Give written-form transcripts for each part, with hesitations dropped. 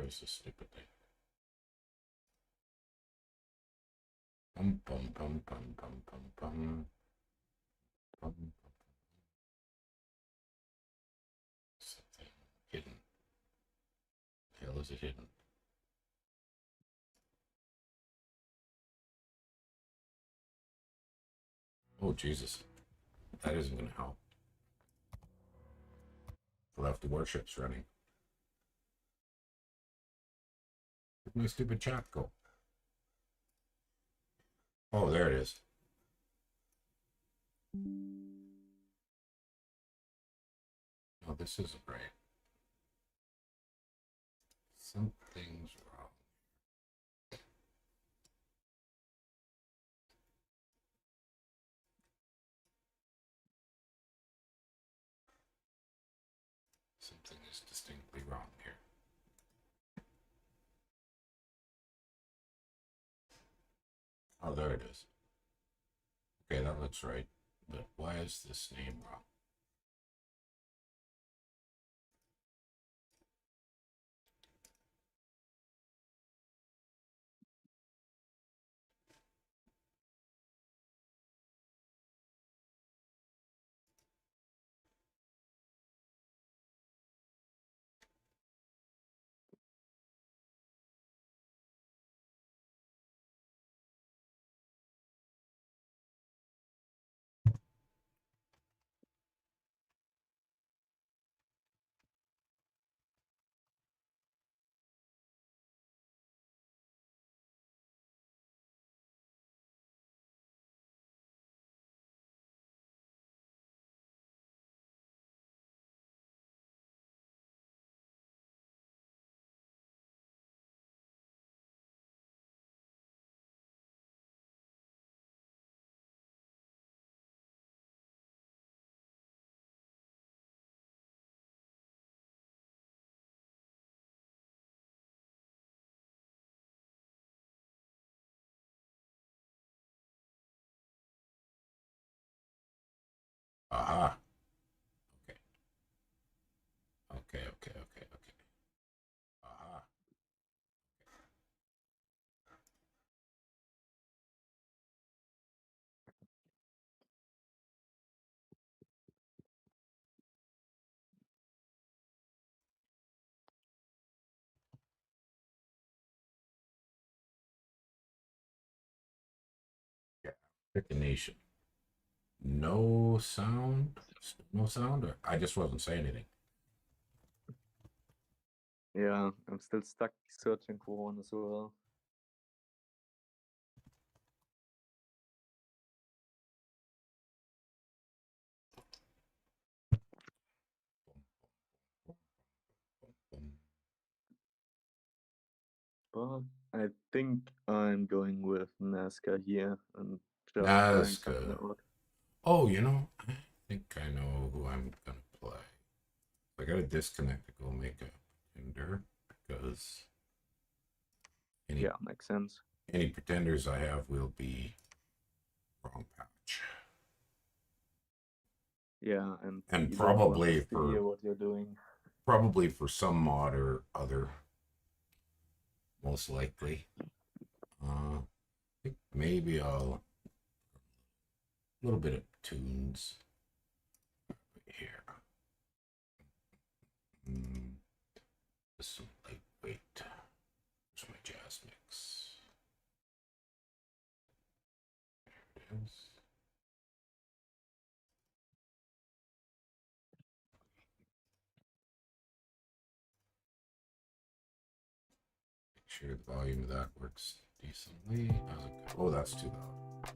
is this stupid thing? Bum bum bum bum bum bum bum bum. Something hidden. The hell is it hidden? Oh Jesus, that isn't gonna help. We'll have the warships running. Where'd my stupid chat go? Oh, there it is. Oh, this isn't right. Something's wrong. Something is distinctly wrong here. Oh, there it is. Okay, that looks right. But why is this name wrong? Aha. Okay. Okay. Aha. Yeah. Pick a nation. No sound? No sound? Or I just wasn't saying anything. Yeah, I'm still stuck searching for one as well. But I think I'm going with NASCAR here and just trying something Nazca. out. Oh, you know, I think I know who I'm gonna play. I gotta disconnect to go make a pretender because Yeah, makes sense. any pretenders I have will be wrong patch. Yeah, And you don't want probably us to for hear what you're doing. some mod or other, most likely. I think maybe I'll a little bit of tunes here. Some lightweight. Where's my jazz mix? There it is. Make sure the volume of that works decently. Oh, that's too loud.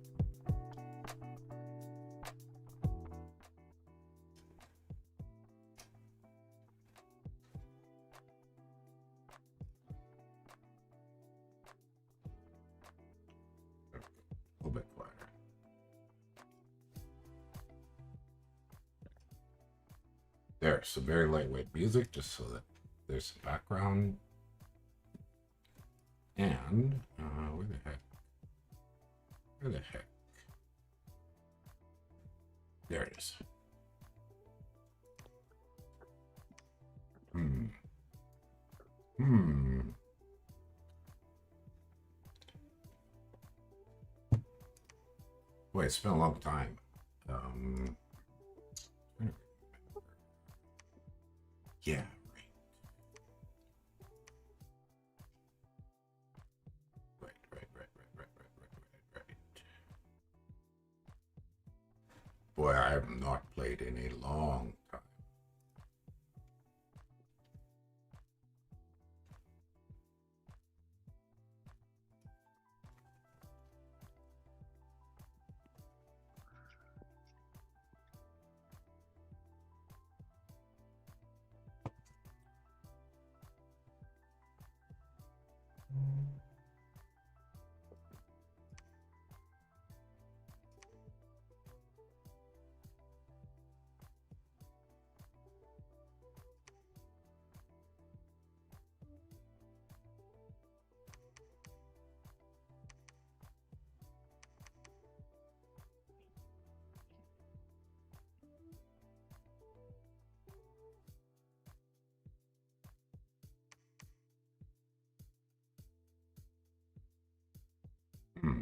A little bit quieter. There, so very lightweight music, just so that there's some background. And where the heck? Where the heck? There it is. it's been a long time. Yeah, right. Boy, I have not played in a long time. Hmm.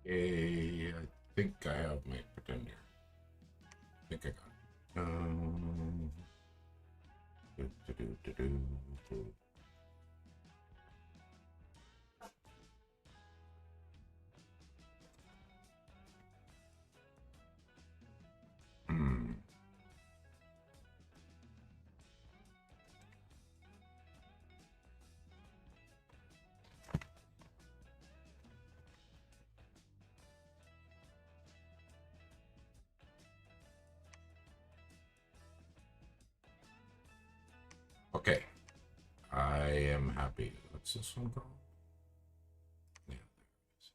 Okay, I think I have my pretender. I think I got it. Hmm. Okay, I am happy. What's this one called? Yeah, there it is.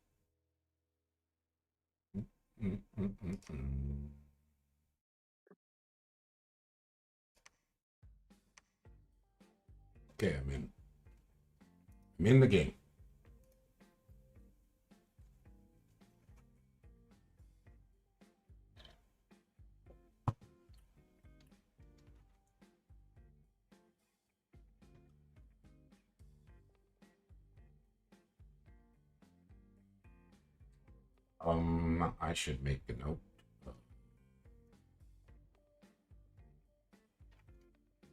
Okay, I'm in. I'm in the game. I should make a note.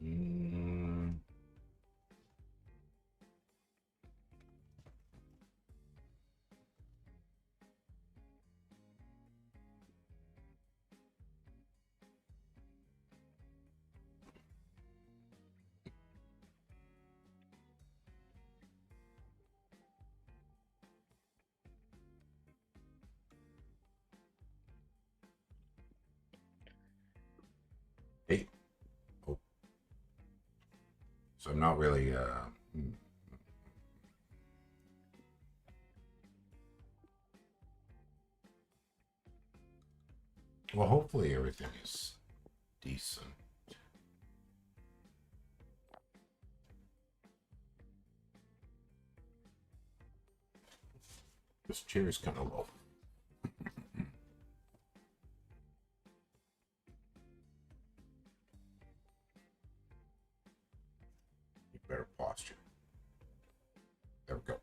Mm, So I'm not really well, hopefully everything is decent. This chair is kind of low. Better posture. There we go.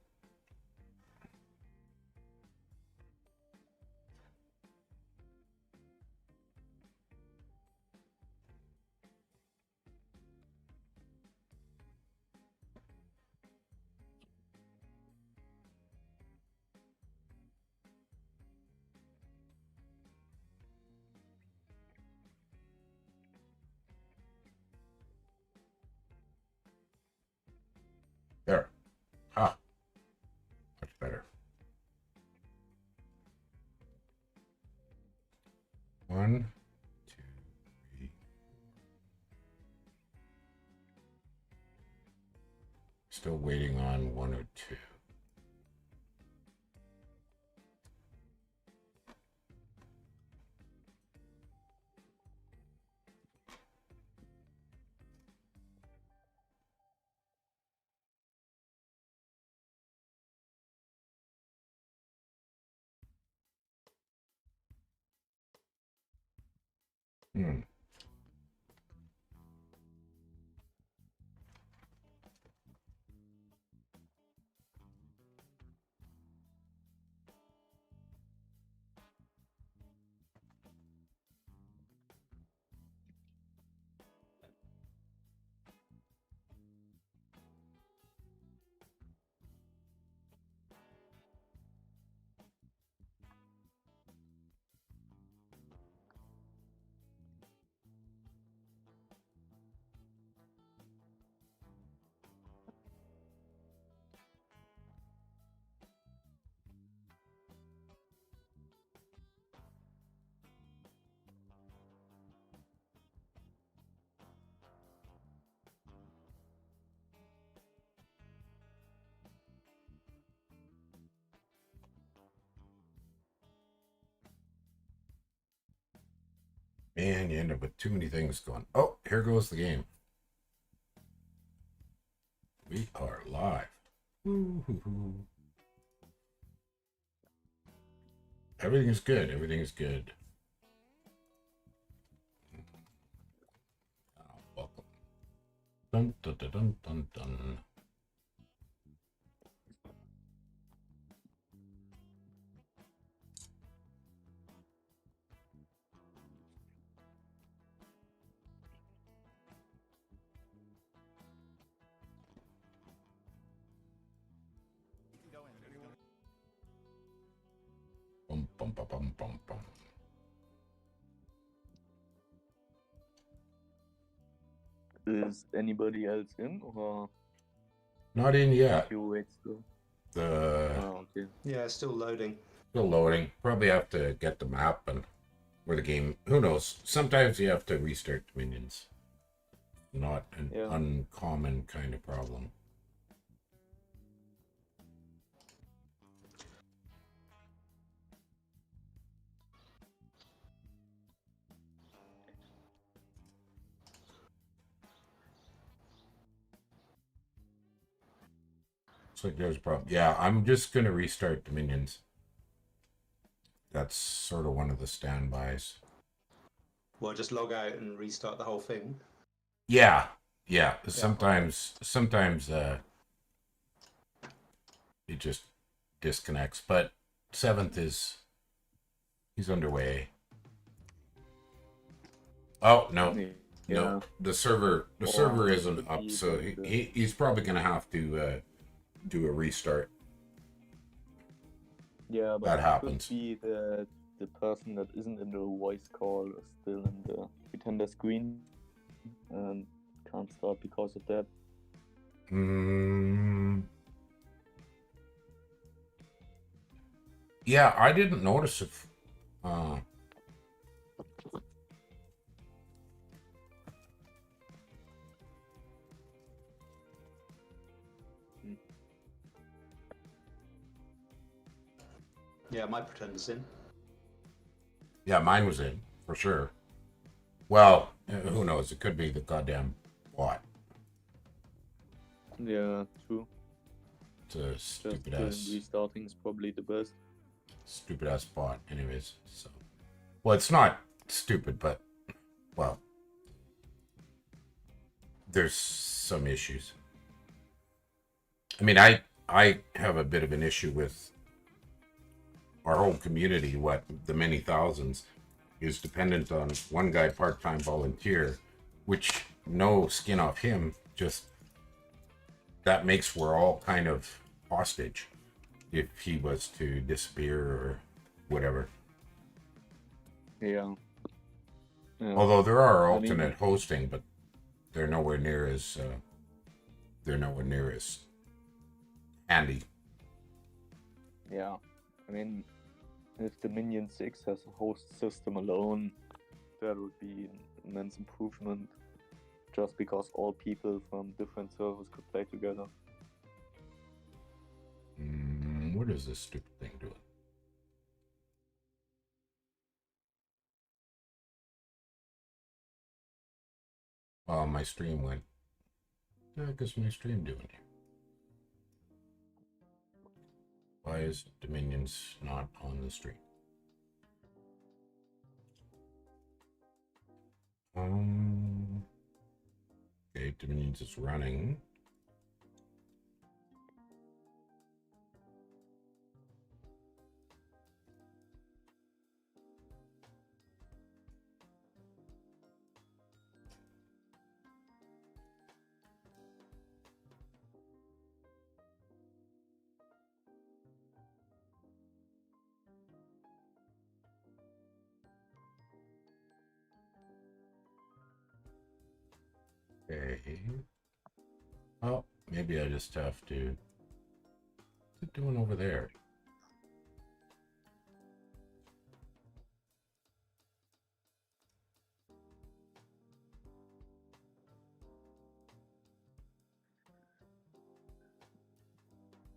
There. Ah, much better. 1, 2, 3. Still waiting on 1 or 2. Hmm. Man, you end up with too many things going. Oh, here goes the game. We are live. Woo-hoo-hoo. Everything is good. Everything is good. Oh, welcome. Dun, dun, dun, dun, dun, dun. Bum, bum, bum, bum, bum, bum. Is anybody else in, or Not in yet. you wait still? The Okay. Yeah, still loading. still loading. Probably have to get the map and where the game. Who knows? Sometimes you have to restart Dominions. Not an uncommon kind of problem. So there's a problem. Yeah, I'm just gonna restart Dominions. That's sort of one of the standbys. Well, just log out and restart the whole thing. Yeah. Sometimes it just disconnects. But 7th he's underway. Oh no. Yeah. No, the server isn't up, so he's probably gonna have to do a restart. Yeah, but that it happens. could be that the person that isn't in the voice call is still in the pretender screen and can't start because of that. Yeah, I didn't notice if Yeah, my pretender's in. Yeah, mine was in for sure. Well, who knows? It could be the goddamn bot. Yeah, true. It's a Just stupid doing ass, restarting is probably the best. stupid ass bot. Anyways, so well, it's not stupid, but well, there's some issues. I mean, I have a bit of an issue with our whole community. What the many thousands is dependent on one guy part-time volunteer, which no skin off him, just that makes we're all kind of hostage if he was to disappear or whatever. Yeah. Although there are I mean- alternate hosting, but they're nowhere near as handy. Yeah. I mean, if Dominion 6 has a host system alone, that would be an immense improvement. Just because all people from different servers could play together. What is this stupid thing doing? Oh, my stream went. What the heck is my stream doing here? Why is Dominions not on the stream? Okay, Dominions is running. Okay. Oh, maybe I just have to. What's it doing over there?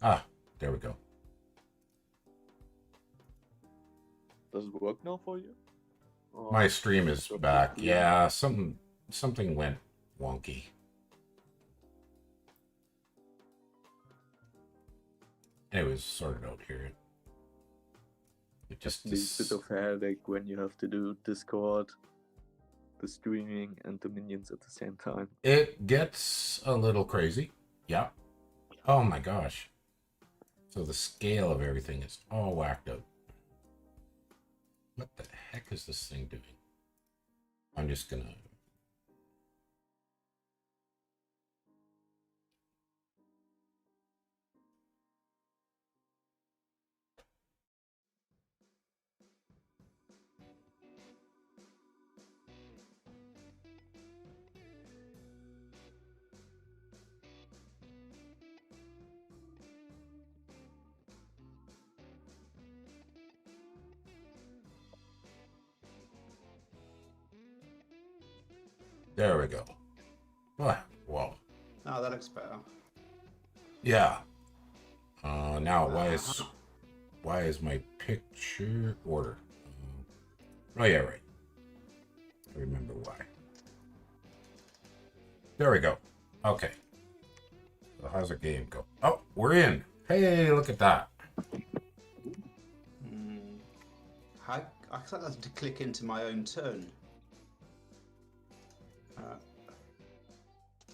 Ah, there we go. Does it work now for you? Or My stream is your back. PC? Yeah, something went wonky. Anyways, sorted out here. It just The bit of headache when you have to do Discord, the streaming, and Dominions at the same time. it gets a little crazy. Yeah. Oh my gosh. So the scale of everything is all whacked out. What the heck is this thing doing? I'm just gonna. There we go. Ah, whoa. Oh, that looks better. Yeah. Now why is my picture order? Oh yeah, right. I remember why. There we go. Okay. So how's our game go? Oh, we're in. Hey, look at that. I had to click into my own turn.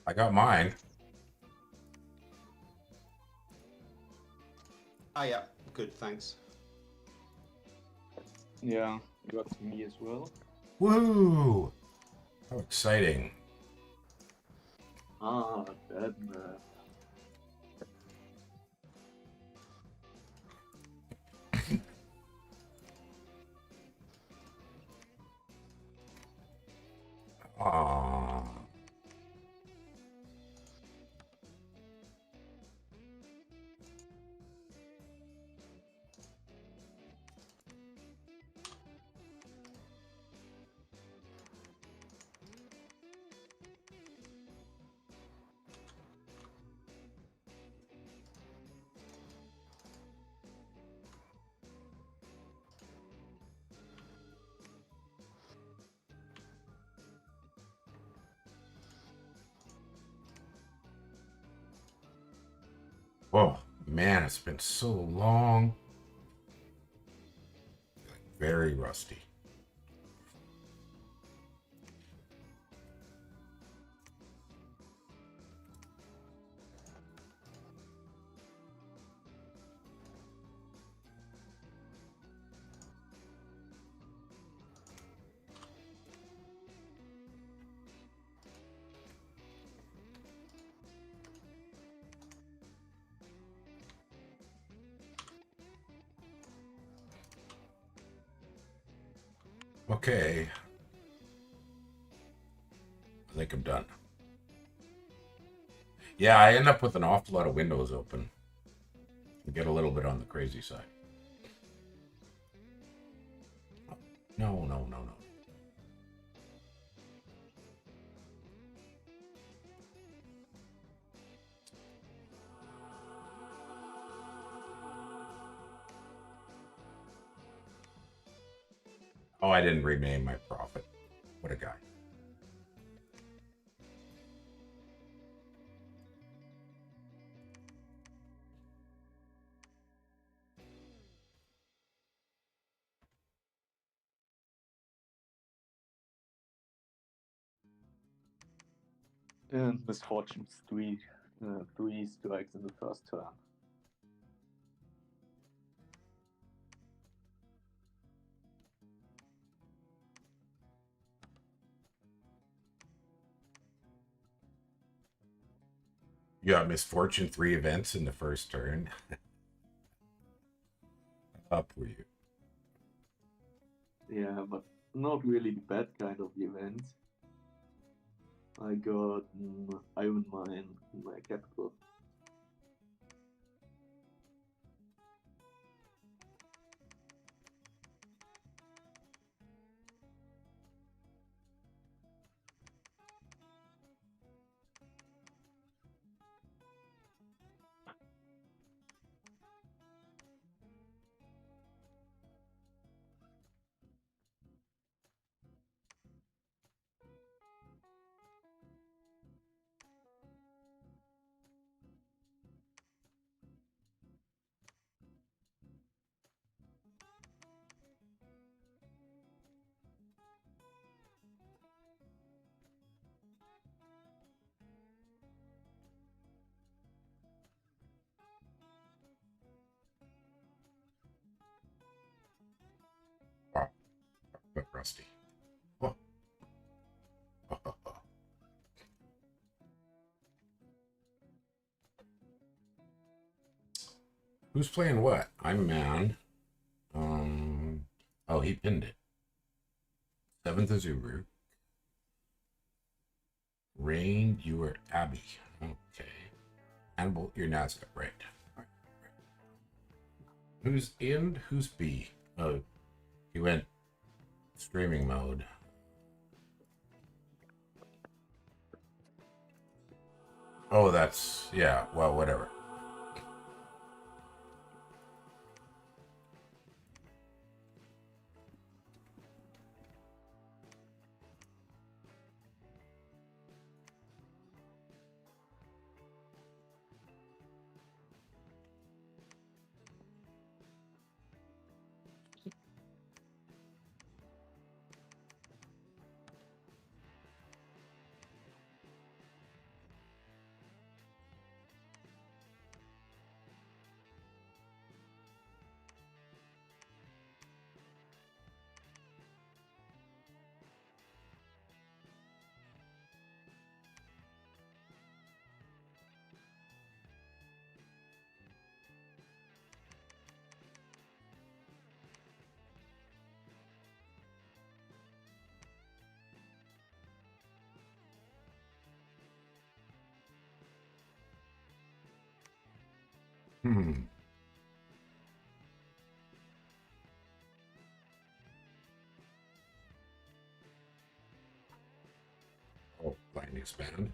I got mine. Ah, yeah, good, thanks. Yeah, got to me as well. Woo! How exciting. Ah, that map. Aww. Man, it's been so long. Very rusty. Okay. I think I'm done. Yeah, I end up with an awful lot of windows open. I get a little bit on the crazy side. No, no, no, no. Oh, I didn't rename my profit. What a guy. And misfortunes, three strikes in the first turn. You got misfortune 3 events in the first turn. Up for you. Yeah, but not really the bad kind of event. I got Iron Mine in my capital. Wow, but rusty. Oh. Who's playing what? I'm man. Oh, he pinned it. 7th Azuru. Rain, you are Abby. Okay. Hannibal, you're Nazca. Right. Who's in? Who's B? Oh, he went streaming mode. Oh, that's, yeah, well, whatever. Hmm. Oh, blind expand.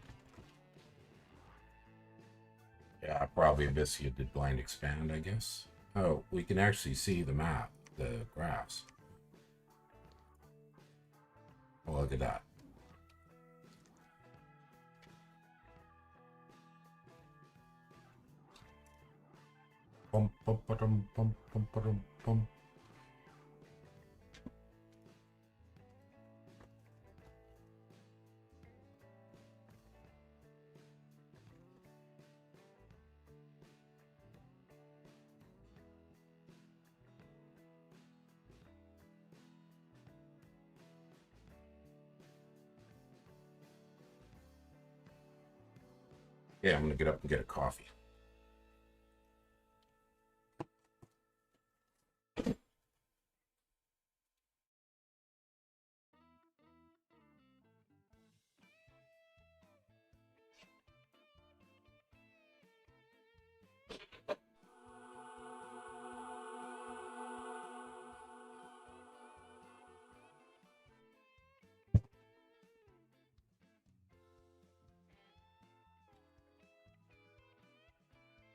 Yeah, probably this you did blind expand, I guess. Oh, we can actually see the map, the graphs. Oh, look at that. Bum, bum, ba-dum, bum, bum, ba-dum, bum. Yeah, I'm gonna get up and get a coffee.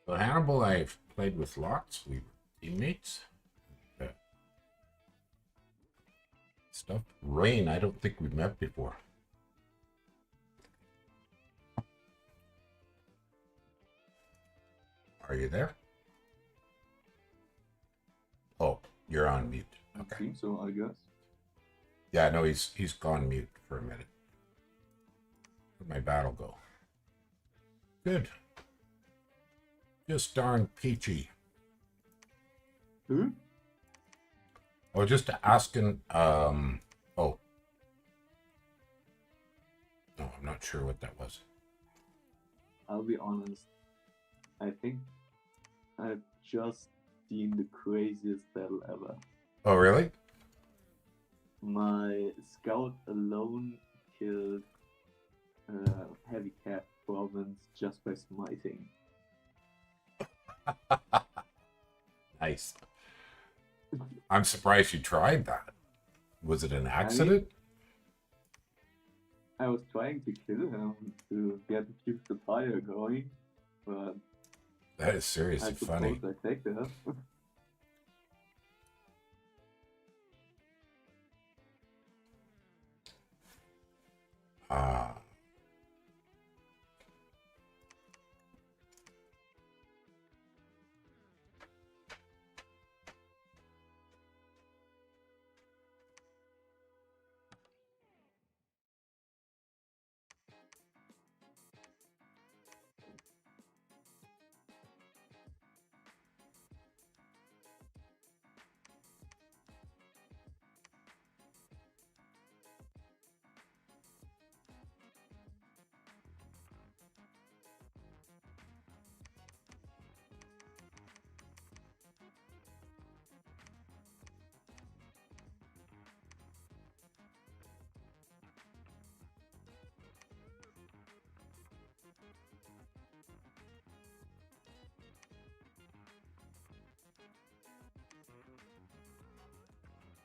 So Hannibal, I've played with lots. We were teammates. Stuff. Rain, I don't think we've met before. Are you there? Oh, you're on mute. I think so, I guess. Yeah, no, he's gone mute for a minute. Where'd my battle go? Good. Just darn peachy. Who? Oh, just asking. Oh, no, I'm not sure what that was. I'll be honest. I think I've just seen the craziest battle ever. Oh, really? My scout alone killed Heavy Cat province just by smiting. Nice. I'm surprised you tried that. Was it an accident? I was trying to kill him to get keep the fire going, but That is seriously I funny. suppose I take that. Ah.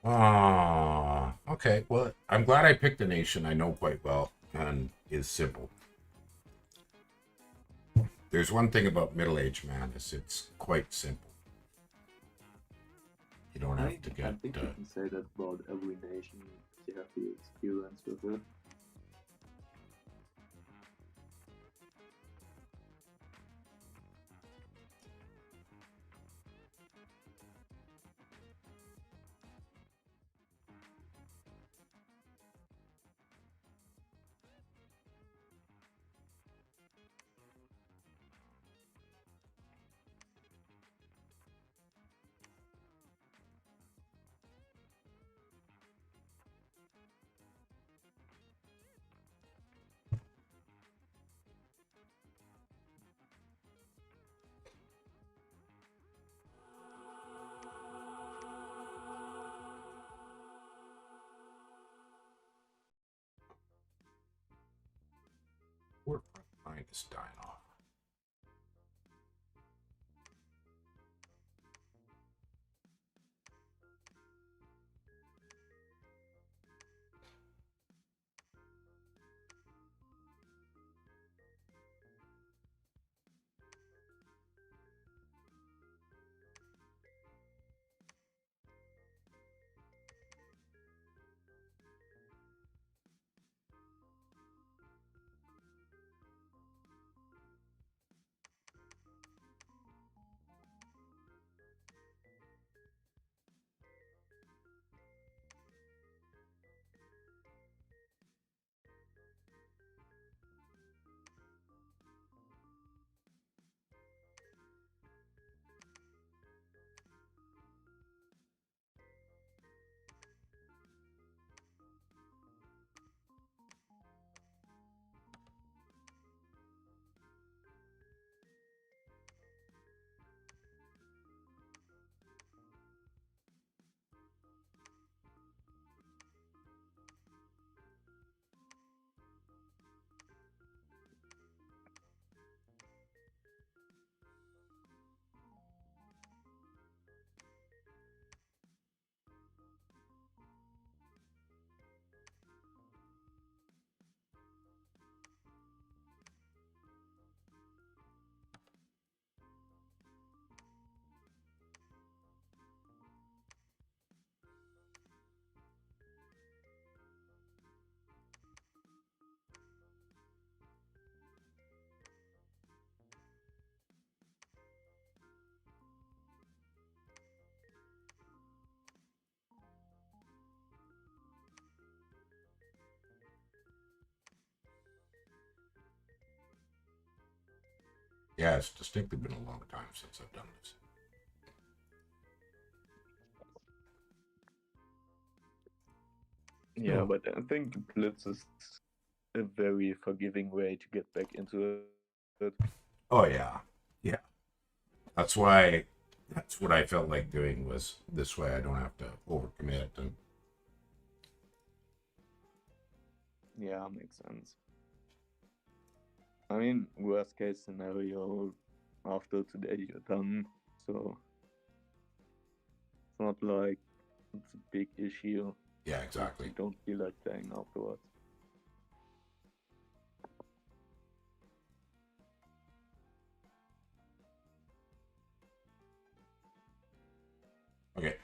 Ah, okay. Well, I'm glad I picked a nation I know quite well and is simple. There's one thing about middle-aged man is it's quite simple. You don't have to get. I think you can say that about every nation. You have the experience with it. We're trying to Stein off. Yeah, it's distinctly been a long time since I've done this. Yeah, Oh. but I think Blitz is a very forgiving way to get back into it. Oh yeah, yeah. That's why. That's what I felt like doing was this way. I don't have to overcommit and. Yeah, makes sense. I mean, worst case scenario, after today you're done, so it's not like it's a big issue. Yeah, if exactly. You don't feel like playing afterwards. Okay.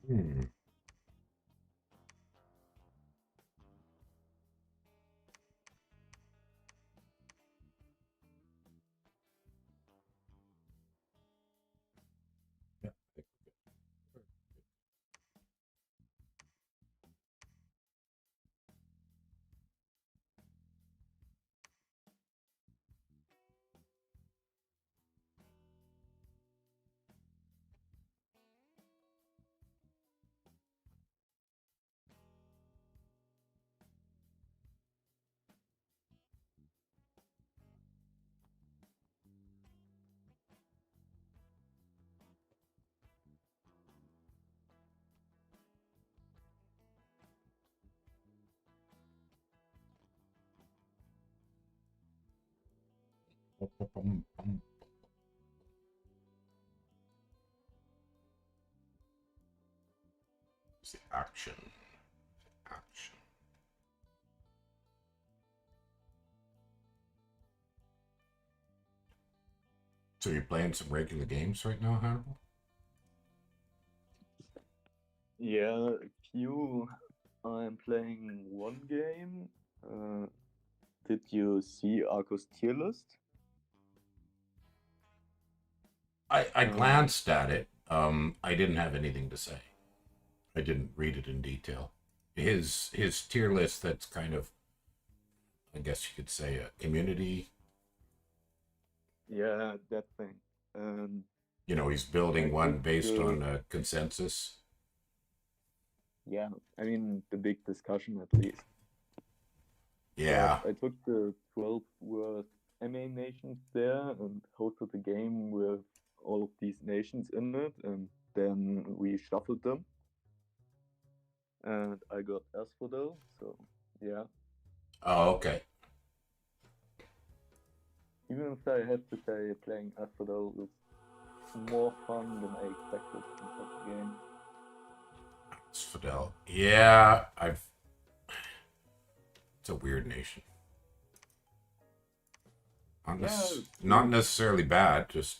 Hmm. Yeah. It's the action. Action. So you're playing some regular games right now, Hannibal? Yeah, a few. I'm playing one game. Did you see Arco's tier list? I glanced at it. I didn't have anything to say. I didn't read it in detail. His tier list, that's kind of, I guess you could say, a community. Yeah, that thing. And You know, he's building I one took based the on a consensus. yeah, I mean the big discussion at least. Yeah. But I took the 12 worst MA nations there and hosted the game with all of these nations in it, and then we shuffled them, and I got Asphodel, so yeah. Oh, okay. Even if I have to say playing Asphodel was more fun than I expected in such a game. It's Fidel. Yeah, I've. It's a weird nation. Yeah, Not necessarily bad. Just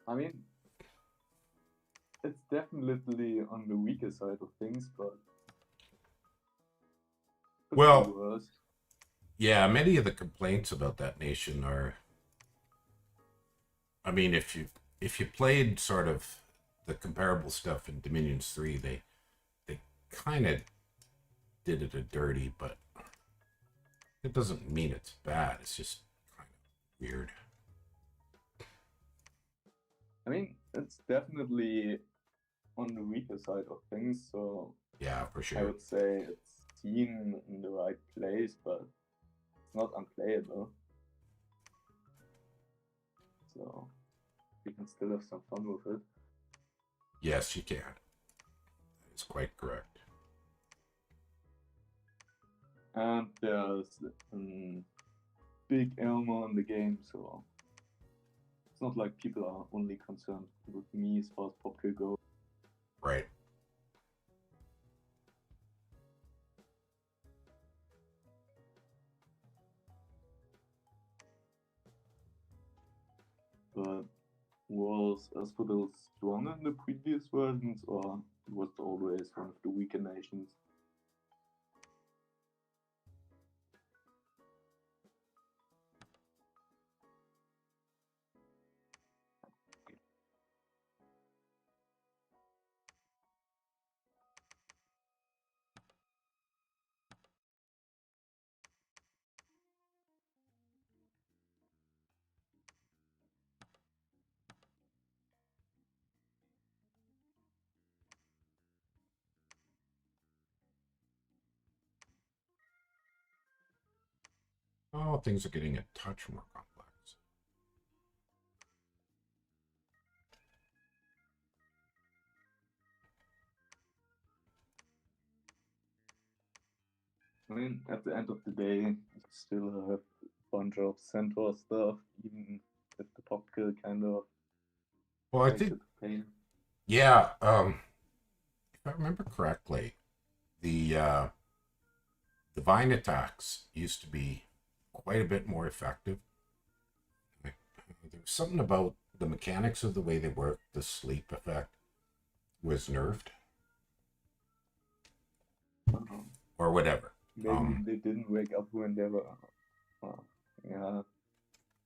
I mean, it's definitely on the weaker side of things, but could be well, worse. yeah. Many of the complaints about that nation are. I mean, if you played sort of the comparable stuff in Dominions 3, they kind of did it a dirty, but it doesn't mean it's bad. It's just kind of weird. I mean, it's definitely on the weaker side of things, so Yeah, for I sure. would say it's seen in the right place, but it's not unplayable. So you can still have some fun with it. Yes, you can. That is quite correct. And there's big Elmo in the game, so it's not like people are only concerned with me as far as pop kill goes. Right. But was Asphodel stronger in the previous versions, or was it always one of the weaker nations? Oh, things are getting a touch more complex. I mean, at the end of the day, you still have a bunch of centaur stuff, even if the pop kill kind of Well, I makes think, it pain. yeah. If I remember correctly, the divine attacks used to be quite a bit more effective. Like, there was something about the mechanics of the way they work. The sleep effect was nerfed, or whatever. Maybe they didn't wake up when they were, yeah,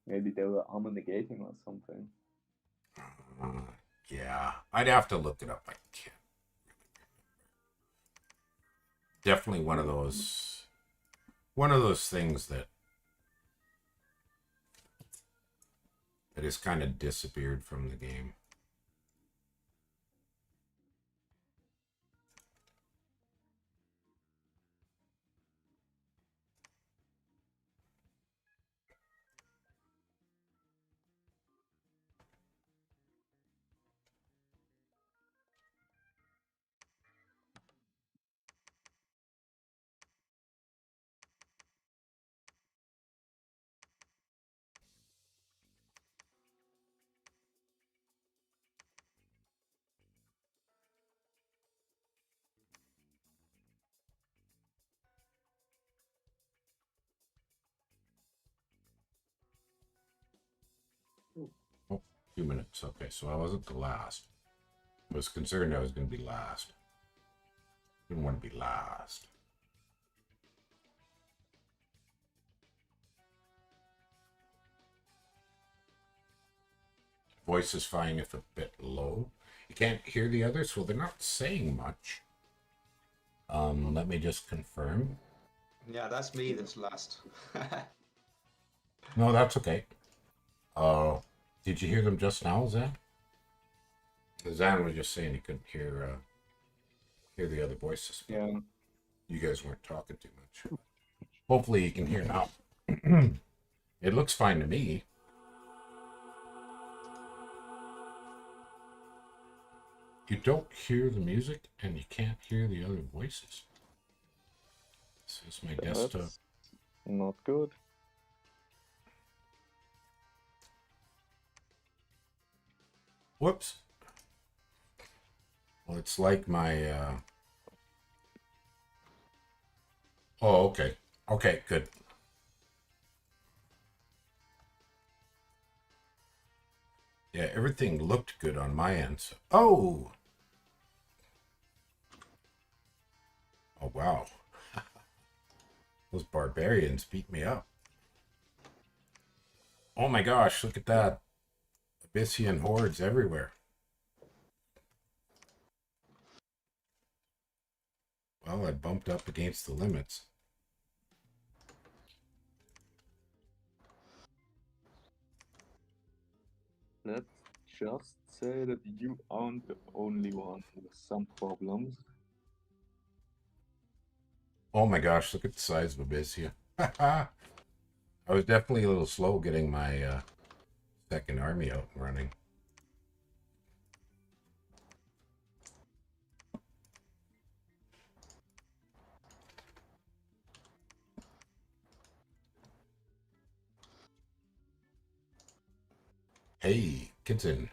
maybe they were armor negating or something. Yeah, I'd have to look it up. I can't. Definitely one of those things that has kind of disappeared from the game. Oh, 2 minutes. Okay, so I wasn't the last. I was concerned I was going to be last. Didn't want to be last. Voice is fine if a bit low. You can't hear the others, well, they're not saying much. Let me just confirm. Yeah, that's me that's last. No, that's okay. Did you hear them just now, Zan? Zan was just saying he couldn't hear the other voices. Yeah. You guys weren't talking too much. Hopefully you can hear now. It looks fine to me. You don't hear the music and you can't hear the other voices. This is my desktop. That's not good. Whoops. Well, it's like my... Oh, okay. Okay, good. Yeah, everything looked good on my end. So... Oh! Oh, wow. Those barbarians beat me up. Oh my gosh, look at that. Abyssian hordes everywhere. Well, I bumped up against the limits. Let's just say that you aren't the only one with some problems. Oh my gosh, look at the size of Abyssia. I was definitely a little slow getting my second army out and running. Hey, Kitson.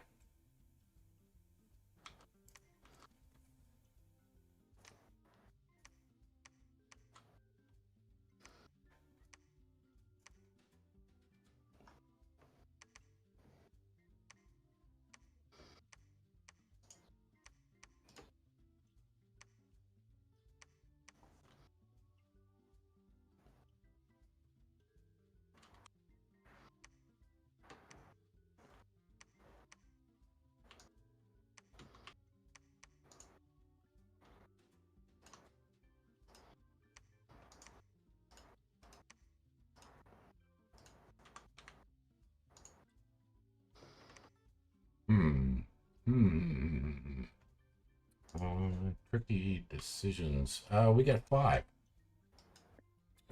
Tricky decisions. We got 5.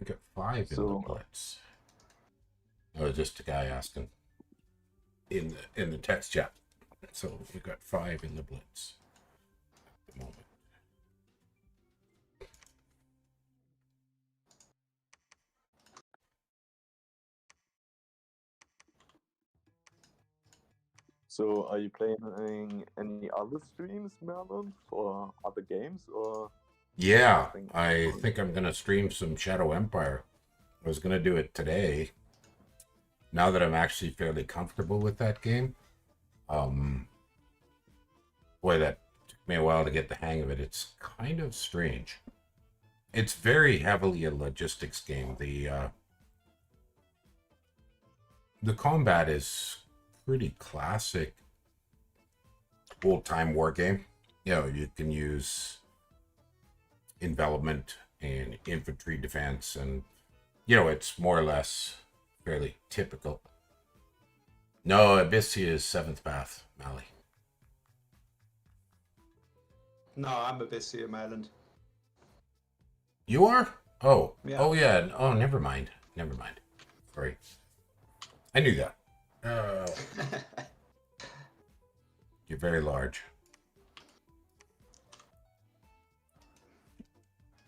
We got 5 in the blitz. Oh, just a guy asking in the text chat. So we got 5 in the blitz at the moment. So, are you playing any other streams, Merlin, for other games, or? Yeah, I think I'm gonna stream some Shadow Empire. I was gonna do it today. Now that I'm actually fairly comfortable with that game, boy, that took me a while to get the hang of it. It's kind of strange. It's very heavily a logistics game. The combat is pretty classic old-time war game. You know, you can use envelopment and infantry defense, and you know, it's more or less fairly typical. No, Abyssia is 7th path, Mally. No, I'm Abyssia, Maryland. You are? Oh. Yeah. Oh, yeah. Oh, never mind. Never mind. Sorry. I knew that. You're very large.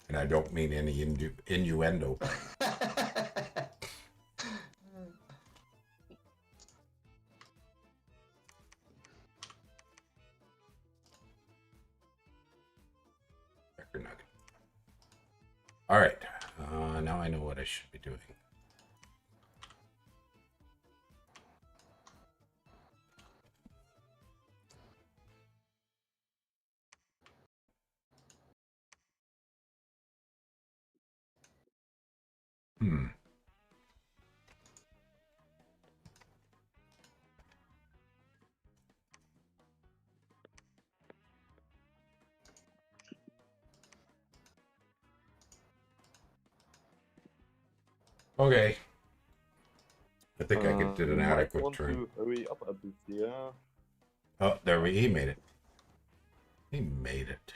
And I don't mean any innuendo. Nugget. All right. Now I know what I should be doing. Okay. think I did You an might adequate want turn. to hurry up a bit, yeah. Oh, there he made it. He made it.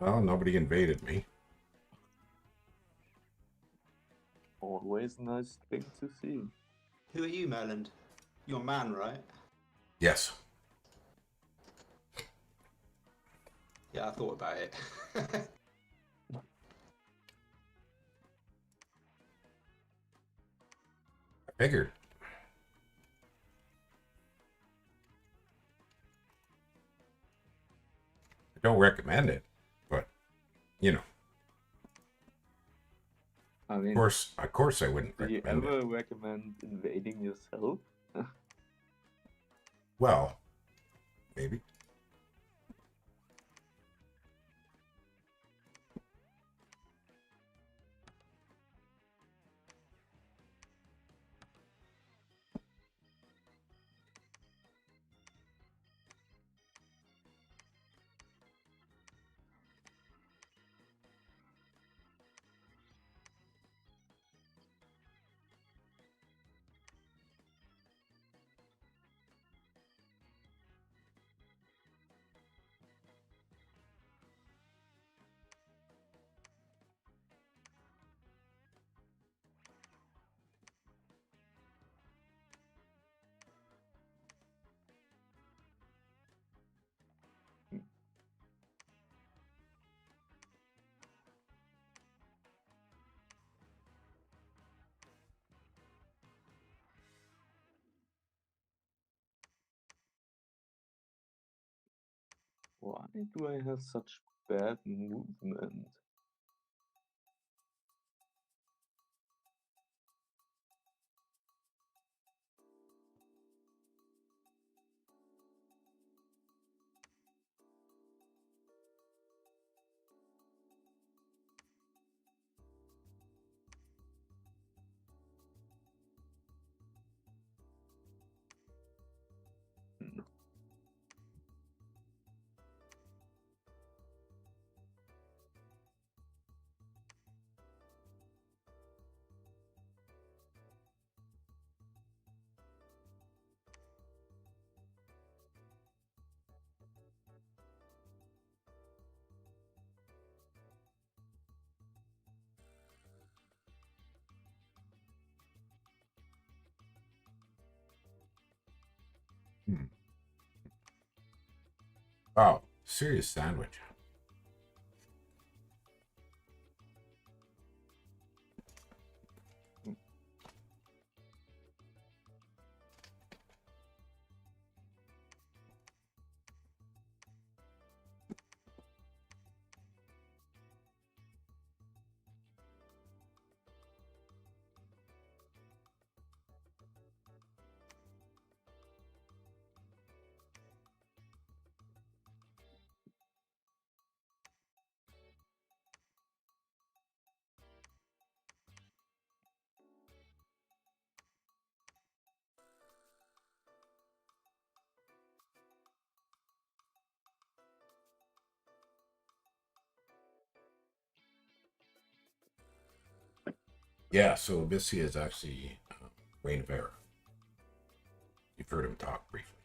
Well, nobody invaded me. Always a nice thing to see. Who are you, Merland? You're a man, right? Yes. Yeah, I thought about it. I figured. I don't recommend it, but you know, I mean, of course, I wouldn't do you recommend ever it. recommend invading yourself? Well, maybe. Why do I have such bad movement? Hmm. Oh, serious sandwich. Yeah, so Abyssia is actually Wayne of Error. You've heard him talk briefly.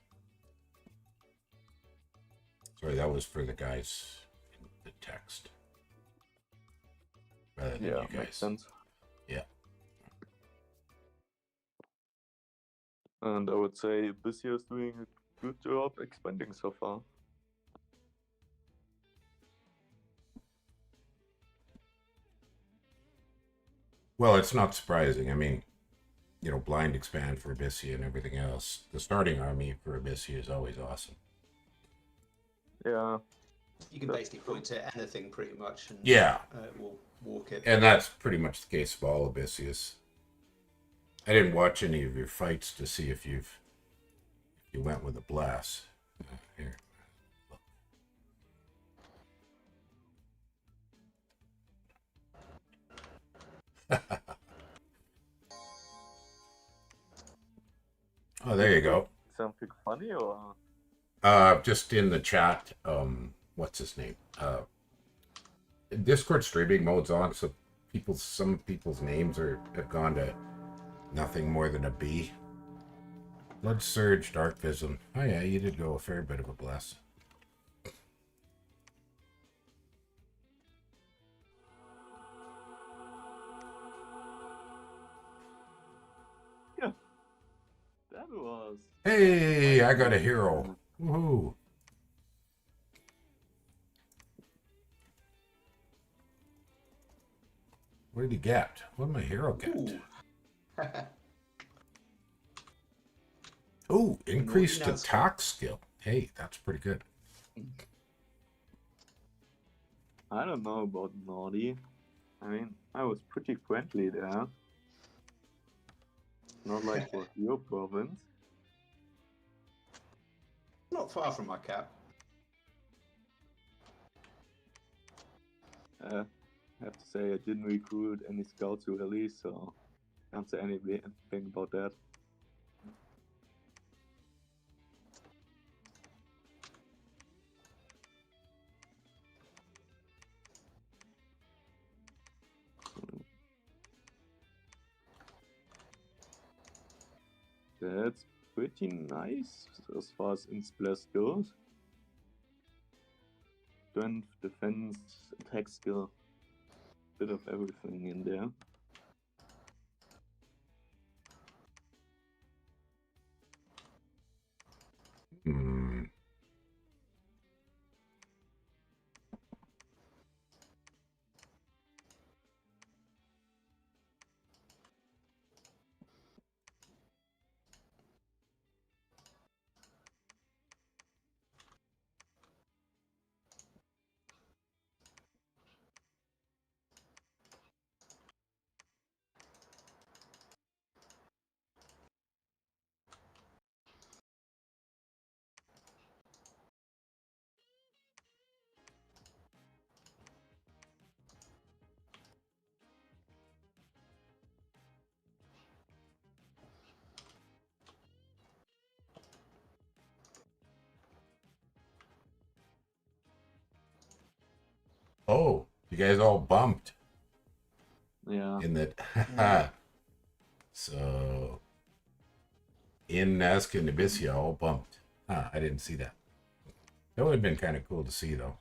Sorry, that was for the guys in the text. Rather than Yeah, you guys. makes sense. Yeah. And I would say this year is doing a good job expanding so far. Well, it's not surprising. I mean, you know, blind expand for Abyssia and everything else. The starting army for Abyssia is always awesome. Yeah. You can basically point to anything pretty much and Yeah. we'll walk it. And that's pretty much the case of all Abyssias. I didn't watch any of your fights to see if you went with a blast. Here. there you go. Something funny or? Just in the chat, what's his name? Discord streaming mode's on, so some people's names have gone to nothing more than a B. Blood Surge, Dark Vism. Oh yeah, you did go a fair bit of a bless. Yeah, that was. Hey, I got a hero. Woohoo! What did he get? What did my hero get? Oh, increased attack skill. Hey, that's pretty good. I don't know about naughty. I mean, I was pretty friendly there. Not like for your province. Not far from my cap. I have to say I didn't recruit any scouts really, so can't say anything about that. That's pretty nice as far as Insbless goes. Strength, defense, attack skill. Bit of everything in there. Hmm. Oh, you guys all bumped. Yeah. In that. So, in Nazca and Nibisia all bumped. Huh, I didn't see that. That would have been kind of cool to see, though.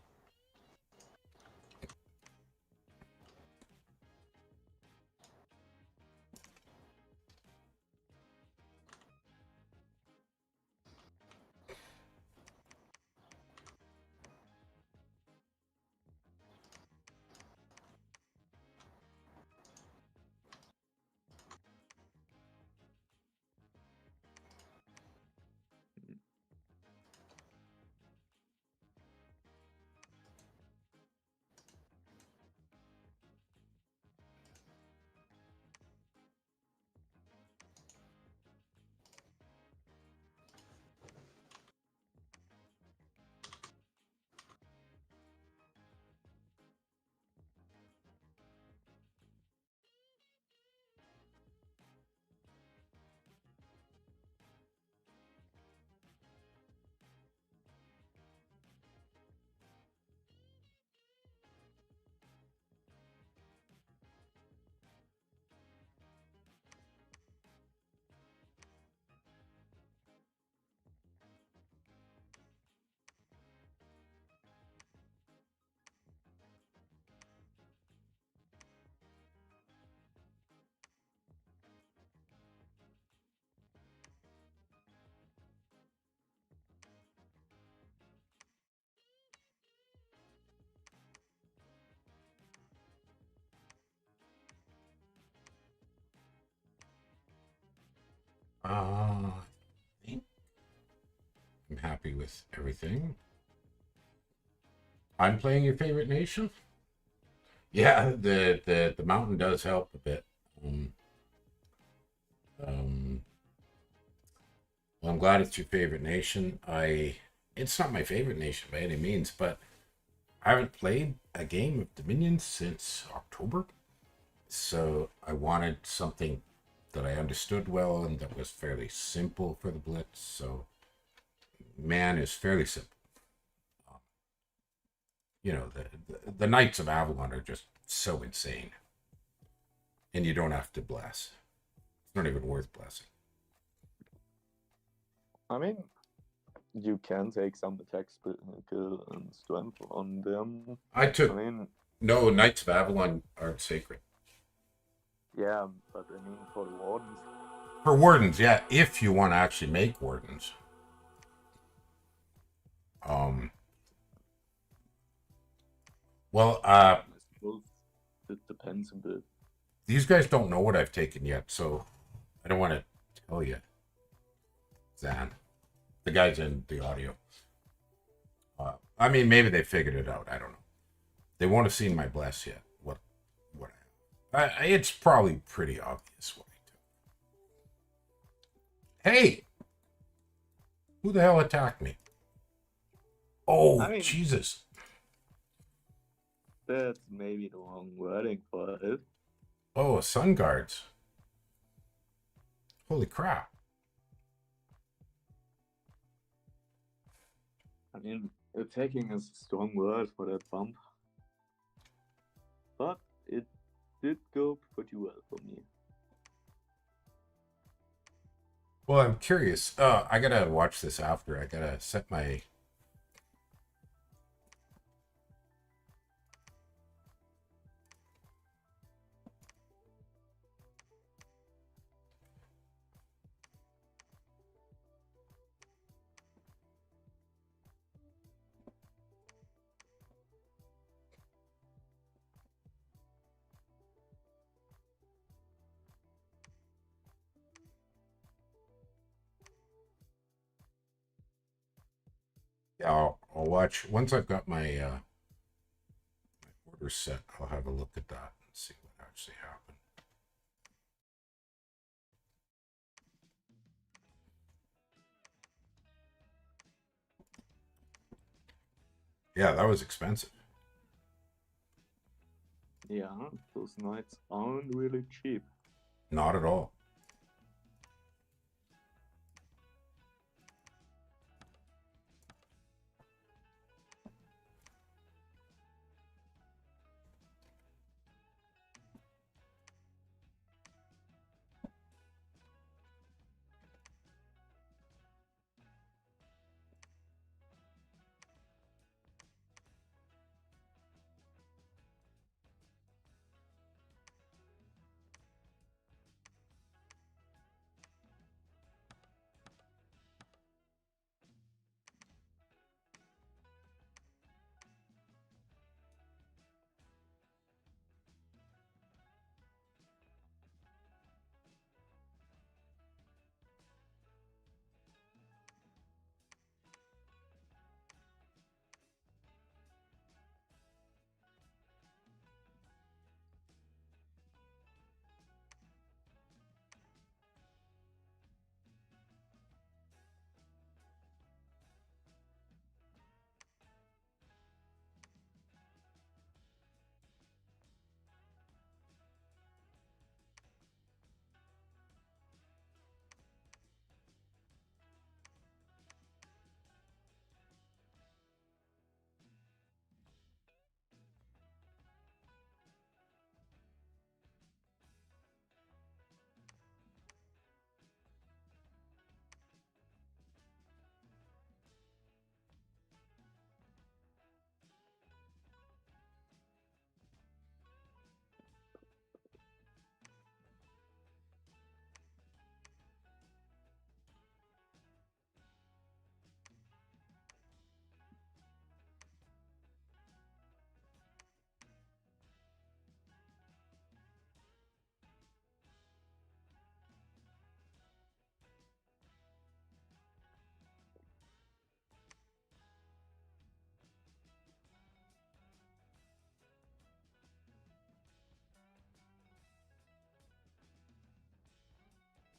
I think I'm happy with everything. I'm playing your favorite nation? Yeah, the mountain does help a bit. Well, I'm glad it's your favorite nation. It's not my favorite nation by any means, but I haven't played a game of Dominions since October. So I wanted something that I understood well and that was fairly simple for the Blitz. So man is fairly simple. You know, the Knights of Avalon are just so insane. And you don't have to bless. It's not even worth blessing. I mean, you can take some attack skill and strength on them. I took... I mean, no, Knights of Avalon aren't sacred. yeah, but I mean, for the Wardens. For Wardens, yeah, if you want to actually make Wardens. Well, I suppose it depends a bit. These guys don't know what I've taken yet, so I don't want to tell you. Zan. The guys in the audio. I mean, maybe they figured it out. I don't know. They won't have seen my bless yet. What I have. It's probably pretty obvious what I took. Hey! Who the hell attacked me? Oh, I mean, Jesus. That's maybe the wrong wording for it. Oh, Sun Guards. Holy crap. I mean, attacking is a strong word for that bump. But it did go pretty well for me. Well, I'm curious. I gotta watch this after. I gotta set my... Yeah, I'll watch. Once I've got my order set, I'll have a look at that and see what actually happened. Yeah, that was expensive. Yeah, those knights aren't really cheap. Not at all.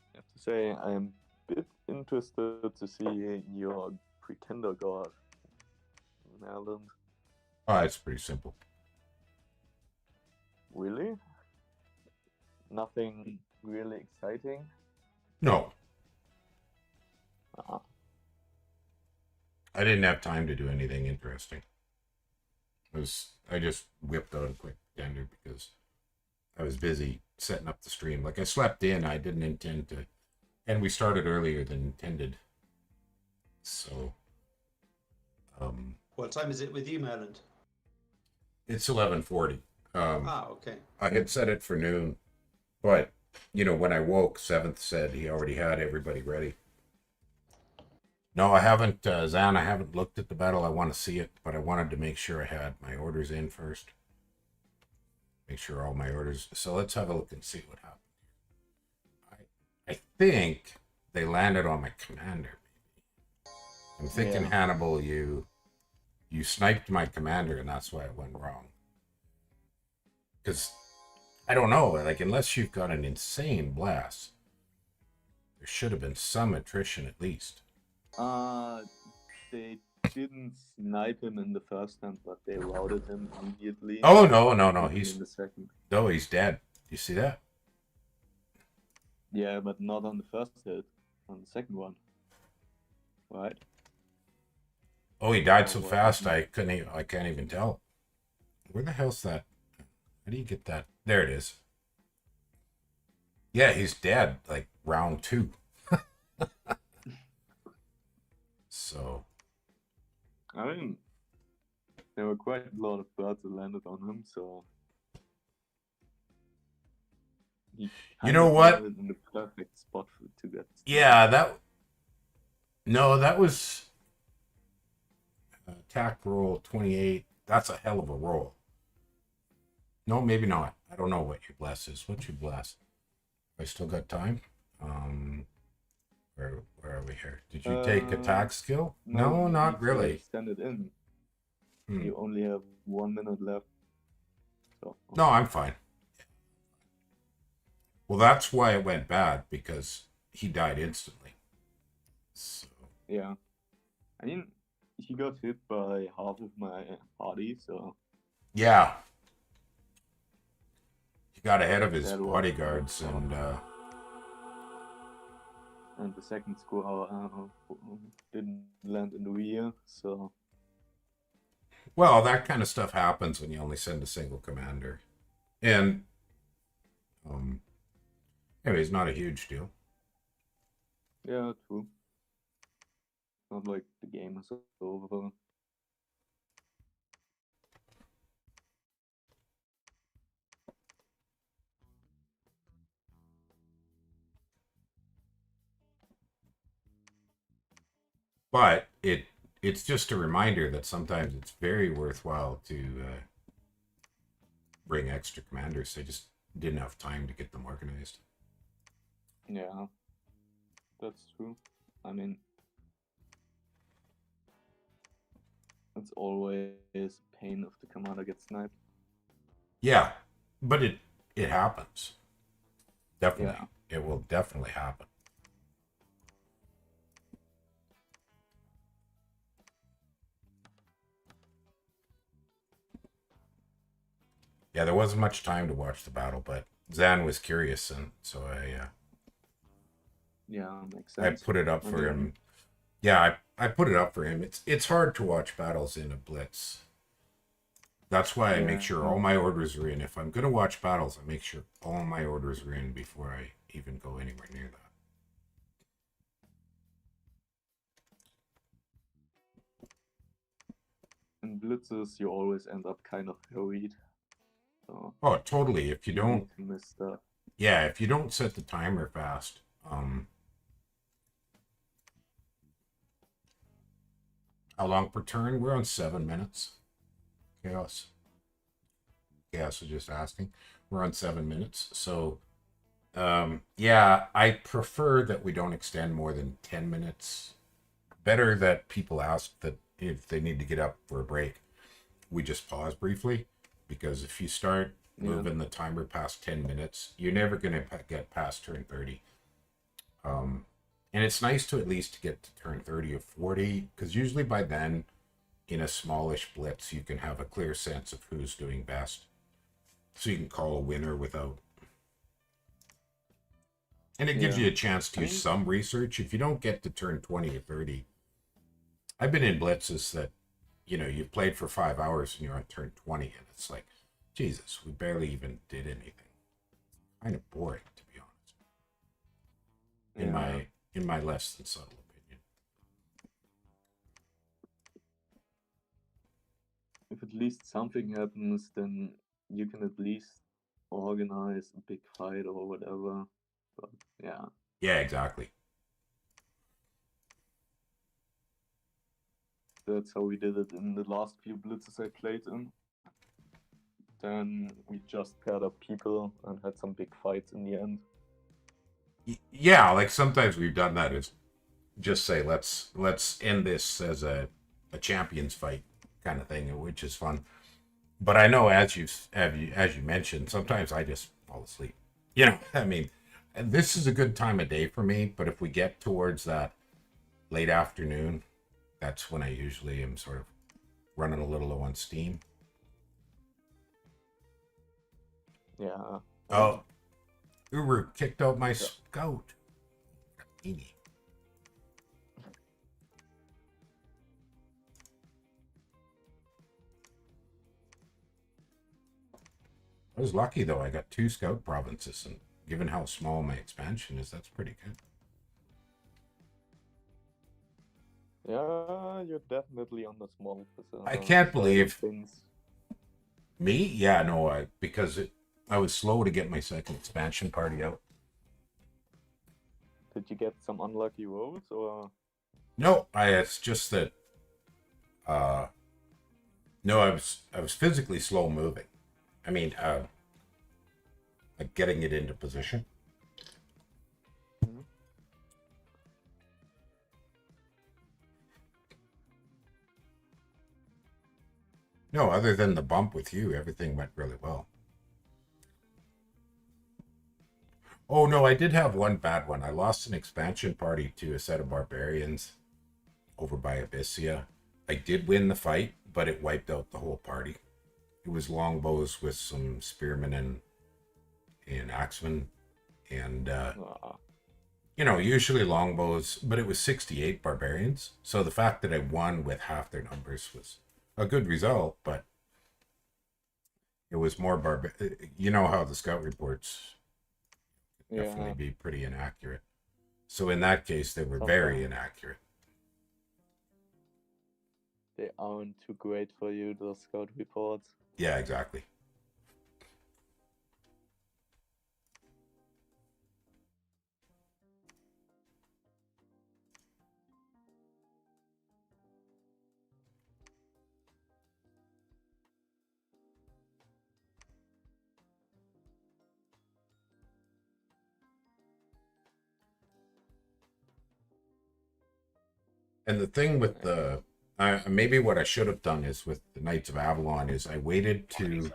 I have to say, I am a bit interested to see your Pretender God in Ireland. Oh, it's pretty simple. Really? Nothing really exciting? No, Ah, I didn't have time to do anything interesting. I just whipped out a quick tender because I was busy setting up the stream. Like I slept in, I didn't intend to, and we started earlier than intended. So, What time is it with you, Maryland? it's 11:40. Okay. I had set it for noon, but when I woke, Seventh said he already had everybody ready. No, I haven't, Zan. I haven't looked at the battle. I want to see it, but I wanted to make sure I had my orders in first. Make sure all my orders. So let's have a look and see what happened. I think they landed on my commander. I'm thinking, Yeah. Hannibal, you sniped my commander, and that's why it went wrong. Because I don't know, like unless you've got an insane blast, there should have been some attrition at least. They didn't snipe him in the first hand, but they routed him immediately. Oh no, He's in the second. No, he's dead. You see that? Yeah, but not on the first hit. On the second one, right? Oh, he died so what fast happened? I can't even tell. Where the hell's that? How do you get that? There it is. Yeah, he's dead. Like round 2. So. I mean, there were quite a lot of birds that landed on him, so. He You know kind of what? landed in the perfect spot to get. Yeah, that was attack roll 28. That's a hell of a roll. No, maybe not. I don't know what your bless is. What's your bless? I still got time. Where are we here? Did you take attack skill? No, you not need to really. extend it in. You only have 1 minute left. So. No, I'm fine. Well, that's why it went bad, because he died instantly. So. Yeah. I mean, he got hit by half of my party, so. Yeah. He got ahead of his That was- bodyguards And the second score didn't land in the rear, so. well, that kind of stuff happens when you only send a single commander. And anyways, not a huge deal. Yeah, true. Not like the game is over. But it's just a reminder that sometimes it's very worthwhile to bring extra commanders. They just didn't have time to get them organized. Yeah, that's true. I mean, it's always pain if the commander gets sniped. Yeah, but it happens. Definitely. Yeah. It will definitely happen. Yeah, there wasn't much time to watch the battle, but Zan was curious, and so Yeah, makes I sense. put it up for him. Yeah, I put it up for him. It's hard to watch battles in a blitz. That's why I make sure all my orders are in. If I'm going to watch battles, I make sure all my orders are in before I even go anywhere near that. In blitzes, you always end up kind of hurried. So Oh, totally. If you don't, need to miss stuff. yeah, if you don't set the timer fast, how long per turn? We're on 7 minutes. Chaos. Chaos was just asking. We're on 7 minutes. So, yeah, I prefer that we don't extend more than 10 minutes. Better that people ask that if they need to get up for a break, we just pause briefly. Because if you start moving the timer past 10 minutes, you're never going to get past turn 30. And it's nice to at least get to turn 30 or 40, because usually by then, in a smallish blitz, you can have a clear sense of who's doing best. So you can call a winner without And it gives Yeah. you a chance to I use mean, some research. If you don't get to turn 20 or 30, I've been in blitzes that, you've played for 5 hours and you're on turn 20, and it's like, Jesus, we barely even did anything. Kind of boring, to be honest. In yeah. my less than subtle opinion. If at least something happens, then you can at least organize a big fight or whatever. But yeah, Yeah, exactly. that's how we did it in the last few blitzes I played in. Then we just paired up people and had some big fights in the end. Yeah, like sometimes we've done that. Is just say let's end this as a champions fight kind of thing, which is fun. But I know as you mentioned, sometimes I just fall asleep. I mean, and this is a good time of day for me. But if we get towards that late afternoon, that's when I usually am sort of running a little low on steam. Yeah. Oh, Uru kicked out my scout. Eenie. I was lucky though. I got 2 scout provinces, and given how small my expansion is, that's pretty good. Yeah, you're definitely on the small I can't side of believe things. me. Yeah, no, because I was slow to get my second expansion party out. Did you get some unlucky rolls or? No, it's just that. No, I was physically slow moving. I mean, like getting it into position. Mhm. No, other than the bump with you, everything went really well. Oh no, I did have one bad one. I lost an expansion party to a set of barbarians over by Abyssia. I did win the fight, but it wiped out the whole party. It was longbows with some spearmen and axemen, and Ah, usually longbows, but it was 68 barbarians. So the fact that I won with half their numbers was a good result, but it was more You know how the scout reports definitely yeah. be pretty inaccurate. So in that case, they were very Sometimes inaccurate. they aren't too great for you, those scout reports. Yeah, exactly. And the thing with the maybe what I should have done is with the Knights of Avalon is I waited to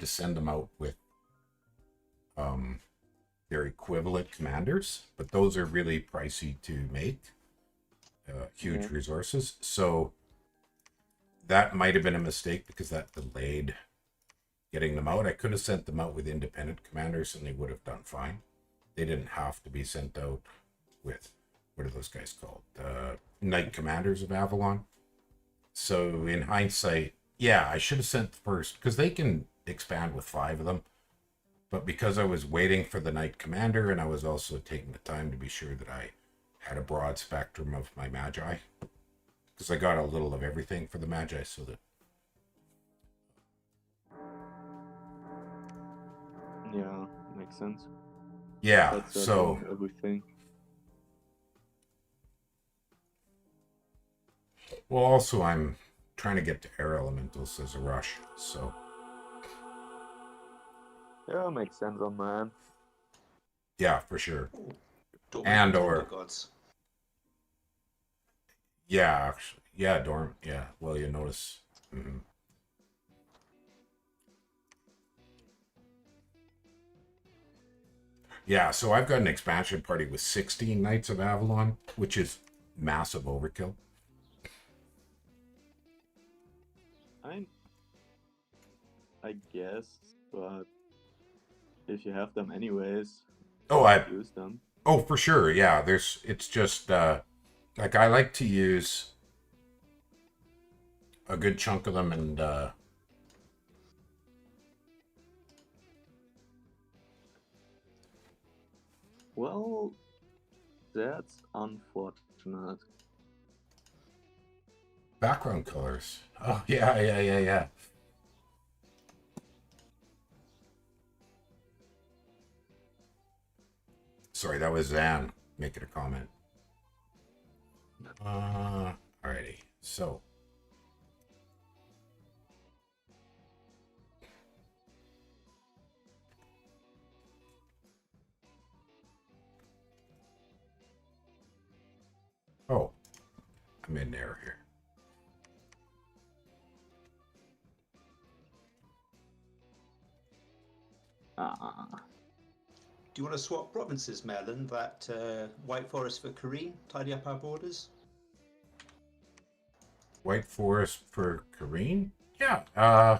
send them out with um their equivalent commanders, but those are really pricey to make, huge Mhm. resources. So that might have been a mistake because that delayed getting them out. I could have sent them out with independent commanders and they would have done fine. They didn't have to be sent out with, what are those guys called? Knight Commanders of Avalon. So in hindsight, yeah, I should have sent the first because they can expand with 5 of them. But because I was waiting for the Knight Commander and I was also taking the time to be sure that I had a broad spectrum of my Magi, because I got a little of everything for the Magi, so that Yeah, makes sense. yeah. That's So everything. well, also I'm trying to get to air elementals as a rush. So Yeah, makes sense on my end. yeah, for sure. Dormant And Thunder or Gods. yeah, actually, yeah, Dorm. Yeah. Well, you notice. Mhm. Yeah, so I've got an expansion party with 16 Knights of Avalon, which is massive overkill. I I guess, but if you have them anyways, Oh, I use them. oh for sure. Yeah, it's just like I like to use a good chunk of them and Well, that's unfortunate. background colors. Oh yeah. Sorry, that was Zan making a comment. Alrighty. So oh, I'm in error here. Do you want to swap provinces, Merlin? That White Forest for Kareen, tidy up our borders. White Forest for Kareen? Yeah. How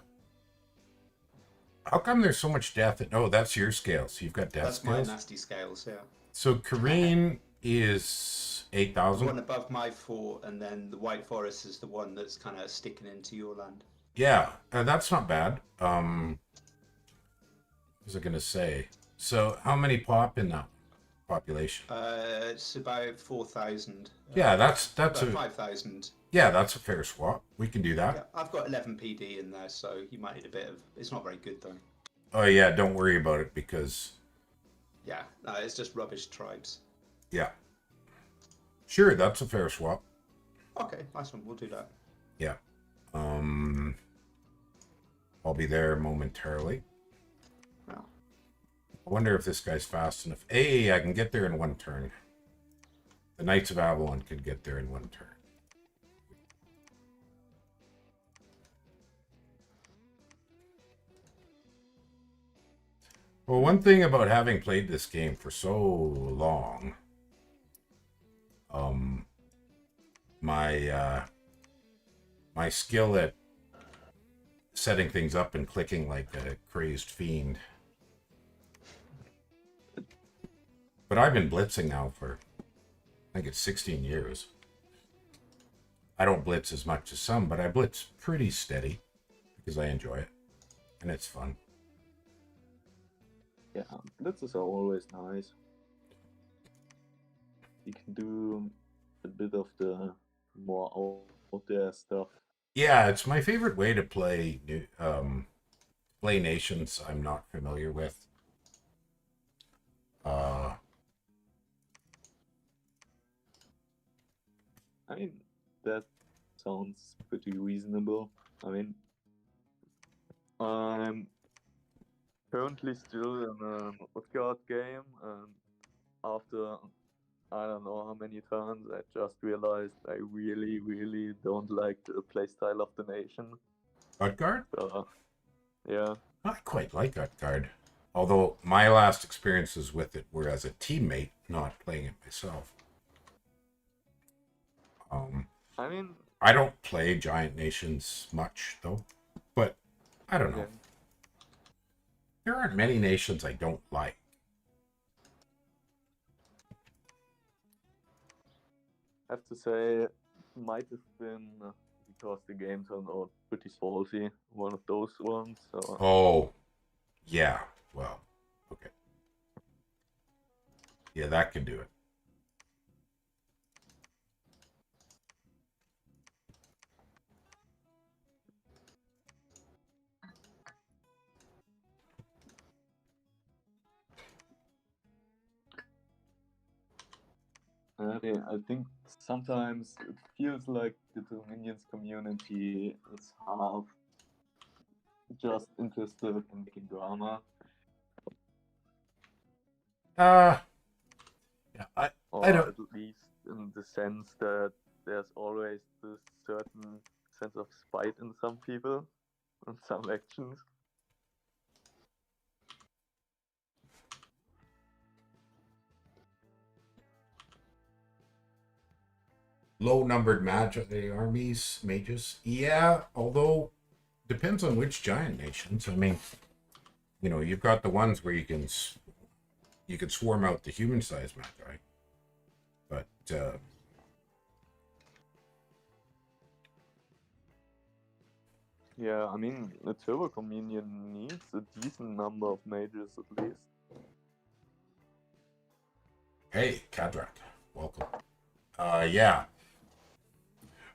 come there's so much death? Oh, that's your scale. So you've got death That's scales. my nasty scales, yeah. So Kareen is The 8,000. one above my fort, and then the White Forest is the one that's kind of sticking into your land. Yeah, that's not bad. What was I gonna say? So how many pop in that population? It's about 4,000. Yeah, that's about a 5,000. yeah, that's a fair swap. We can do that. Yeah, I've got 11 PD in there, so you might need a bit of. It's not very good though. Oh yeah, don't worry about it because Yeah, no, it's just rubbish tribes. yeah, sure, that's a fair swap. Okay, nice one. We'll do that. Yeah. I'll be there momentarily. Well, I wonder if this guy's fast enough. Hey, I can get there in one turn. The Knights of Avalon could get there in one turn. Well, one thing about having played this game for so long, my skill at setting things up and clicking like a crazed fiend. But I've been blitzing now for, I think it's 16 years. I don't blitz as much as some, but I blitz pretty steady because I enjoy it and it's fun. Yeah, blitzes are always nice. You can do a bit of the more out there stuff. Yeah, it's my favorite way to play play nations I'm not familiar with. I mean, that sounds pretty reasonable. I mean, I'm currently still in an Utgard game, and after I don't know how many turns, I just realized I really, really don't like the playstyle of the nation. Utgard? Yeah. I quite like Utgard. Although my last experiences with it were as a teammate, not playing it myself. I mean, I don't play Giant Nations much, though. But, I don't know. yeah. There aren't many nations I don't like. I have to say, it might have been because the game turned out pretty salty, one of those ones. So Oh, yeah. Well, okay. Yeah, that can do it. I think sometimes it feels like the Dominions community is half just interested in making drama, Yeah, or I don't. at least in the sense that there's always this certain sense of spite in some people and some actions. Low-numbered mages. Yeah, although depends on which giant nations. I mean, you've got the ones where you can you could swarm out the human-sized magi, but Yeah, I mean, a Turbo Communion needs a decent number of mages at least. hey, Kadrak, welcome. Yeah,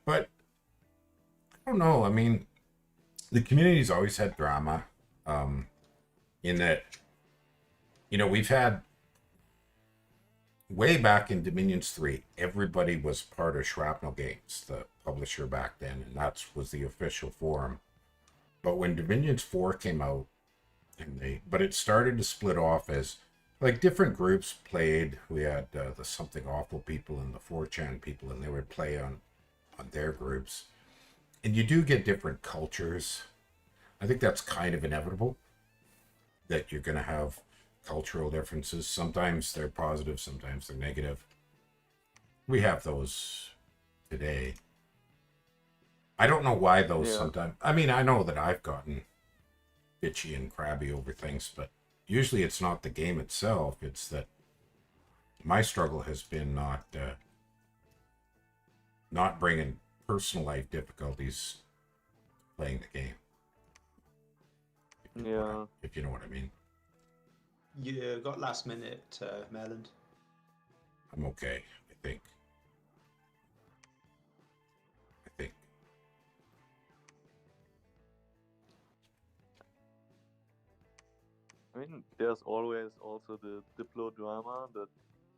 but I don't know. I mean, the community's always had drama, in that, we've had way back in Dominions 3, everybody was part of Shrapnel Games, the publisher back then, and that was the official forum. But when Dominions 4 came out, but it started to split off as like different groups played. We had the Something Awful people and the 4chan people, and they would play on their groups. And you do get different cultures. I think that's kind of inevitable, that you're going to have cultural differences. Sometimes they're positive, sometimes they're negative. We have those today. I don't know why those sometimes. I mean, I know that I've gotten bitchy and crabby over things, but usually it's not the game itself. It's that my struggle has been not bringing personal life difficulties playing the game. Yeah. If you know what I mean. You got last minute, Maryland. I'm okay, I think. I mean, there's always also the Diplo drama that.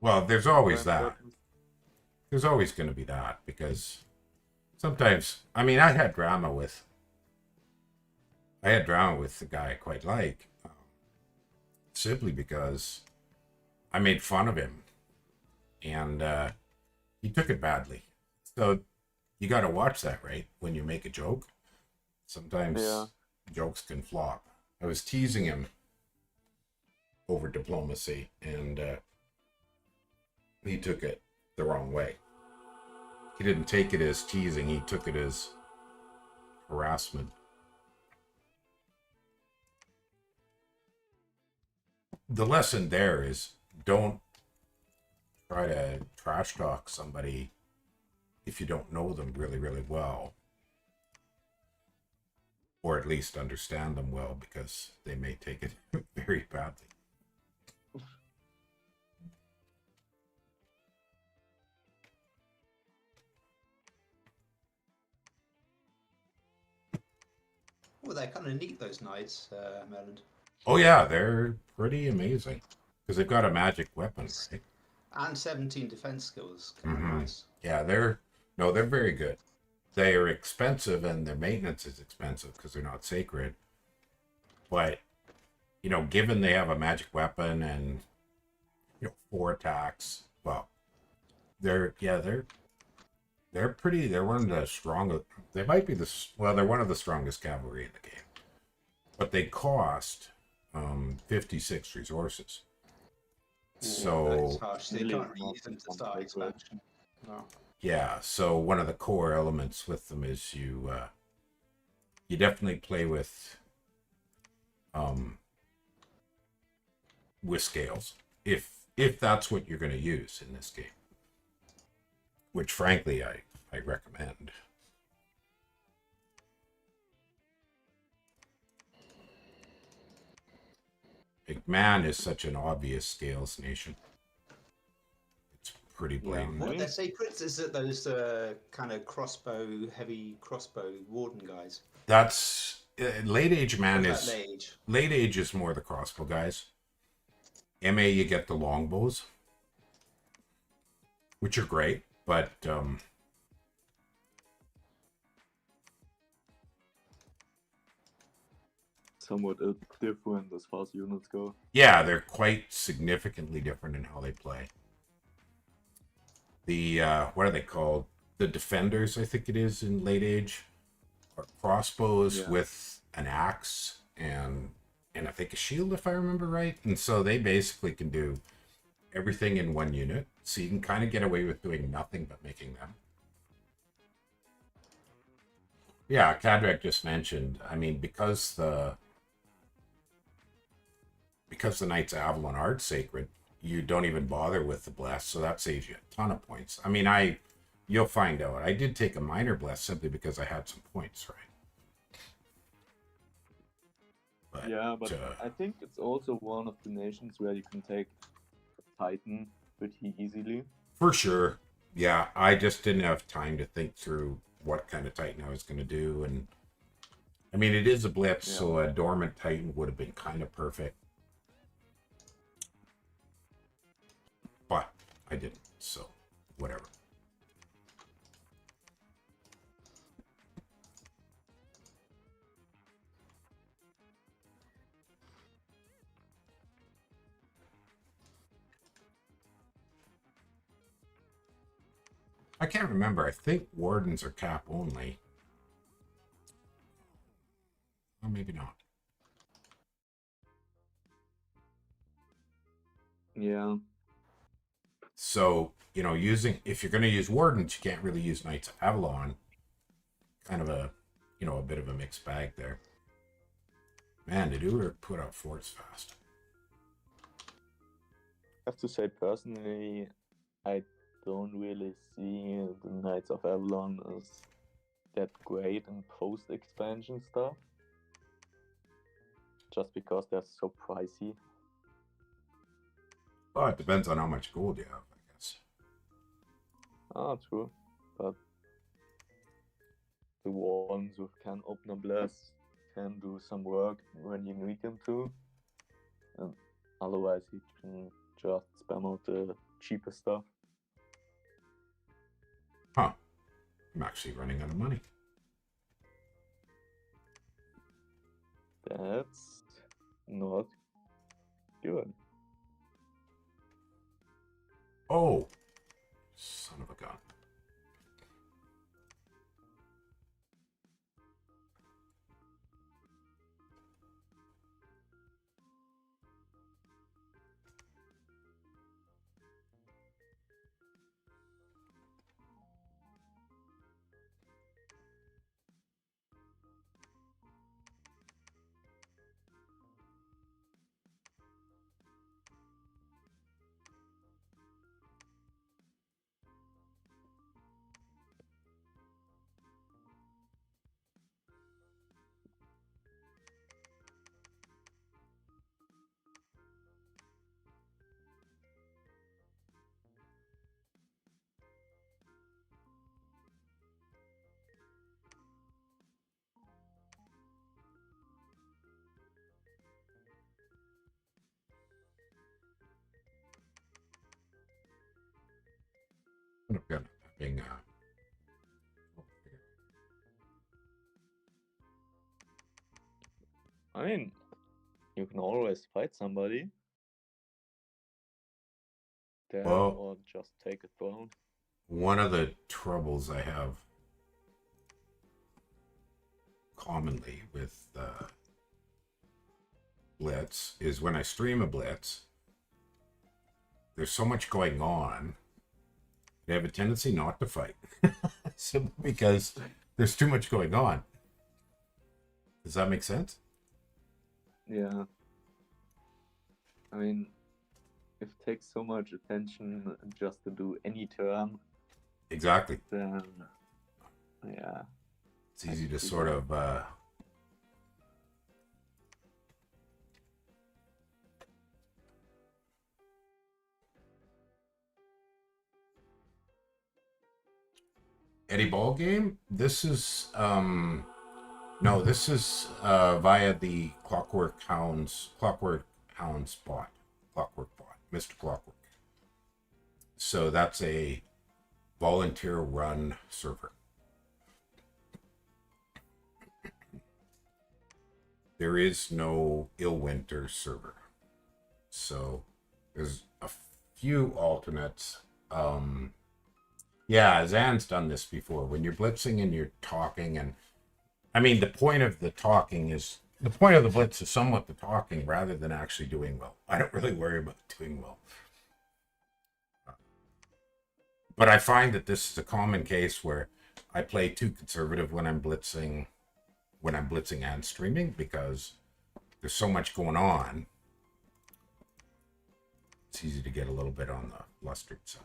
Well, there's always that. happens. There's always going to be that, because sometimes, I mean, I had drama with the guy I quite like, simply because I made fun of him, and he took it badly. So you got to watch that, right? When you make a joke, sometimes jokes can flop. I was teasing him over diplomacy, and he took it the wrong way. He didn't take it as teasing, he took it as harassment. The lesson there is, don't try to trash talk somebody if you don't know them really, really well, or at least understand them well, because they may take it very badly. Well, they're kind of neat, those knights, Maryland. Oh yeah, they're pretty amazing, because they've got a magic weapon, right? And 17 defense skills. Kind of nice. Yeah, they're very good. They are expensive, and their maintenance is expensive because they're not sacred. But given they have a magic weapon and 4 attacks, well, they're pretty. They're one of the strongest. They might be they're one of the strongest cavalry in the game. But they cost 56 resources. So That's harsh. They can't really use them to start expansion. No. yeah, so one of the core elements with them is you definitely play with scales, if that's what you're going to use in this game, which frankly I recommend. Man is such an obvious scales nation. It's pretty blatant. What they're sacreds is that those kind of heavy crossbow warden guys. That's late age man What's is that late age? Late age is more the crossbow guys. MA, you get the longbows, which are great, but somewhat different as far as units go. yeah, they're quite significantly different in how they play. The what are they called? The defenders, I think it is, in late age, are crossbows with an axe and I think a shield, if I remember right. And so they basically can do everything in one unit. So you can kind of get away with doing nothing but making them. Yeah, Kadrak just mentioned, I mean, because the Knights of Avalon aren't sacred, you don't even bother with the bless, so that saves you a ton of points. I mean, you'll find out. I did take a minor bless simply because I had some points, right? But I think it's also one of the nations where you can take a Titan pretty easily. For sure. Yeah, I just didn't have time to think through what kind of Titan I was going to do. And I mean, it is a blitz, so a dormant Titan would have been kind of perfect. But I didn't, so whatever. I can't remember. I think wardens are cap only. Or maybe not. Yeah. So, you know, if you're going to use wardens, you can't really use Knights of Avalon. Kind of a, you know, a bit of a mixed bag there. Man, did Uber put out forts fast. I have to say, personally, I don't really see the Knights of Avalon as that great in post-expansion stuff. Just because they're so pricey. Well, it depends on how much gold you have, I guess. Ah, true. But the ones with can open a blast can do some work when you need them to. And otherwise you can just spam out the cheaper stuff. Huh. I'm actually running out of money. That's not good. Oh, son of a gun. I've got having I mean, you can always fight somebody. There, Well, or just take a throne. one of the troubles I have commonly with Blitz is when I stream a Blitz, there's so much going on, they have a tendency not to fight. Simply because there's too much going on. Does that make sense? Yeah. I mean, if it takes so much attention just to do any turn, Exactly. then yeah. It's easy to sort of Eddie Ball game. This is no, this is via the Clockwork Hounds bot, Mr. Clockwork. So that's a volunteer run server. There is no Illwinter server. So there's a few alternates. Yeah, Zan's done this before. When you're blitzing and you're talking, and I mean, the point of the blitz is somewhat the talking rather than actually doing well. I don't really worry about doing well. But I find that this is a common case where I play too conservative when I'm blitzing and streaming because there's so much going on. it's easy to get a little bit on the flustered side.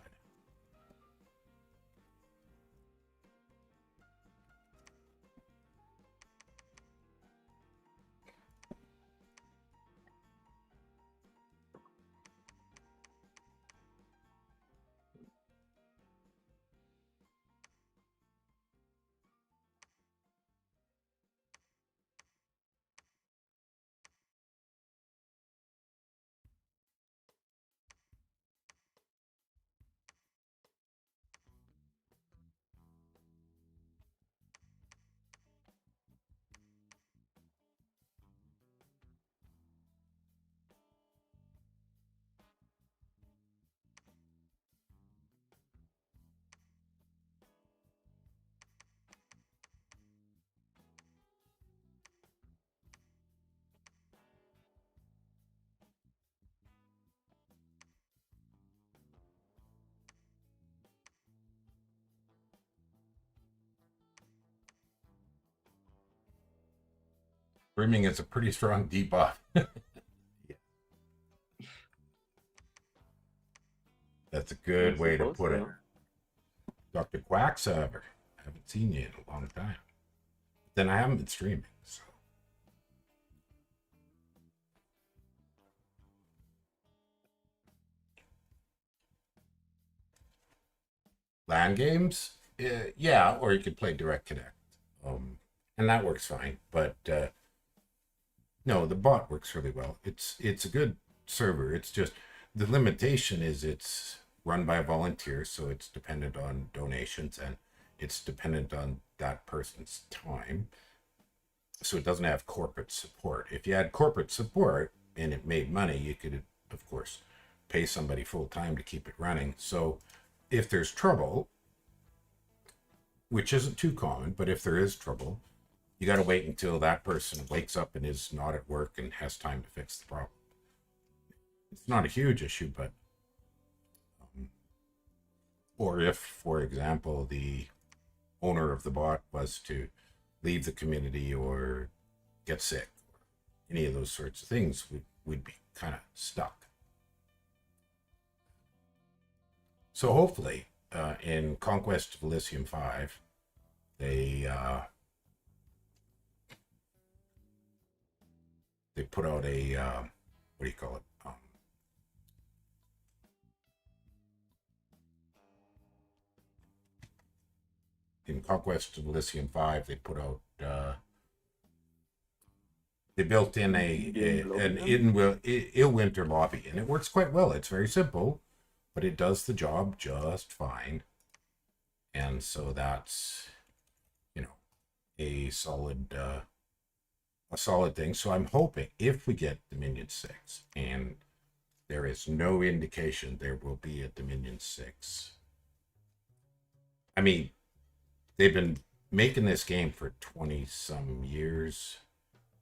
Brimming is a pretty strong debuff. Yeah. That's a good way to put it. Dr. Quacksalver, I haven't seen you in a long time. Then I haven't been streaming, so. LAN games? Yeah, or you could play Direct Connect. And that works fine, but no, the bot works really well. It's a good server. It's just the limitation is it's run by a volunteer, so it's dependent on donations and it's dependent on that person's time. So it doesn't have corporate support. If you had corporate support and it made money, you could, of course, pay somebody full time to keep it running. So if there's trouble, which isn't too common, but if there is trouble, you got to wait until that person wakes up and is not at work and has time to fix the problem. It's not a huge issue, but or if, for example, the owner of the bot was to leave the community or get sick, any of those sorts of things, we'd be kind of stuck. So hopefully, in Conquest of Elysium 5, they put out a what do you call it? In Conquest of Elysium 5, they put out they built in an Illwinter lobby, and it works quite well. It's very simple, but it does the job just fine. And so that's, you know, a solid thing. So I'm hoping if we get Dominion 6, and there is no indication there will be a Dominion 6. I mean, they've been making this game for 20 some years,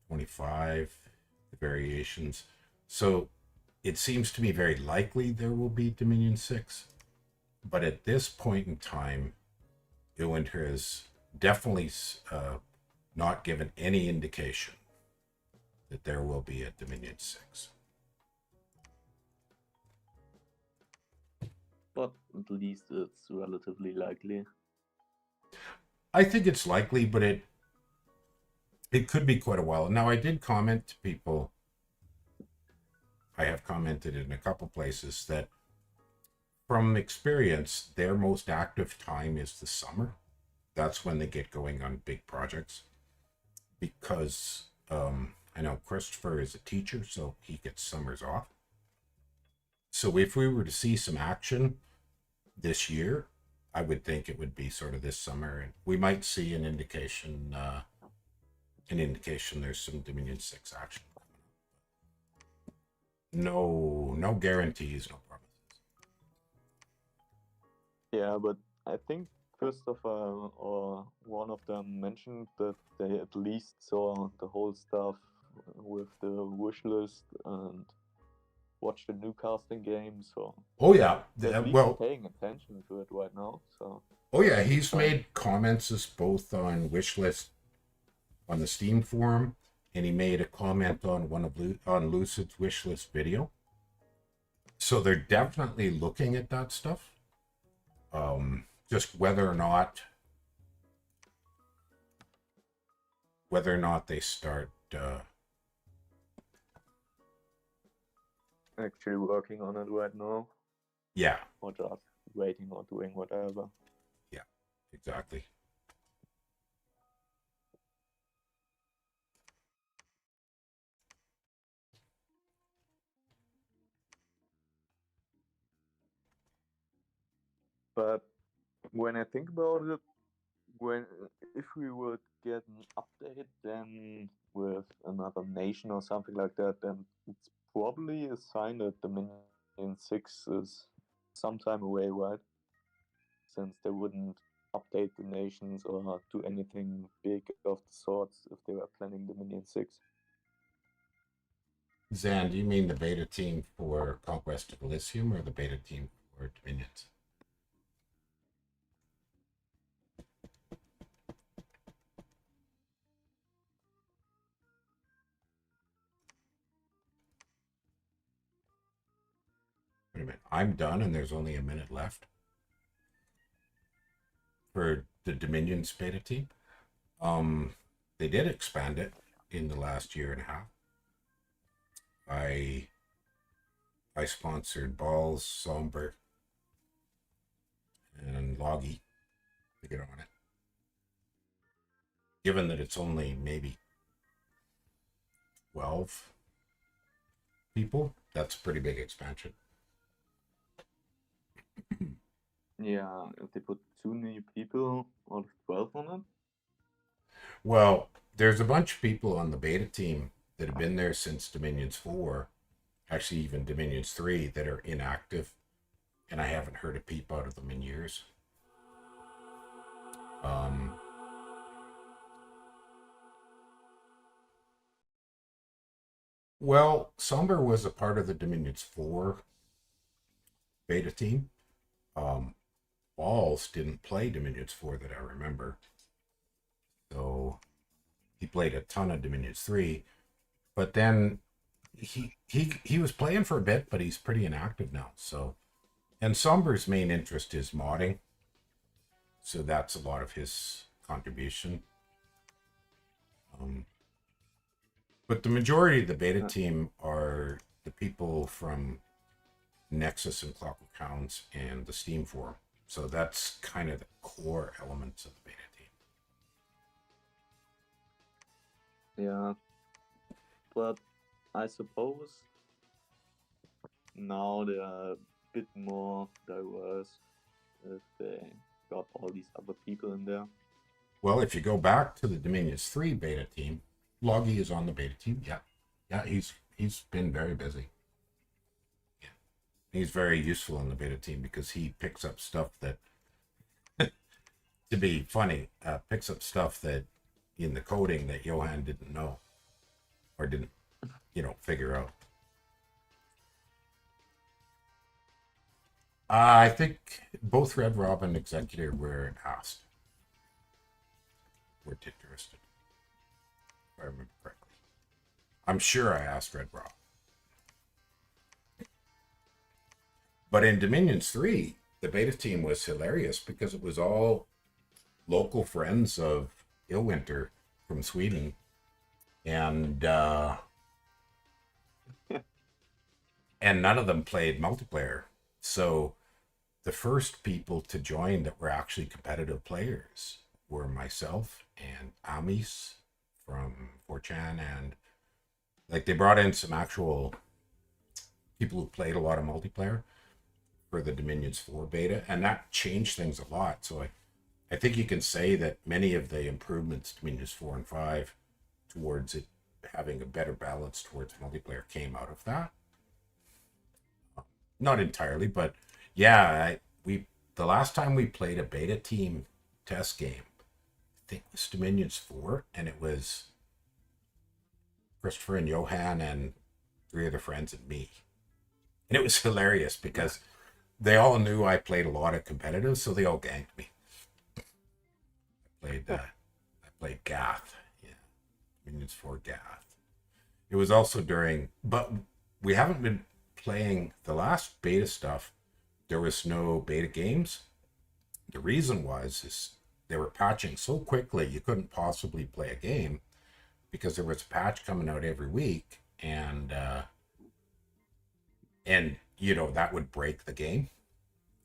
25, the variations. So it seems to me very likely there will be Dominion 6. But at this point in time, Illwinter has definitely not given any indication that there will be a Dominion 6. But at least it's relatively likely. I think it's likely, but it could be quite a while. Now, I did comment to people, I have commented in a couple places, that from experience, their most active time is the summer. That's when they get going on big projects. Because I know Christopher is a teacher, so he gets summers off. So if we were to see some action this year, I would think it would be sort of this summer, and we might see an indication there's some Dominion 6 action. No guarantees, no promises. Yeah, but I think Christopher or one of them mentioned that they at least saw the whole stuff with the wish list and watched the new casting game. So oh yeah, well, paying attention to it right now. So oh yeah, he's made comments both on wishlist on the Steam forum, and he made a comment on on Lucid's wishlist video. So they're definitely looking at that stuff. Just whether or not they start Actually working on it right now, yeah, or just waiting or doing whatever. exactly. But when I think about it, if we would get an update then with another nation or something like that, then it's probably a sign that Dominion 6 is some time away, right? Since they wouldn't update the nations or do anything big of the sorts if they were planning Dominion 6. Zan, do you mean the beta team for Conquest of Elysium or the beta team for Dominions? Wait a minute. I'm done and there's only a minute left for the Dominions beta team. They did expand it in the last year and a half. I sponsored Balls, Somber, and Loggy to get on it. Given that it's only maybe 12 people, that's a pretty big expansion. Yeah, if they put 2 new people out of 12 on it. Well, there's a bunch of people on the beta team that have been there since Dominions 4, actually even Dominions 3, that are inactive, and I haven't heard a peep out of them in years. Well, Somber was a part of the Dominions 4 beta team. Balls didn't play Dominions 4 that I remember. So he played a ton of Dominions 3, but then he was playing for a bit, but he's pretty inactive now. So, and Somber's main interest is modding, so that's a lot of his contribution. But the majority of the beta team are the people from Nexus and Clockwork Hounds and the Steam Forum. So that's kind of the core elements of the beta team. Yeah, but I suppose now they are a bit more diverse if they got all these other people in there. Well, if you go back to the Dominions 3 beta team, Loggy is on the beta team. Yeah, he's been very busy. Yeah, he's very useful on the beta team because he picks up stuff that, to be funny, picks up stuff that in the coding that Johan didn't know or didn't, figure out. I think both Red Rob and Executor were asked. Were interested, if I remember correctly. I'm sure I asked Red Rob. But in Dominions 3, the beta team was hilarious because it was all local friends of Illwinter from Sweden. And and none of them played multiplayer. So the first people to join that were actually competitive players were myself and Amis from 4chan, and like they brought in some actual people who played a lot of multiplayer for the Dominions 4 beta, and that changed things a lot. So I think you can say that many of the improvements Dominions 4 and 5 towards it having a better balance towards multiplayer came out of that. Not entirely, but yeah, the last time we played a beta team test game, I think it was Dominions 4, and it was Christopher and Johan and 3 other friends and me. And it was hilarious because they all knew I played a lot of competitive, so they all ganked me. I played Gath. Yeah. Dominions 4 Gath. It was also but we haven't been playing the last beta stuff. There was no beta games. The reason is they were patching so quickly you couldn't possibly play a game because there was a patch coming out every week, and you know that would break the game.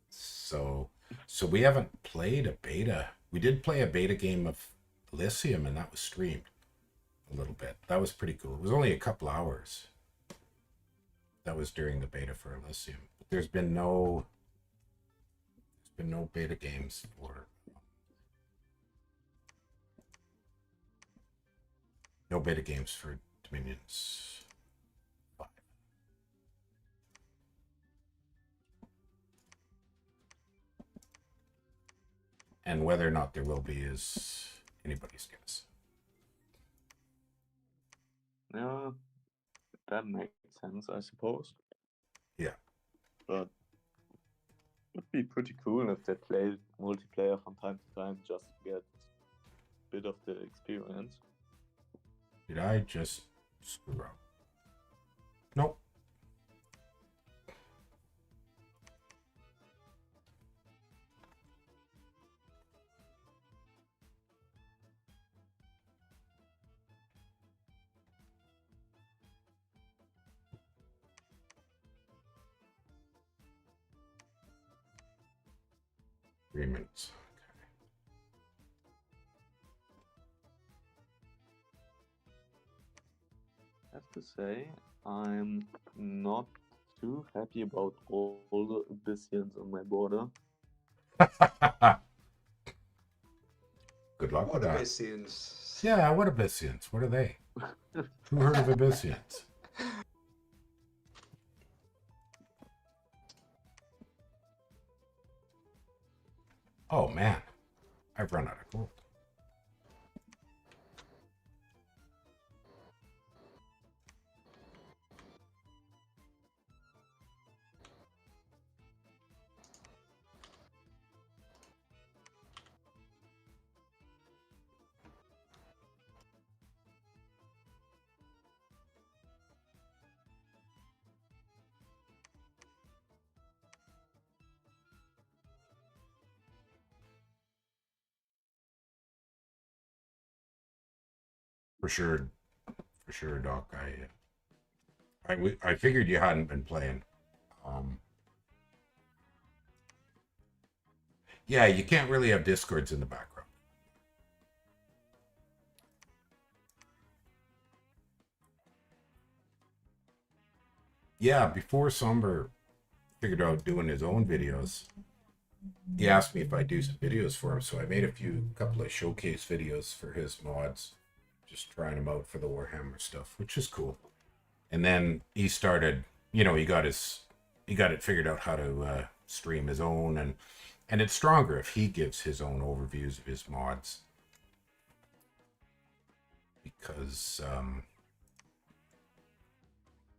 So we haven't played a beta. We did play a beta game of Elysium, and that was streamed a little bit. That was pretty cool. It was only a couple hours. That was during the beta for Elysium. But there's been no beta games for Dominions 5. And whether or not there will be is anybody's guess. Yeah, that makes sense, I suppose. Yeah. But it would be pretty cool if they played multiplayer from time to time just to get a bit of the experience. Did I just screw up? Nope. Agreements. I have to say, I'm not too happy about all the Abyssians on my border. Good luck What with that. Abyssians? Yeah, what Abyssians? What are they? Who heard of Abyssians? Oh man, I've run out of gold. For sure, Doc. I figured you hadn't been playing. Yeah, you can't really have discords in the background. Yeah, before Somber figured out doing his own videos, he asked me if I do some videos for him, so I made couple of showcase videos for his mods, just trying them out for the Warhammer stuff, which is cool. And then he started, he got it figured out how to stream his own, and it's stronger if he gives his own overviews of his mods, because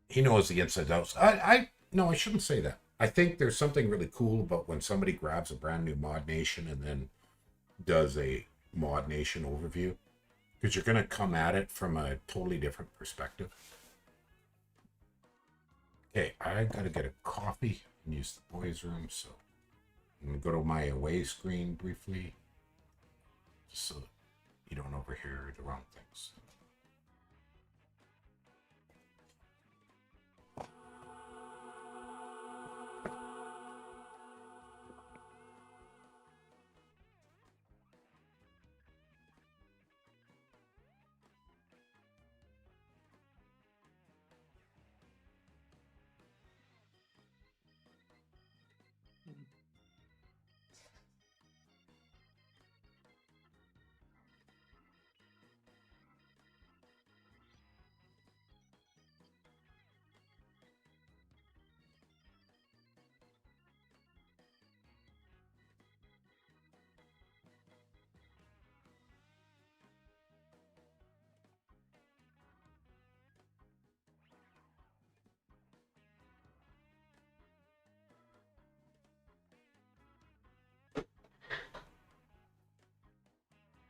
he knows the insides outs. No, I shouldn't say that. I think there's something really cool about when somebody grabs a brand new mod nation and then does a mod nation overview, because you're going to come at it from a totally different perspective. Okay, I got to get a coffee and use the boys' room, so I'm going to go to my away screen briefly, just so that you don't overhear the wrong things.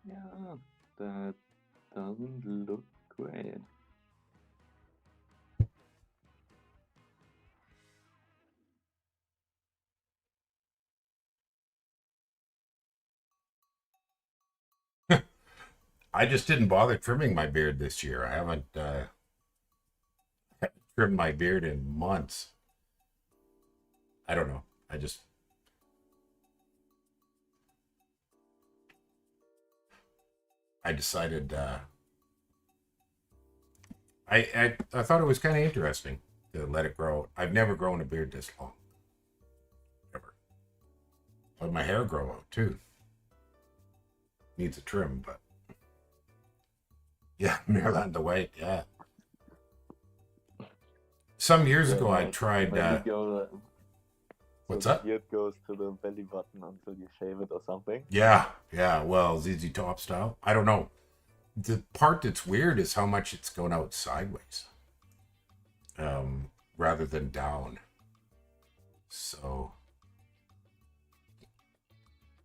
Yeah, that doesn't look great. I just didn't bother trimming my beard this year. I haven't trimmed my beard in months. I don't know. I decided I thought it was kind of interesting to let it grow. I've never grown a beard this long. Never. Let my hair grow out too. Needs a trim, but yeah, Maryland the White, yeah. Some years ago, I tried. What's up? Beard goes to the belly button until you shave it or something. Yeah. Well, ZZ Top style. I don't know. The part that's weird is how much it's going out sideways, rather than down. So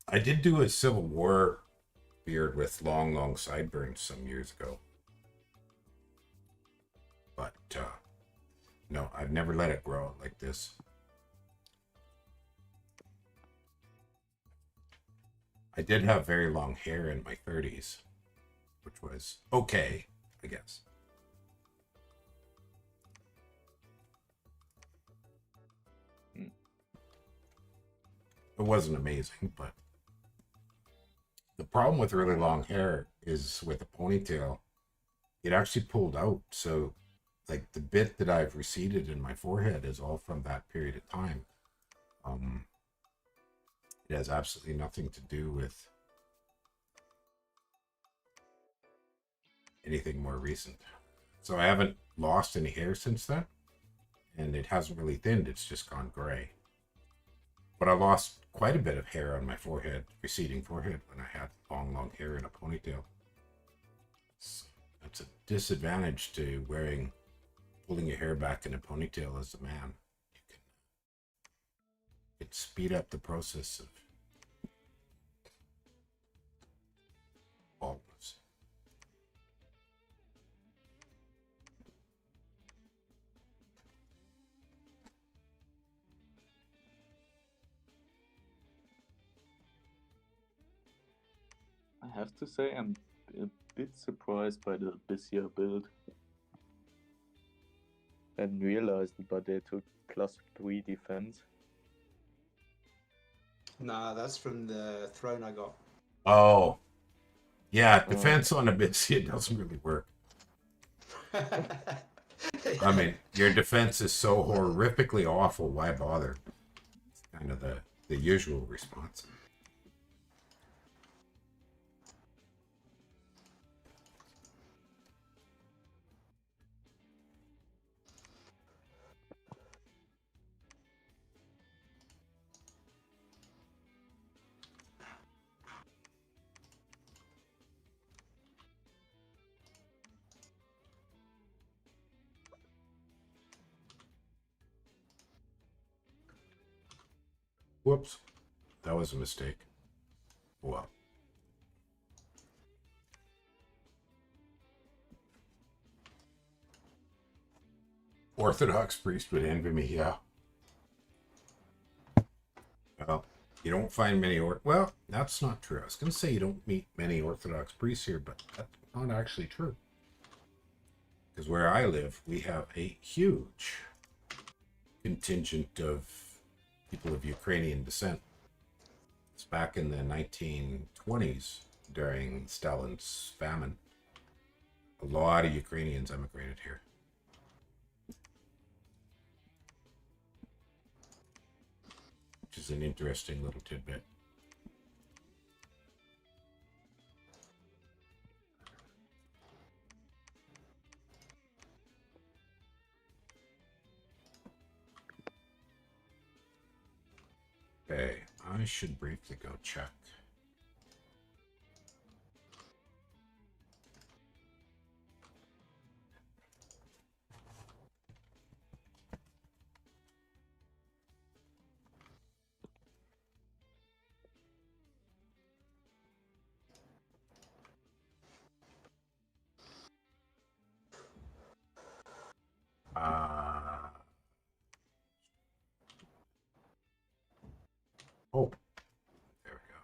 I did do a Civil War beard with long sideburns some years ago, but no, I've never let it grow out like this. I did have very long hair in my 30s, which was okay, I guess. It wasn't amazing, but the problem with really long hair is with a ponytail, it actually pulled out. So like the bit that I've receded in my forehead is all from that period of time. It has absolutely nothing to do with anything more recent. So I haven't lost any hair since then, and it hasn't really thinned, it's just gone gray. But I lost quite a bit of hair on my forehead, receding forehead, when I had long hair in a ponytail. So that's a disadvantage to pulling your hair back in a ponytail as a man. It speed up the process of baldness. I have to say, I'm a bit surprised by this year build. I hadn't realized it, but they took class 3 defense. Nah, that's from the throne I got. Oh, yeah, defense on Abyssia doesn't really work. I mean, your defense is so horrifically awful, why bother? It's kind of the usual response. Whoops. That was a mistake. Well. Orthodox priest would envy me, yeah. Well, you don't find many well, that's not true. I was going to say you don't meet many Orthodox priests here, but that's not actually true. Because where I live, we have a huge contingent of people of Ukrainian descent. It's back in the 1920s during Stalin's famine. A lot of Ukrainians emigrated here. Which is an interesting little tidbit. Okay, I should briefly go check. Oh, there we go.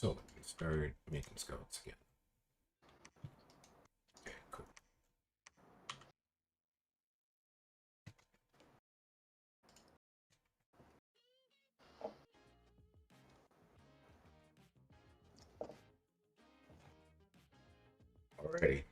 So let me start making scouts again. Okay, cool. Alrighty.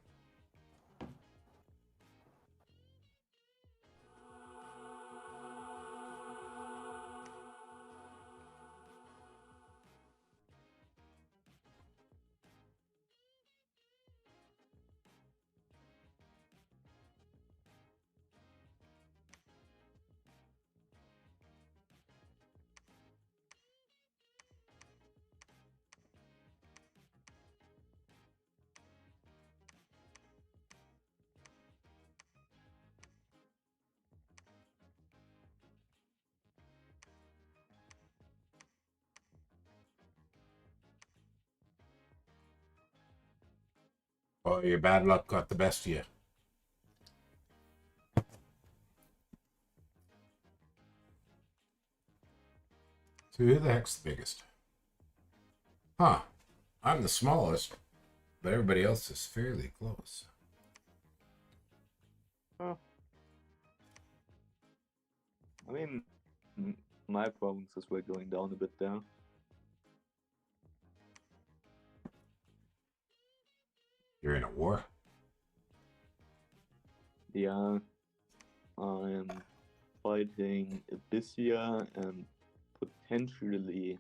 Oh, your bad luck got the best of you. So who the heck's the biggest? Huh. I'm the smallest, but everybody else is fairly close. I mean, my provinces were going down a bit there. You're in a war? Yeah, I'm fighting Abyssia and potentially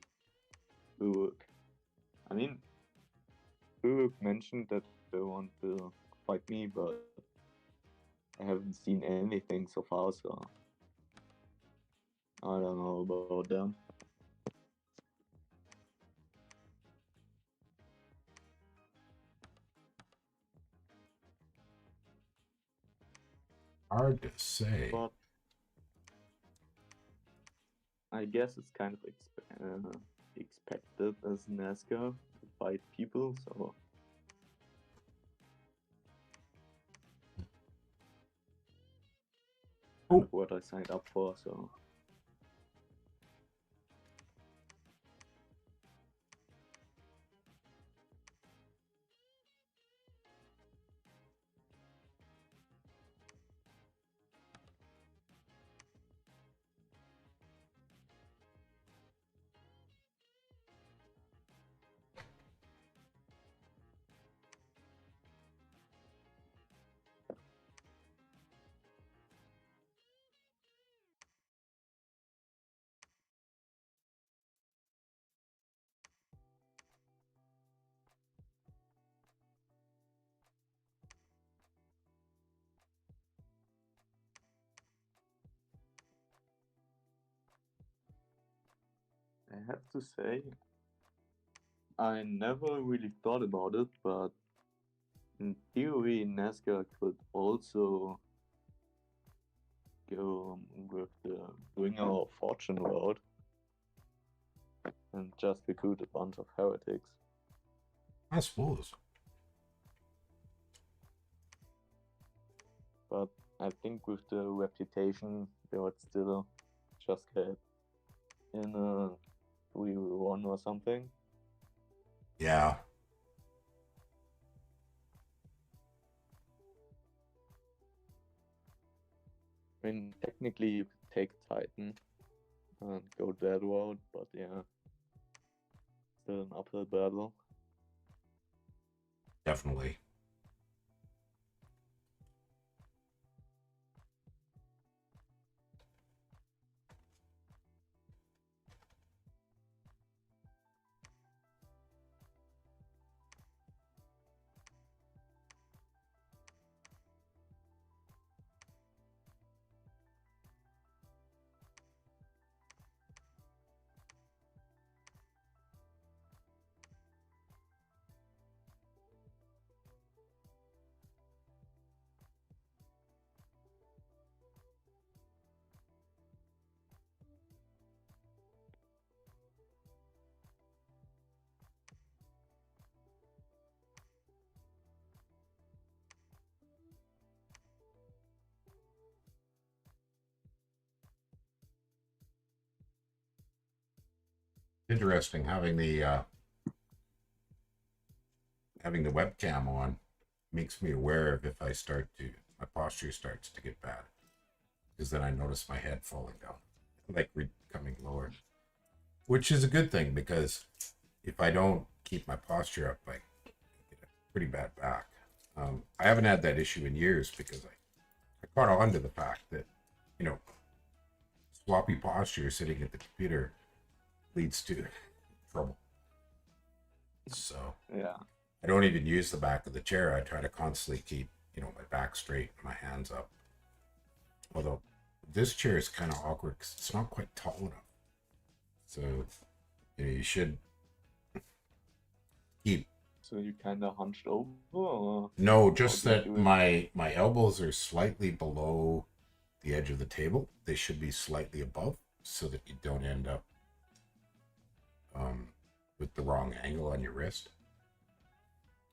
Uruk. I mean, Uruk mentioned that they want to fight me, but I haven't seen anything so far, so I don't know about them. Hard to say. But I guess it's kind of expected as NASCAR to fight people, so kind of what I signed up for, so I have to say, I never really thought about it, but in theory, NASCAR could also go with the Bringer of Fortune route and just recruit a bunch of heretics. I suppose. But I think with the reputation, they would still just get in a 3-1 or something. Yeah. I mean, technically, you could take Titan and go that route, but yeah, still an uphill battle. Definitely. Interesting having the having the webcam on makes me aware of if my posture starts to get bad. Because then I notice my head falling down, like coming lower, which is a good thing because if I don't keep my posture up, I get a pretty bad back. I haven't had that issue in years because I caught on to the fact that, sloppy posture sitting at the computer leads to trouble. So Yeah. I don't even use the back of the chair. I try to constantly keep, my back straight, my hands up. Although this chair is kind of awkward because it's not quite tall enough. So, you should keep. So you kind of hunched over? Or No, just how do you that do it? my elbows are slightly below the edge of the table. They should be slightly above so that you don't end up with the wrong angle on your wrist.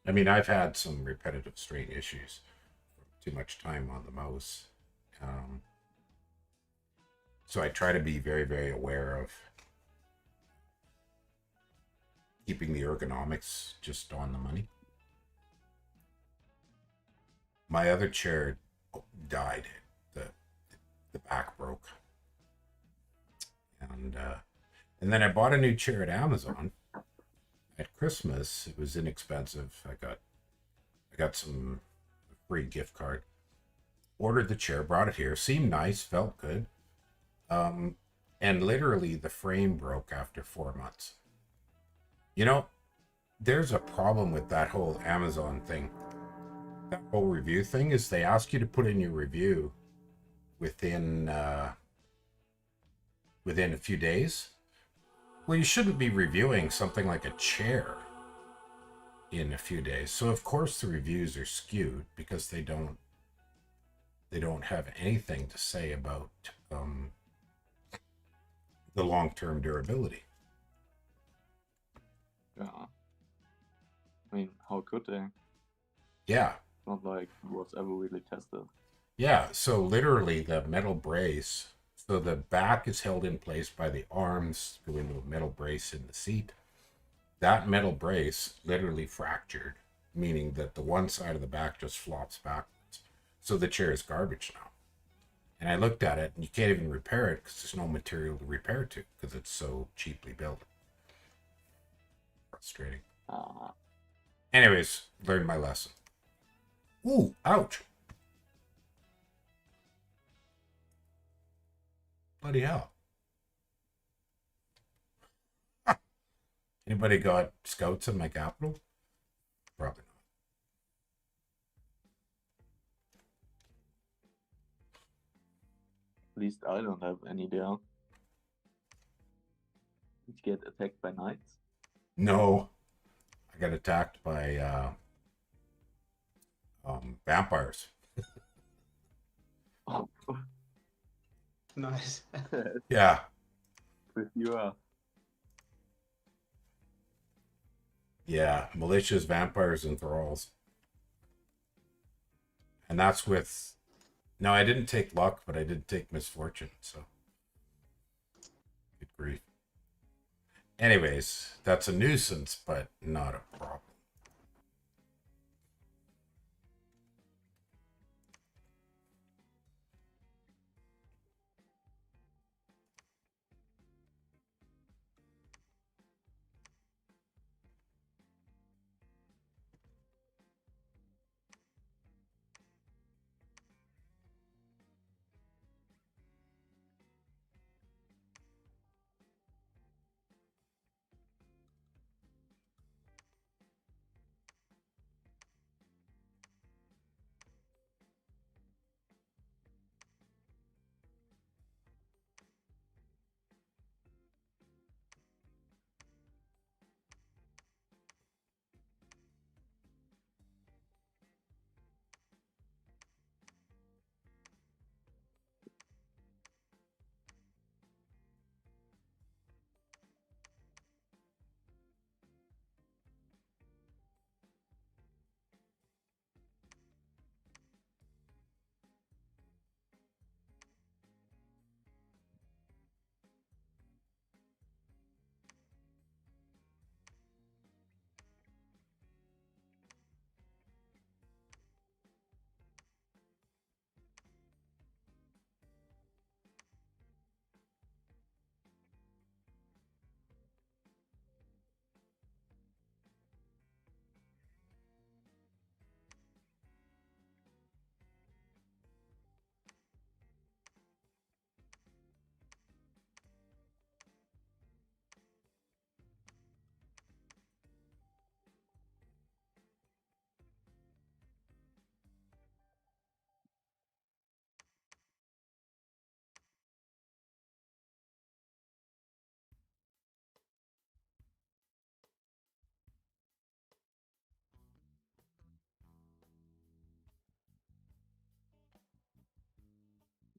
I mean, I've had some repetitive strain issues from too much time on the mouse. So I try to be very, very aware of keeping the ergonomics just on the money. My other chair died. The back broke. And then I bought a new chair at Amazon at Christmas. It was inexpensive. I got some free gift card. Ordered the chair, brought it here. Seemed nice, felt good. And literally the frame broke after 4 months. There's a problem with that whole Amazon thing. That whole review thing is they ask you to put in your review within a few days. Well, you shouldn't be reviewing something like a chair in a few days. So of course the reviews are skewed because they don't have anything to say about the long-term durability. Yeah. I mean, how could they? Yeah. Not like it was ever really tested. Yeah, so literally the metal brace, so the back is held in place by the arms go into a metal brace in the seat. That metal brace literally fractured, meaning that the one side of the back just flops backwards. So the chair is garbage now. And I looked at it and you can't even repair it because there's no material to repair it to because it's so cheaply built. Frustrating. Anyways, learned my lesson. Ooh, ouch. Bloody hell. Anybody got scouts in my capital? Probably At least I don't have any there. Did you get attacked by knights? not. No. I got attacked by vampires. Oh, Nice. Yeah. with you Yeah. Malicious vampires and thralls. And that's with. No, I didn't take luck, but I did take misfortune. So. Good grief. Anyways, that's a nuisance, but not a problem.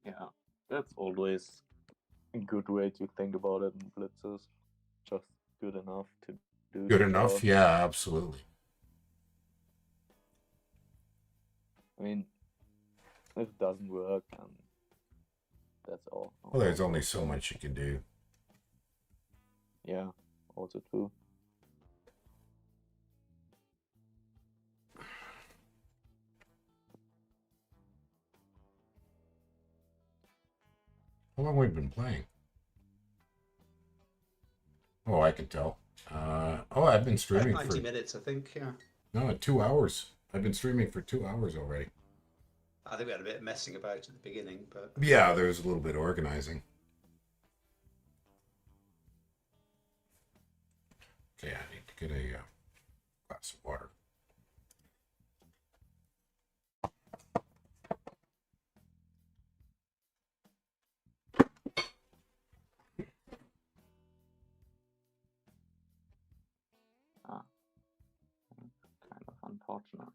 Yeah, that's always a good way to think about it in blitzes. Just good enough to do Good the enough? job. Yeah, absolutely. I mean, if it doesn't work, then that's all. Well, there's also only so okay. much you can do. Yeah, also true. How long have we been playing? Oh, I can tell. I've been About streaming 90 for minutes, I think. Yeah. no 2 hours. I've been streaming for 2 hours already. I think we had a bit of messing about at the beginning, but Yeah, there's a little bit of organizing. Okay, I need to get a glass of water. Kind of unfortunate.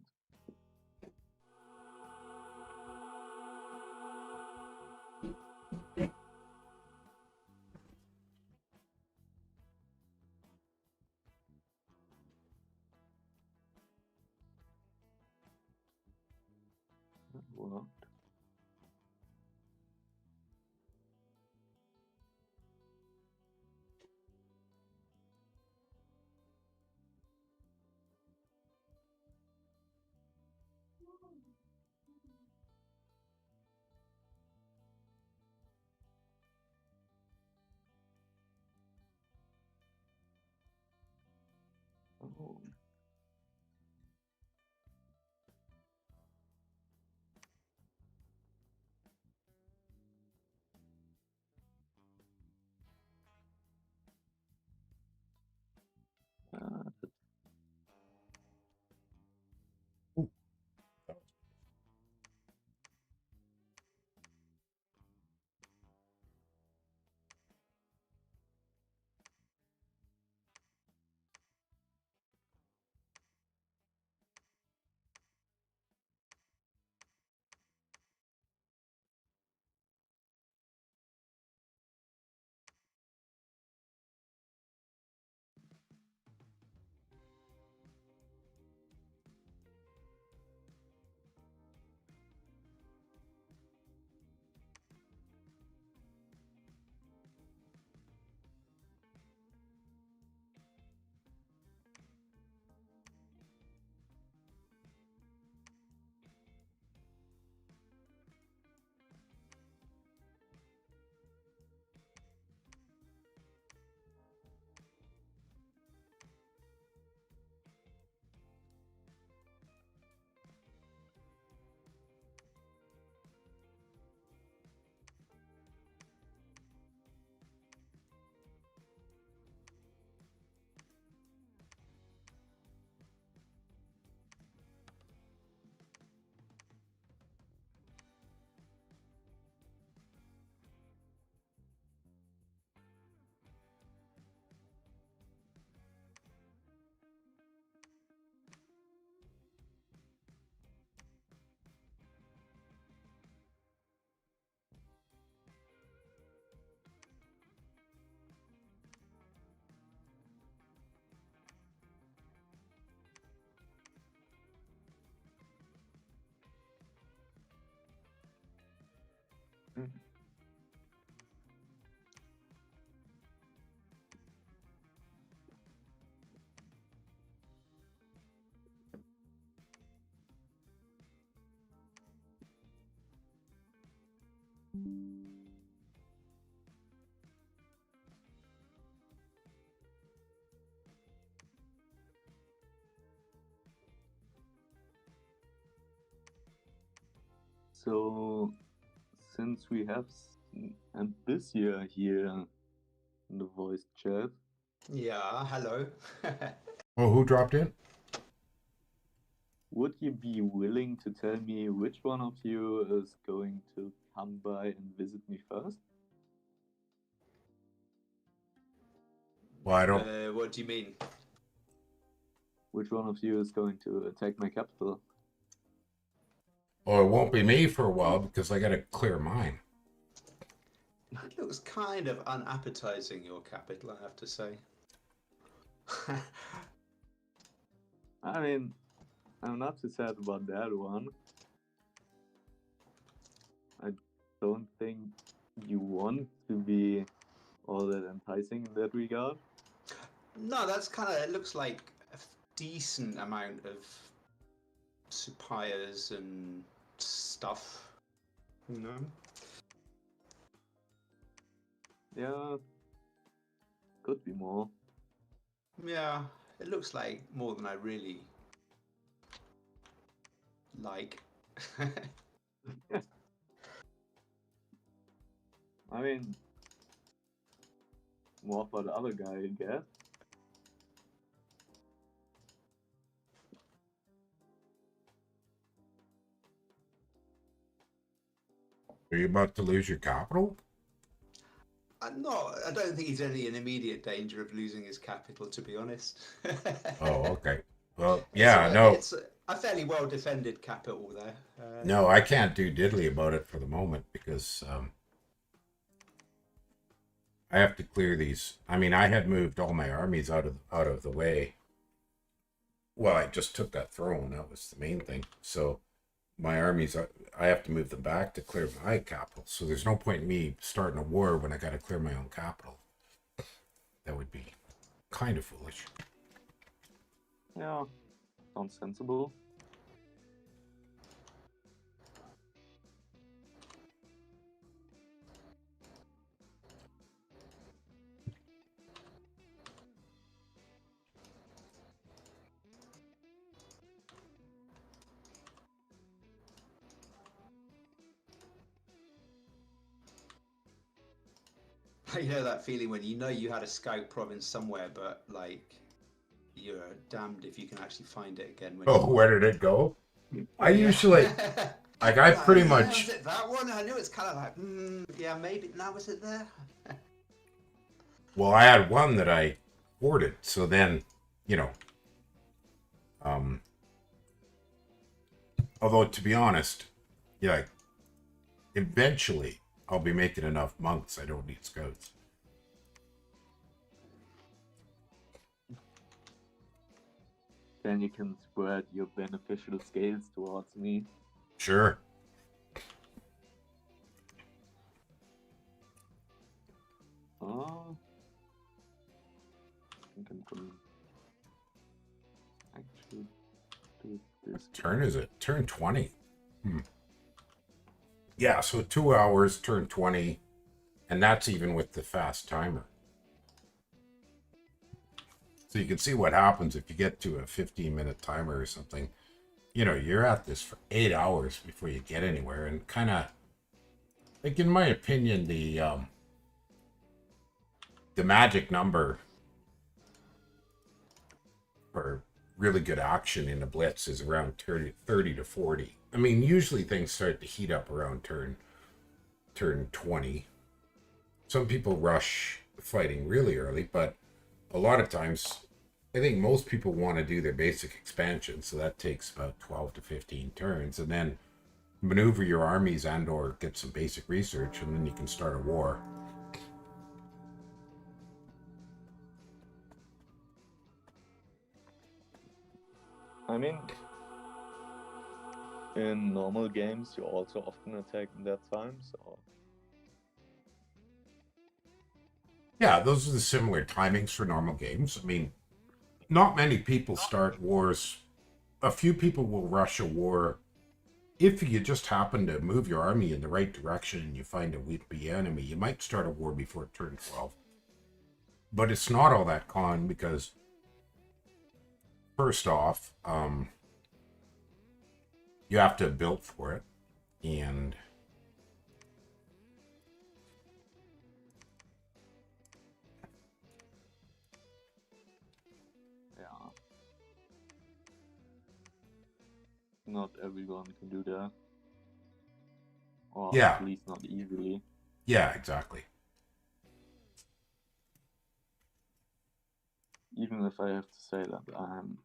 That worked. Oh. That's Ooh. So, since we have Ambicia here in the voice chat, yeah, hello. Oh, who dropped in? would you be willing to tell me which one of you is going to come by and visit me first? Well, I don't. What do you mean? Which one of you is going to attack my capital? Well, it won't be me for a while because I got to clear mine. It looks kind of unappetizing, your capital, I have to say. I mean, I'm not too sad about that one. I don't think you want to be all that enticing in that regard. No, that's kind of, it looks like a decent amount of suppliers and stuff, you know? Yeah, could be more. Yeah, it looks like more than I really like. I mean, more for the other guy, I guess. Are you about to lose your capital? No, I don't think he's only in immediate danger of losing his capital, to be honest. Oh, okay. Well, yeah, no, It's a fairly well defended capital there. no, I can't do diddly about it for the moment because I have to clear these. I mean, I had moved all my armies out of the way. Well, I just took that throne. That was the main thing. So my armies, I have to move them back to clear my capital. So there's no point in me starting a war when I got to clear my own capital. That would be kind of foolish. Yeah, sounds sensible. You know that feeling when you know you had a scout province somewhere, but like you're damned if you can actually find it again. When Oh, where did it go? I usually, like, I pretty much. Was it that one? I knew it's kind of like, yeah, maybe. Now was it there? Well, I had one that I hoarded. So then, you know, although to be honest, yeah, like, eventually I'll be making enough monks. I don't need scouts. Then you can spread your beneficial scales towards me. Sure. Oh, I think I'm gonna actually do this. What turn is it? Turn 20. Yeah, so 2 hours, turn 20. And that's even with the fast timer. So you can see what happens if you get to a 15-minute timer or something. You know, you're at this for 8 hours before you get anywhere. And kind of, like, in my opinion, the magic number for really good action in a blitz is around 30 to 40. I mean, usually things start to heat up around turn 20. Some people rush fighting really early, but a lot of times I think most people want to do their basic expansion, so that takes about 12 to 15 turns, and then maneuver your armies and or get some basic research, and then you can start a war. I mean, in normal games, you also often attack in that time, so. Yeah, those are the similar timings for normal games. I mean, not many people start wars. A few people will rush a war if you just happen to move your army in the right direction and you find a weak enemy. You might start a war before turn 12. But it's not all that common because, first off, you have to have built for it. And Yeah. Not everyone can do that. Or yeah, at least not easily. yeah, exactly. Even if I have to say that I'm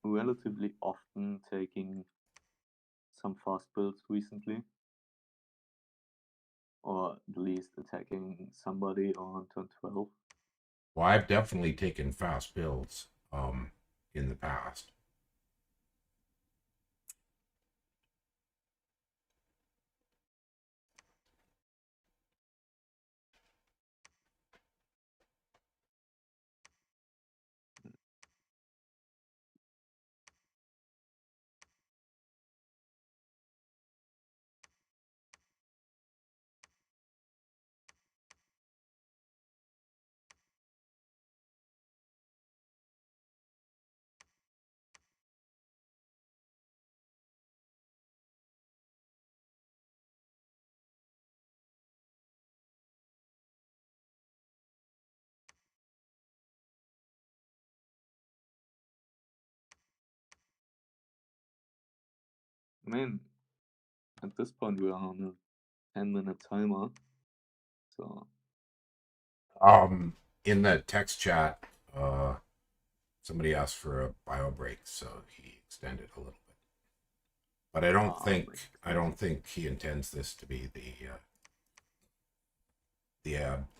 relatively often taking some fast builds recently. or at least attacking somebody on turn 12. Well, I've definitely taken fast builds in the past. I mean, at this point we're on a 10-minute timer, so In the text chat, somebody asked for a bio break, so he extended a little bit. But I don't think he intends this to be the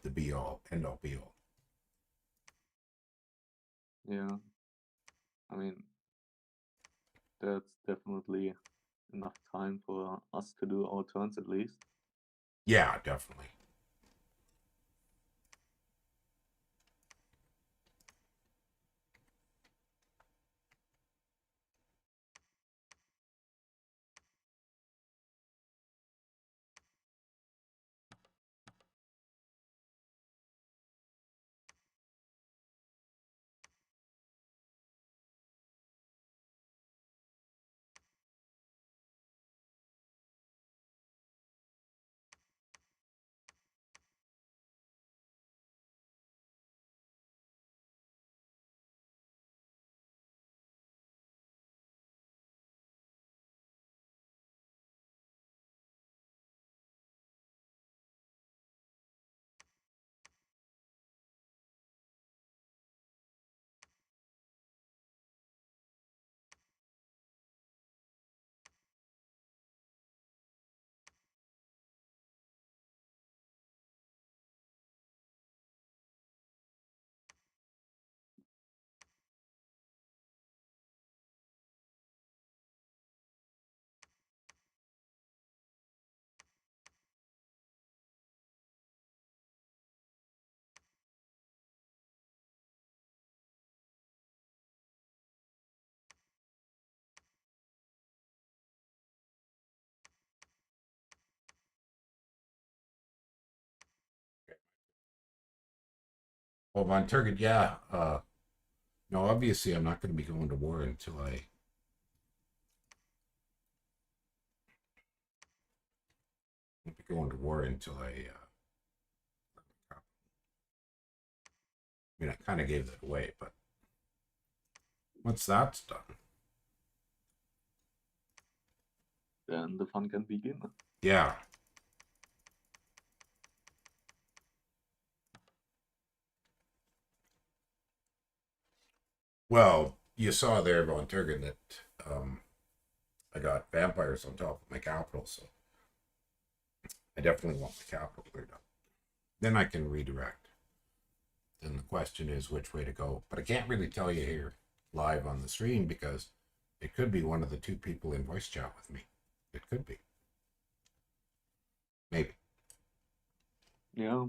be all end all be all. yeah. I mean, that's definitely enough time for us to do our turns at least. Yeah, definitely. Well, Von Turget, yeah. No, obviously, I'm not going to be going to war until I. Won't be going to war until I. I mean, I kind of gave that away, but once that's done, Then the fun can begin. yeah. Well, you saw there, Von Turgen, that I got vampires on top of my capital, so I definitely want my capital cleared up. Then I can redirect. Then the question is which way to go. But I can't really tell you here live on the stream because it could be one of the two people in voice chat with me. It could be. Maybe. Yeah.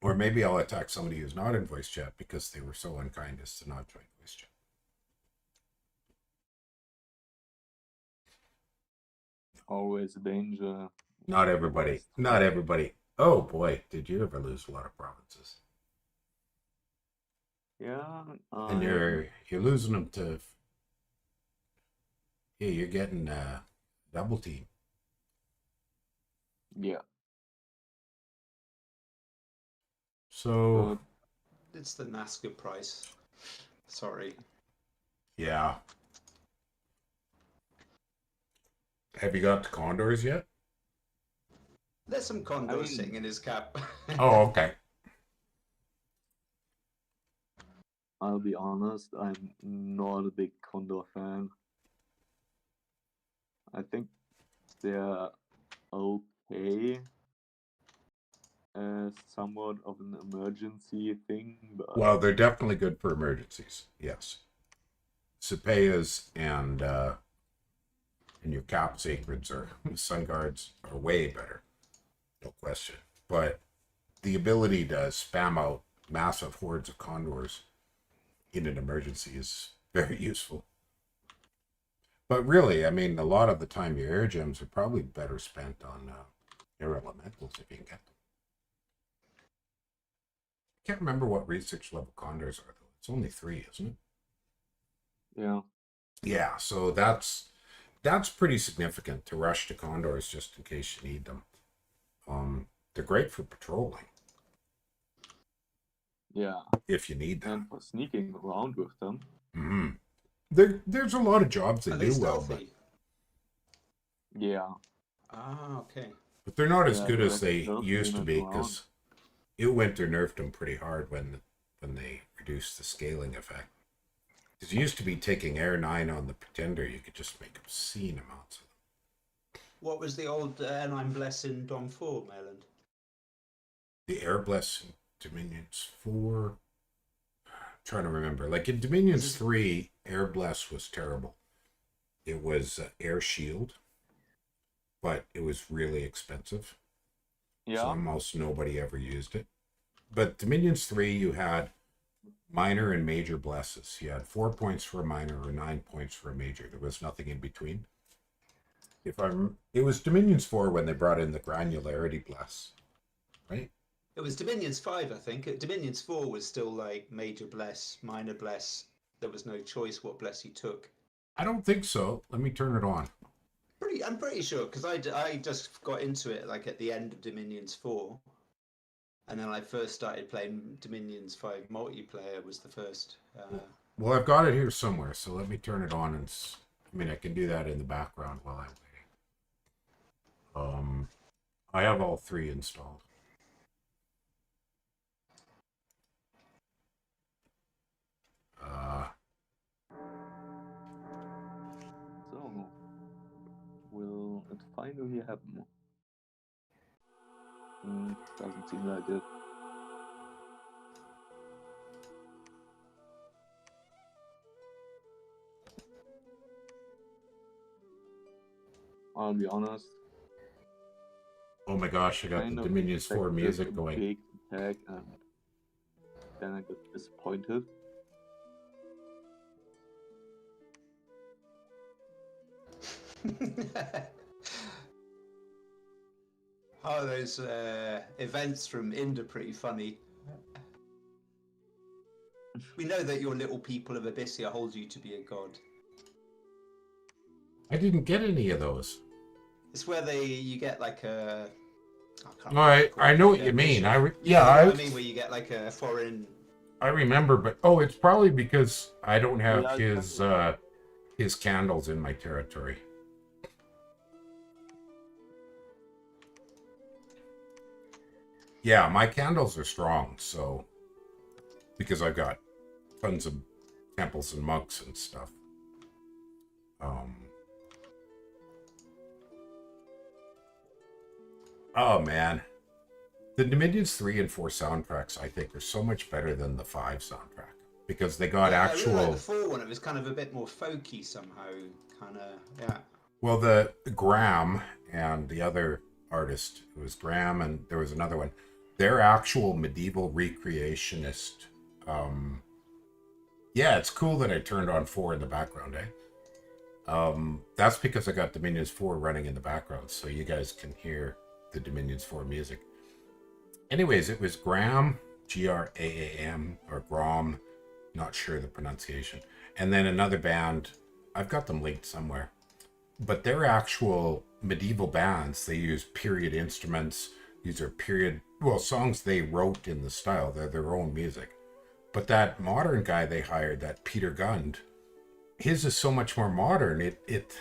Or maybe I'll attack somebody who's not in voice chat because they were so unkind as to not join voice chat. Always a danger. Not everybody. Not everybody. Oh boy, did you ever lose a lot of provinces? Yeah. And you're losing them to. Yeah, you're getting double team. Yeah. So It's the NASCAR price. Sorry. yeah. Have you got the condors yet? There's some condos I mean- sitting in his cap. Oh, okay. I'll be honest, I'm not a big Condor fan. I think they're okay, as somewhat of an emergency thing, but Well, they're definitely good for emergencies. Yes. Cepheus and your cap sacreds or sun guards are way better. No question. But the ability to spam out massive hordes of condors in an emergency is very useful. But really, I mean, a lot of the time your air gems are probably better spent on air elementals if you can get them. I can't remember what research level condors are, though. It's only 3, isn't it? yeah. Yeah, so that's pretty significant to rush to condors just in case you need them. They're great for patrolling Yeah, if you need them. and for sneaking around with them. Mm-hmm. There's a lot of jobs that Are they do well, but stealthy? Yeah, Okay. they're not as yeah, good they're as they stealthy used to and be around. because Winter nerfed them pretty hard when they reduced the scaling effect. Because it used to be taking Air 9 on the Pretender, you could just make obscene amounts of them. What was the old Airline Bless in Dom 4, Mayland? The Air Bless in Dominions 4. I'm trying to remember. Like in Dominions 3, Air Bless was terrible. It was Air Shield, but it was really expensive. So Yeah, almost nobody ever used it. But Dominions 3, you had minor and major blesses. You had 4 points for a minor or 9 points for a major. There was nothing in between. It was Dominions 4 when they brought in the granularity bless, right? It was Dominions 5, I think. Dominions 4 was still like major bless, minor bless. There was no choice what bless you took. I don't think so. Let me turn it on. I'm pretty sure because I just got into it like at the end of Dominions 4, and then I first started playing Dominions 5 multiplayer was the first. Well, I've got it here somewhere, so let me turn it on and I can do that in the background while I'm waiting. I have all 3 installed. so will it finally happen? Doesn't seem like it. I'll be honest. Oh my gosh, I got Kind the of Dominions 4 expected music a going. big attack, and then I got disappointed. Oh, those events from Ind are pretty funny. We know that your little people of Abyssia hold you to be a god. I didn't get any of those. It's where you get like a. No, I know what you mean. I mean, where you get like a foreign. I remember, but it's probably because I don't have Yeah, his candles in my territory. Yeah, my candles are strong, so because I've got tons of temples and monks and stuff. Oh man, the Dominions 3 and 4 soundtracks I think are so much better than the 5 soundtrack because they got actual. I really like the 4 one. It was kind of a bit more folky somehow. Yeah. Well, the Graham and the other artist, it was Graham, and there was another one. They're actual medieval recreationist. Yeah, it's cool that I turned on 4 in the background, eh? That's because I got Dominions 4 running in the background, so you guys can hear the Dominions 4 music. Anyways, it was Graham, Graam, or Grom, not sure the pronunciation. And then another band, I've got them linked somewhere. But they're actual medieval bands. They use period instruments. These are songs they wrote in the style. They're their own music. But that modern guy they hired, that Peter Gund, his is so much more modern. It's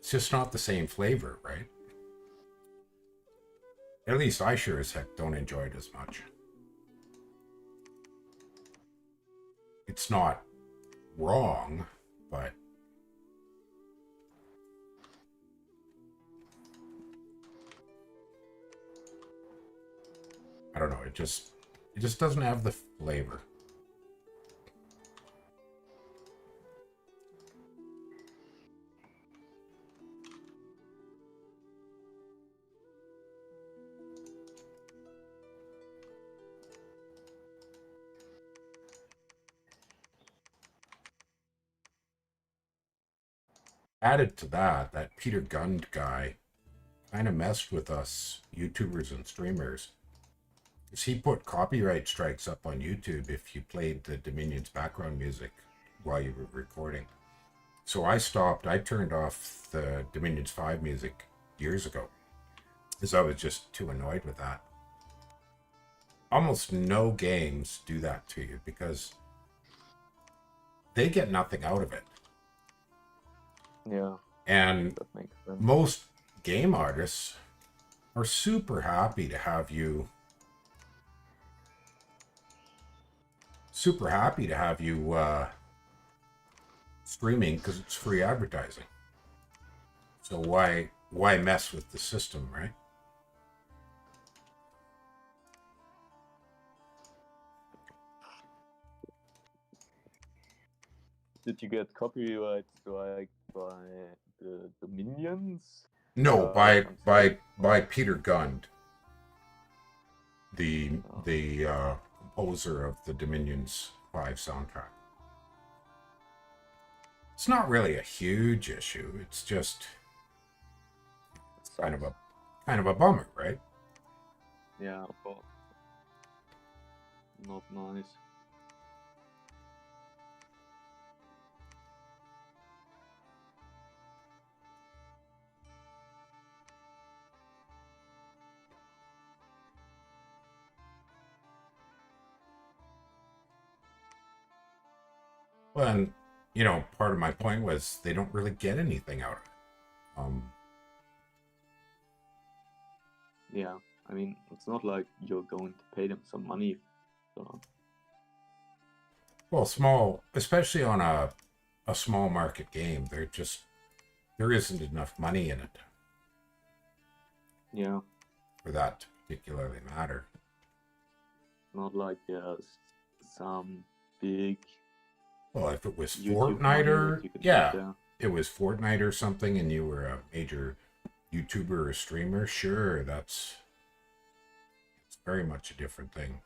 just not the same flavor, right? At least I sure as heck don't enjoy it as much. It's not wrong, but I don't know. It just doesn't have the flavor. Added to that, that Peter Gund guy kind of messed with us YouTubers and streamers. Because he put copyright strikes up on YouTube if you played the Dominion's background music while you were recording. So I turned off the Dominion's 5 music years ago. Because I was just too annoyed with that. Almost no games do that to you because they get nothing out of it. Yeah, And that makes sense. most game artists are super happy to have you streaming because it's free advertising. So why mess with the system, right? Did you get copyright strike by the Dominions? No, I'm sorry. by Peter Gund, the composer of the Dominions 5 soundtrack. It's not really a huge issue. It's just kind of a bummer, right? Yeah, but not nice. Well, and you know, part of my point was they don't really get anything out of it. Yeah, I mean, it's not like you're going to pay them some money. So Well, small, especially on a small market game, there isn't enough money in it yeah, for that to particularly matter. not like there's some big Well, if it was YouTube Fortnite money that or you can get yeah, there. it was Fortnite or something, and you were a major YouTuber or streamer, sure, it's very much a different thing.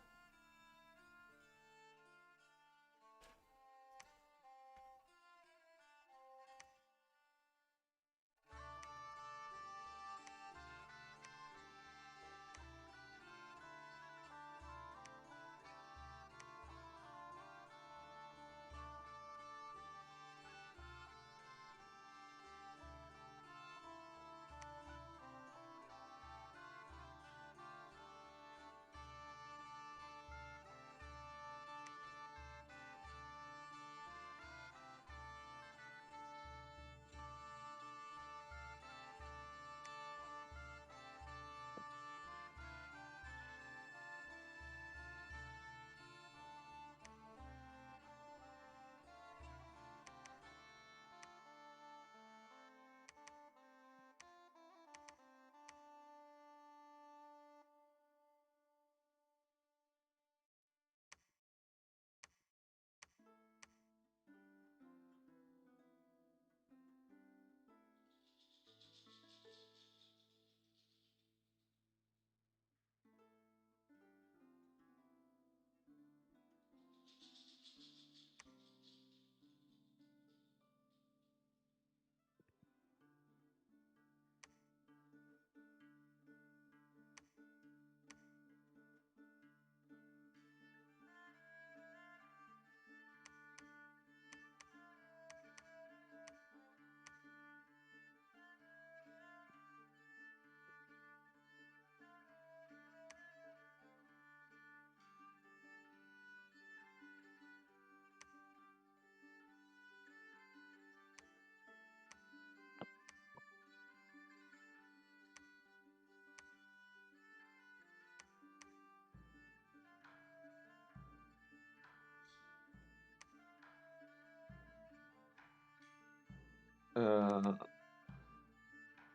Uh,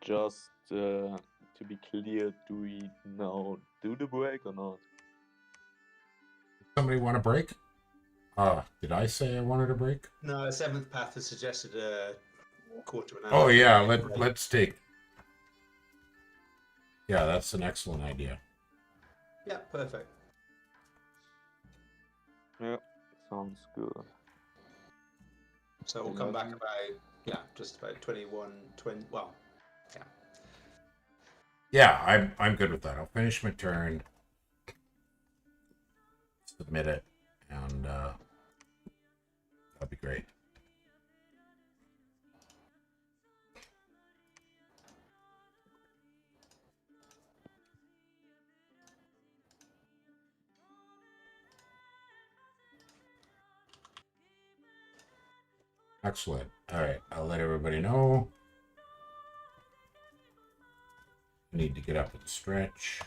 just to be clear, do we now do the break or not? Somebody want a break? Did I say I wanted a break? No, Seventh Path has suggested a quarter of an Oh hour. yeah, let's take. Yeah, that's an excellent idea. Yeah, perfect. Yeah, sounds good. So we'll come back about just about 21, 20. Well, yeah. Yeah, I'm good with that. I'll finish my turn, submit it, and that'll be great. Excellent. All right, I'll let everybody know. I need to get up and stretch.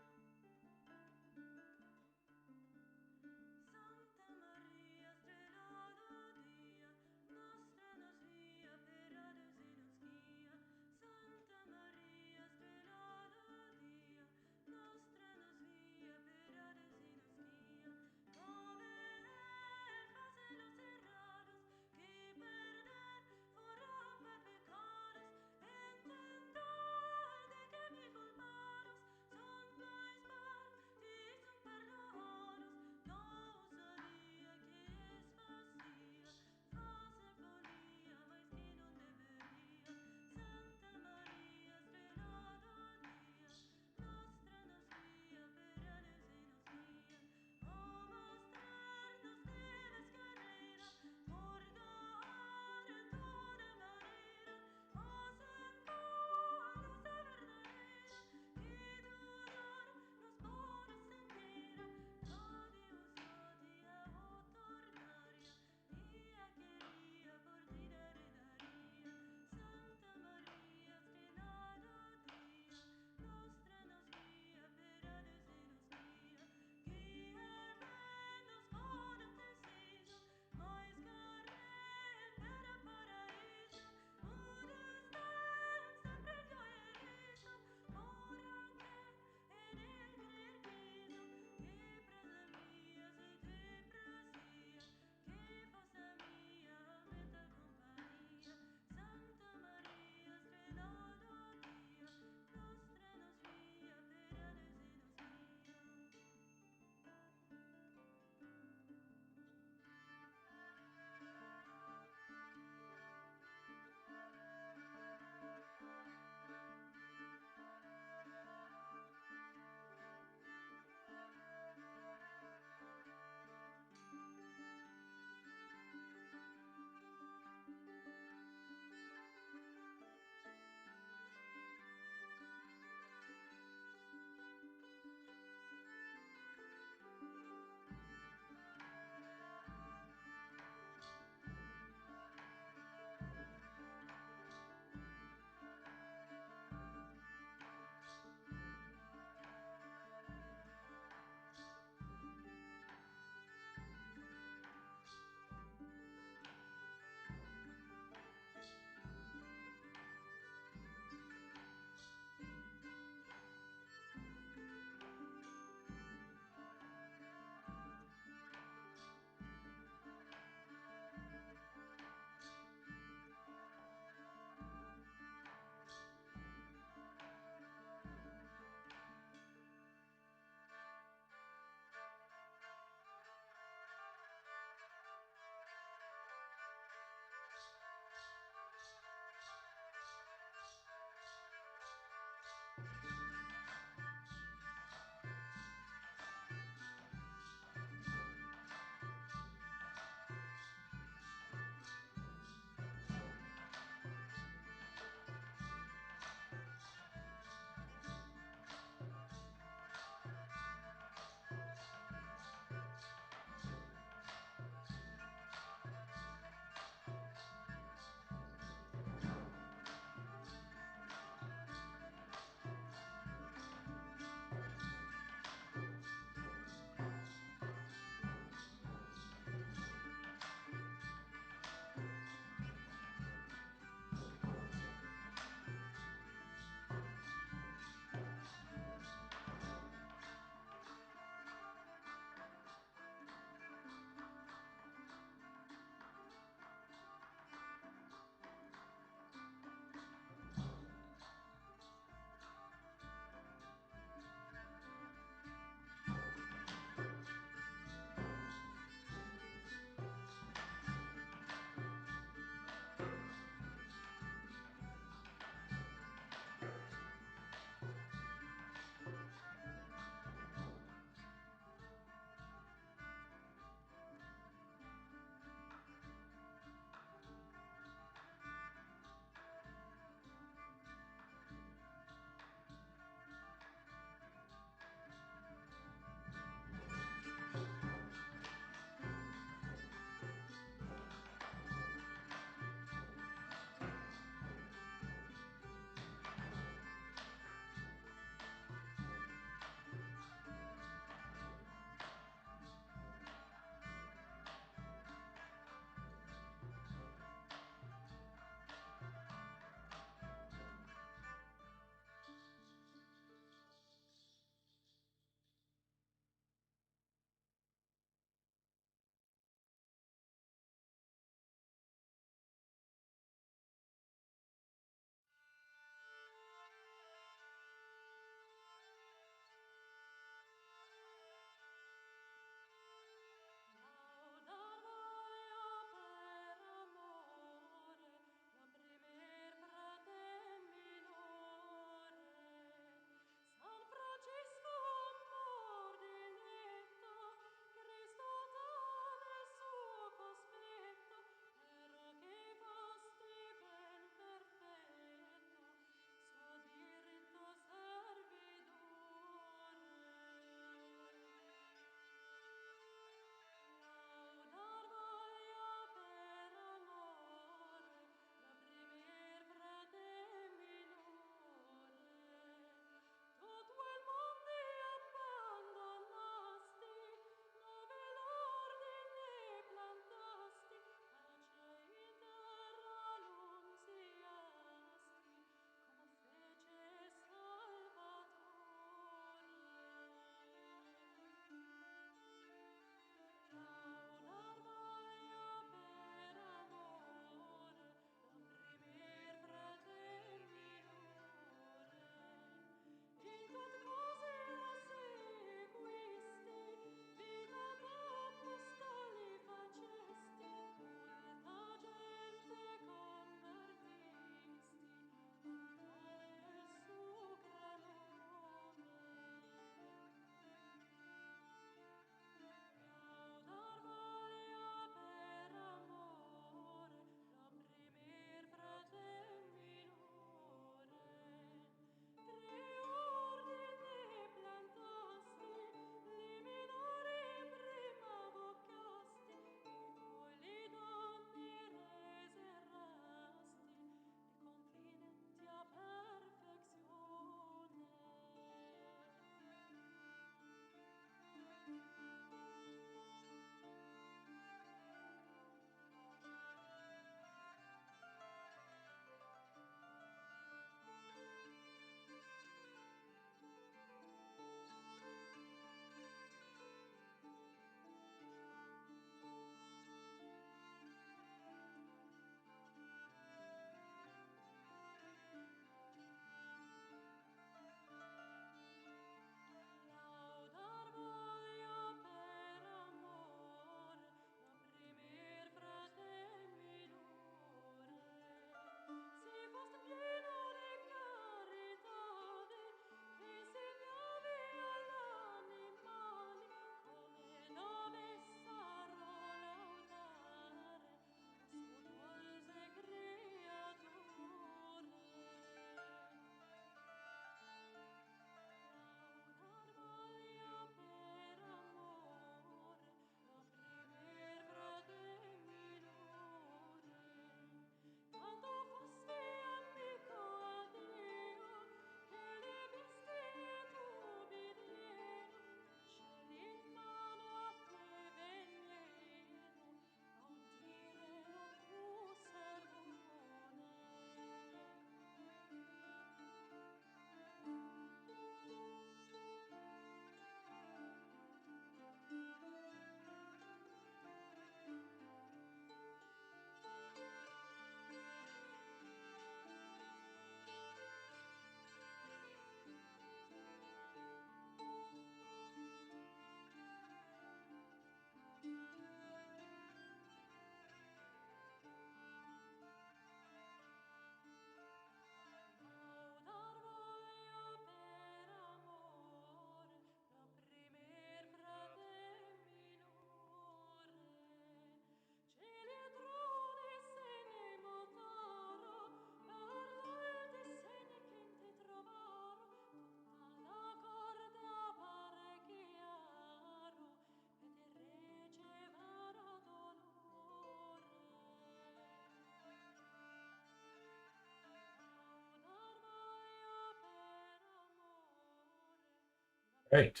Right.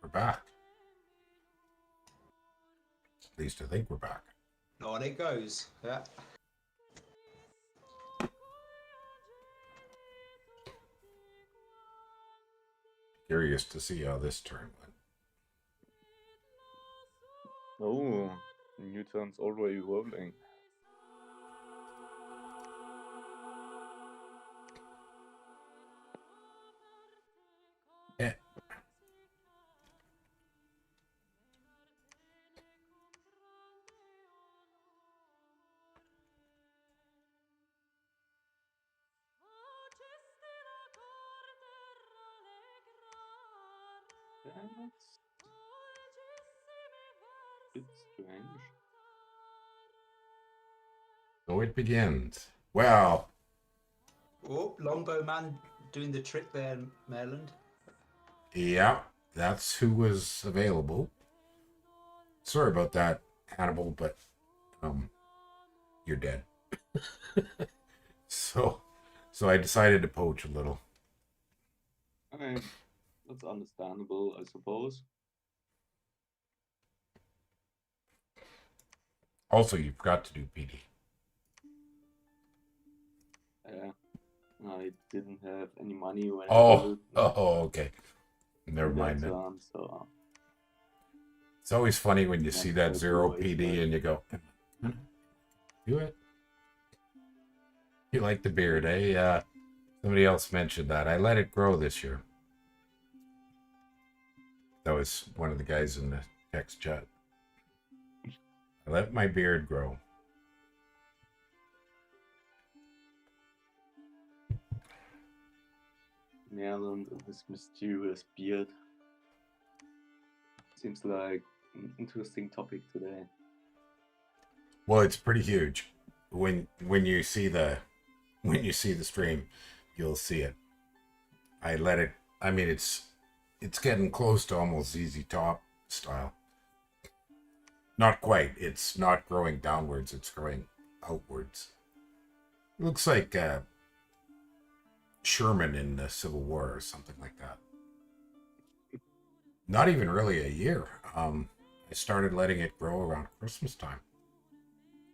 We're back. At least I think we're back. On it goes. Yeah. Curious to see how this turn went. Oh, new turn's already rolling. Yeah. That's a bit strange. So it begins. Well, Oh, Longbow Man doing the trick there, Maryland. yeah, that's who was available. Sorry about that, Hannibal, but you're dead. so I decided to poach a little. Okay, that's understandable, I suppose. Also, you forgot to do PD. Yeah, I didn't have any money when Oh, okay. Never mind then. Turn, so It's always funny when you see that That's zero always PD fun. and you go, do it. You like the beard, eh? Somebody else mentioned that. I let it grow this year. That was one of the guys in the text chat. I let my beard grow. Maryland and his mysterious beard. Seems like an interesting topic today. Well, it's pretty huge. When you see the stream, you'll see it. I let it. I mean, it's getting close to almost ZZ Top style. Not quite. It's not growing downwards. It's growing outwards. It looks like Sherman in the Civil War or something like that. Not even really a year. I started letting it grow around Christmas time.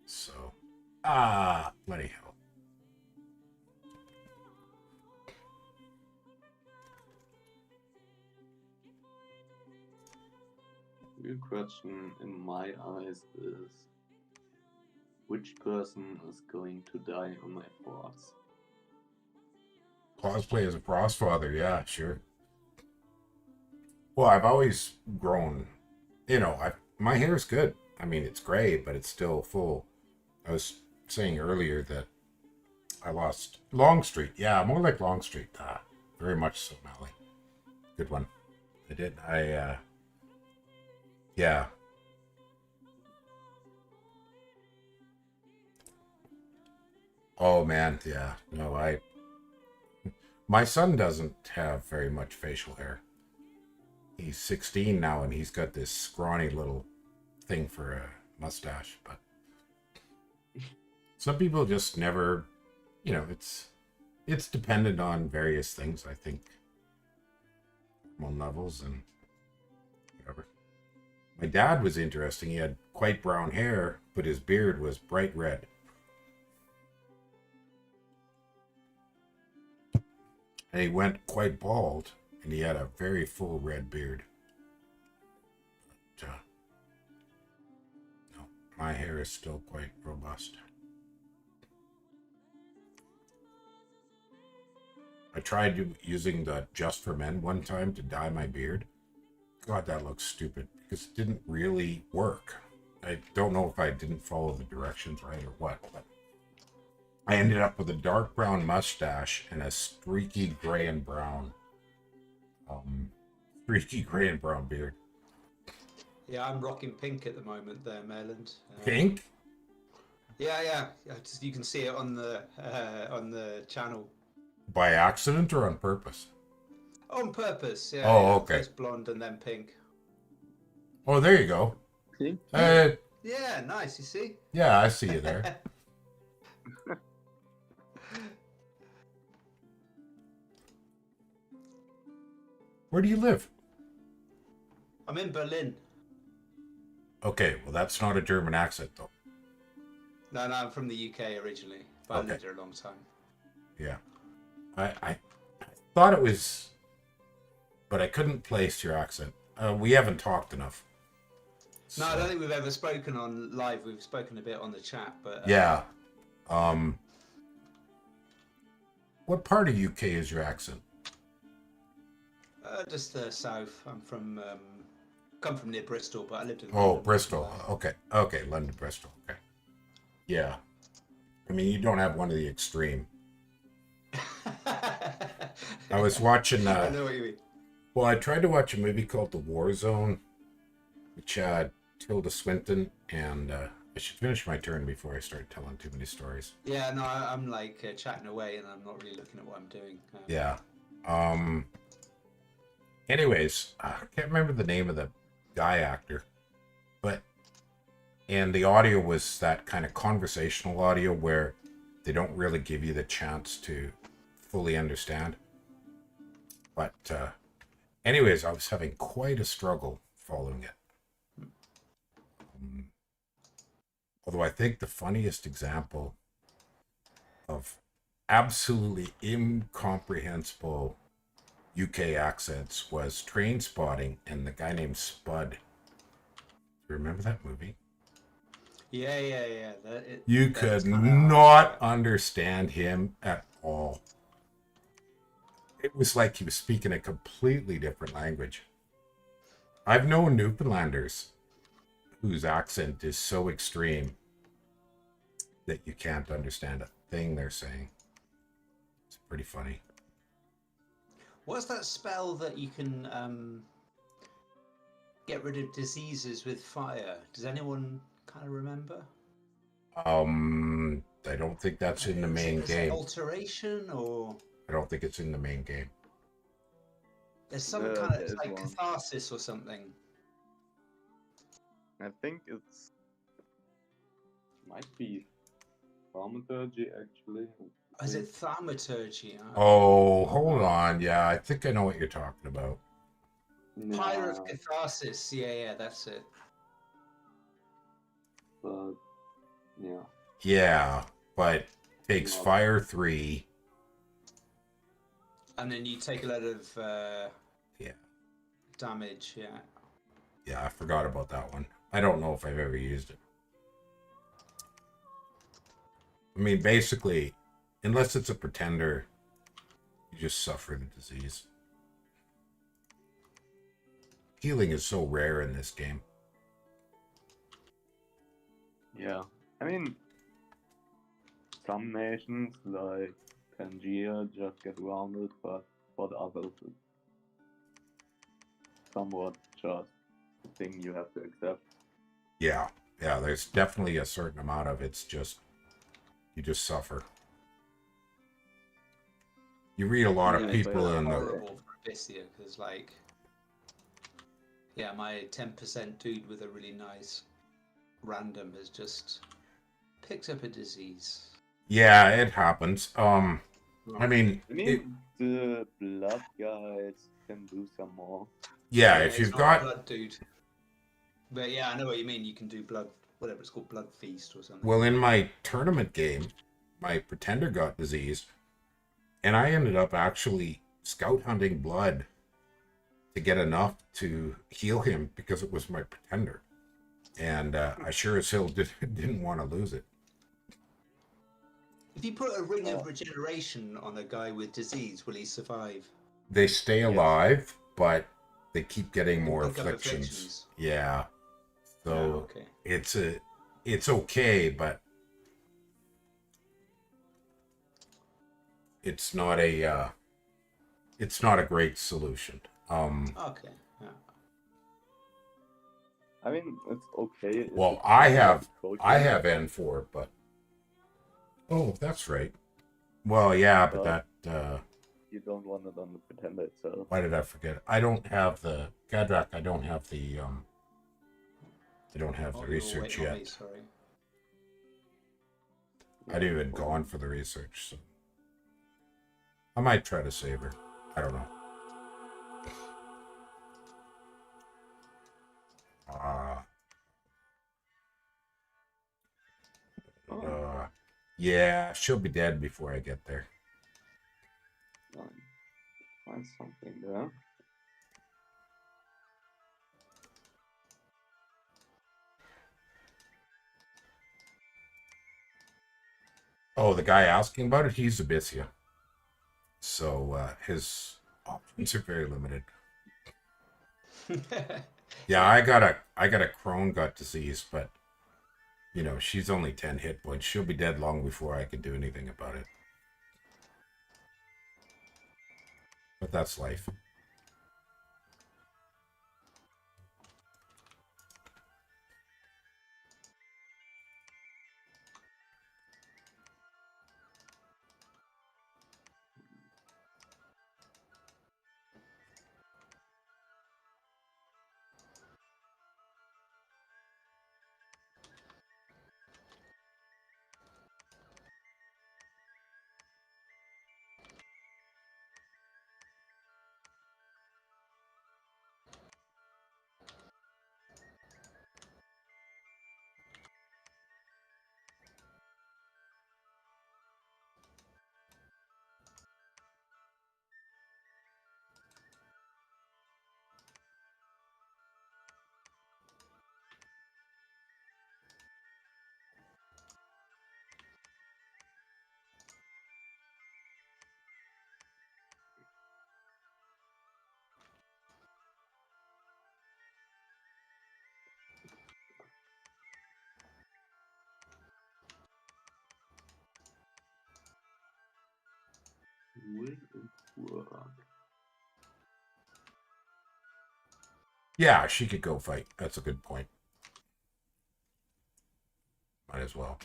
So, bloody hell. Real question in my eyes is, which person is going to die on my forts? Cosplay as a Frostfather, yeah, sure. Well, I've always grown, my hair's good. I mean, it's gray, but it's still full. I was saying earlier that I lost Longstreet. Yeah, more like Longstreet. Very much so, Mally. Good one. I did. Yeah. Oh, man, yeah. No, my son doesn't have very much facial hair. He's 16 now, and he's got this scrawny little thing for a mustache, but some people just never, it's dependent on various things, I think, hormone levels and whatever. My dad was interesting. He had quite brown hair, but his beard was bright red. And he went quite bald, and he had a very full red beard. But, no, my hair is still quite robust. I tried using the Just for Men one time to dye my beard. God, that looks stupid because it didn't really work. I don't know if I didn't follow the directions right or what, but I ended up with a dark brown mustache and a streaky gray and brown beard. Yeah, I'm rocking pink at the moment there, Maryland. Pink? Yeah. You can see it on the channel. By accident or on purpose? On purpose, yeah. Oh, yeah. okay. First blonde and then pink. Oh, there you go. See? Yeah, nice, you see? Yeah, I see you there. Where do you live? I'm in Berlin. Okay, well, that's not a German accent, though. No, I'm from the UK originally, but I lived there a long time. Yeah. I thought it was, but I couldn't place your accent. We haven't talked enough. No, I don't think we've ever spoken on live. We've spoken a bit on the chat, but yeah. What part of UK is your accent? just the south. I'm from come from near Bristol, but I lived in London. Bristol. Okay, London, Bristol. Okay. Yeah. I mean, you don't have one of the extreme. I was watching. I know what you mean. Well, I tried to watch a movie called The War Zone, which had Tilda Swinton, and I should finish my turn before I start telling too many stories. Yeah, no, I'm like chatting away, and I'm not really looking at what I'm doing. Yeah. Anyways, I can't remember the name of the guy actor, and the audio was that kind of conversational audio where they don't really give you the chance to fully understand. But anyways, I was having quite a struggle following it. Although I think the funniest example of absolutely incomprehensible UK accents was Train Spotting and the guy named Spud. You remember that movie? Yeah. You could not understand him at all. It was like he was speaking a completely different language. I've known Newfoundlanders whose accent is so extreme that you can't understand a thing they're saying. It's pretty funny. What's that spell that you can get rid of diseases with fire? Does anyone kind of remember? I don't think that's in the main game. Alteration, or I don't think it's in the main game. There's some kind of like catharsis or something. I think might be thaumaturgy actually. Is it thaumaturgy? Oh, hold on. Yeah, I think I know what you're talking about. Pyre of catharsis. Yeah, that's it. But yeah. Yeah, but takes fire 3. And then you take a lot of damage. Yeah, I forgot about that one. I don't know if I've ever used it. I mean, basically, unless it's a pretender, you just suffer the disease. Healing is so rare in this game. Yeah, I mean, some nations like Pangaea just get around it, but for the others, it's somewhat just a thing you have to accept. Yeah, there's definitely a certain amount of it's just, you just suffer. You read a lot of people in the... horrible for Abyssia, because like, my 10% dude with a really nice random has just picked up a disease. Yeah, it happens. I mean the blood guys can do some more. Yeah, if you've got blood dude. But yeah, I know what you mean. You can do blood, whatever it's called, blood feast or something. Well, in my tournament game, my pretender got diseased, and I ended up actually scout hunting blood to get enough to heal him because it was my pretender. And I sure as hell didn't want to lose it. If you put a ring of regeneration on a guy with disease, will he survive? They stay alive, but they keep getting more afflictions. Yeah. So it's okay, but it's not a great solution. Okay. Yeah. I mean, it's okay. Well, I have N4, but that's right. Well, yeah, but that you don't want it on the pretender itself. Why did I forget? I don't have the Gadrak. I don't have the research yet. Me, sorry. I'd even gone for the research, so I might try to save her. I don't know. Yeah, she'll be dead before I get there. Find something there. Oh, the guy asking about it, he's Abyssia. So his options are very limited. Yeah, I got a crone gut disease, but you know, she's only 10 hit points. She'll be dead long before I can do anything about it. But that's life. Yeah, she could go fight. That's a good point. Might as well.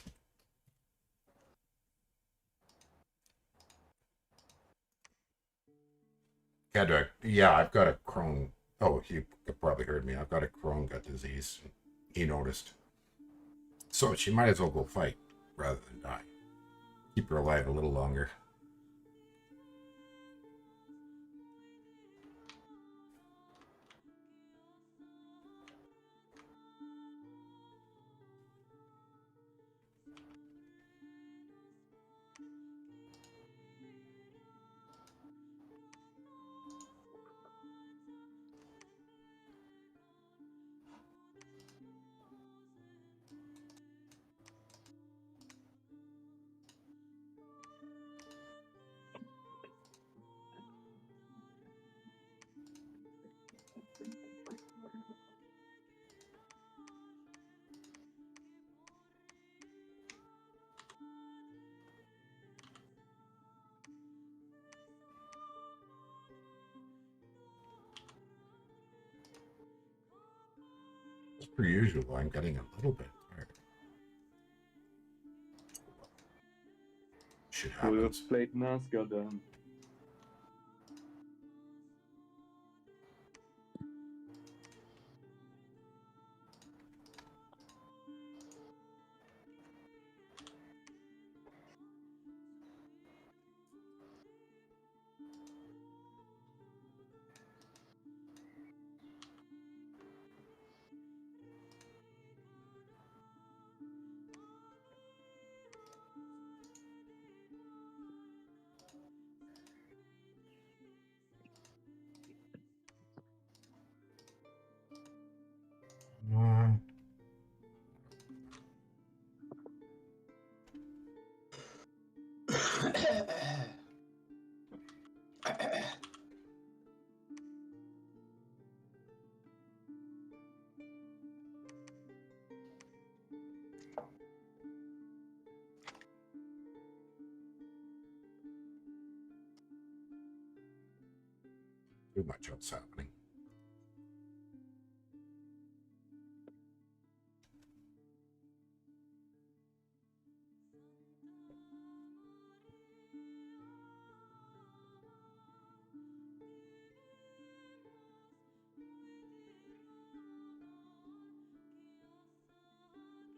Yeah, I've got a crone. Oh, you probably heard me. I've got a crone gut disease. He noticed. So she might as well go fight rather than die. Keep her alive a little longer. As per usual, I'm getting a little bit tired. Shit So you happens. have played Nazca then. Mm. Too much else happening.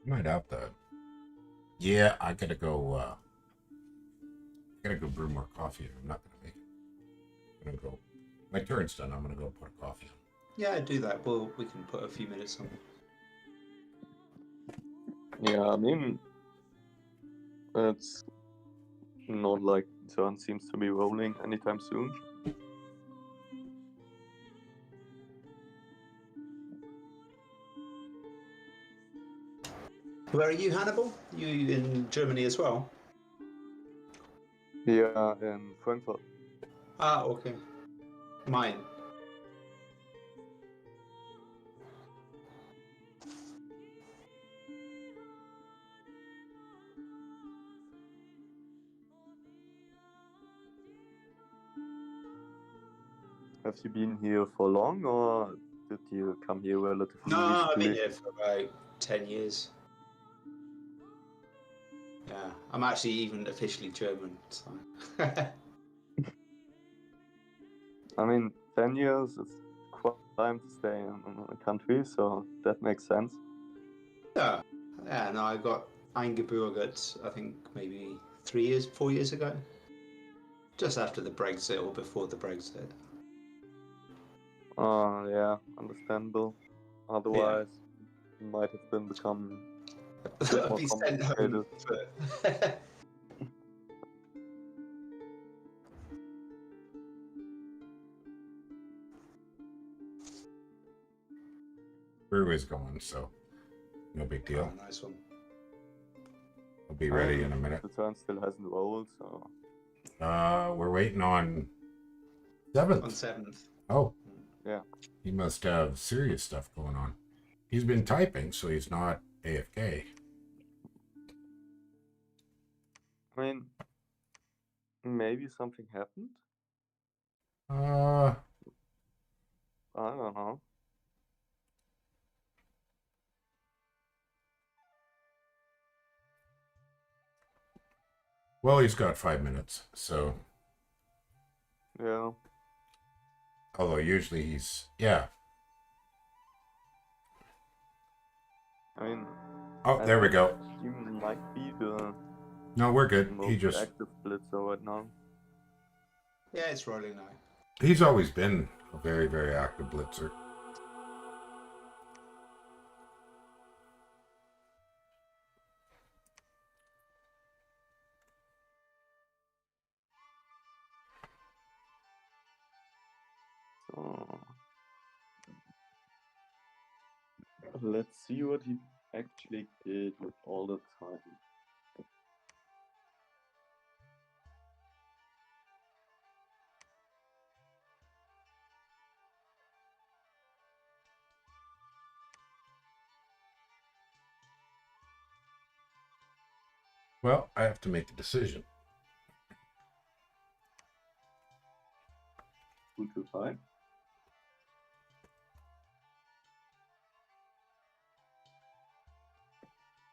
Might have to. Yeah, I gotta go. I gotta go brew more coffee. I'm not gonna make it. I'm gonna go. My turn's done. I'm gonna go put a coffee on. Yeah, do that. Well, we can put a few minutes on. Yeah, I mean, It's not like turn seems to be rolling anytime soon. Where are you, Hannibal? You in Germany as well? Yeah, in Frankfurt. Ah, okay. Mine. Have you been here for long, or did you come here relatively No, I've been recently? here for about 10 years. Yeah, I'm actually even officially German. So. I mean, 10 years is quite time to stay in a country, so that makes sense. Yeah, yeah. No, I got eingebürgert. I think maybe 4 years ago, just after the Brexit or before the Brexit. Yeah, understandable. Otherwise, might have been become a bit I'd more be sent home. complicated. For... Brew is going, so no big deal. Oh, nice one. I'll be ready in a minute. The turn still hasn't rolled, so We're waiting on On 7th. 7th. Oh, yeah. he must have serious stuff going on. He's been typing, so he's not AFK. I mean, maybe something happened. Uh, I don't know. well, he's got 5 minutes, so. Yeah. Although usually he's, yeah. I mean. Oh, there we go. You might be the No, we're good. most He just, active blitzer right now. Yeah, it's rolling now. he's always been a very, very active blitzer. So let's see what he actually did with all the time. Well, I have to make a decision. 2 to 5.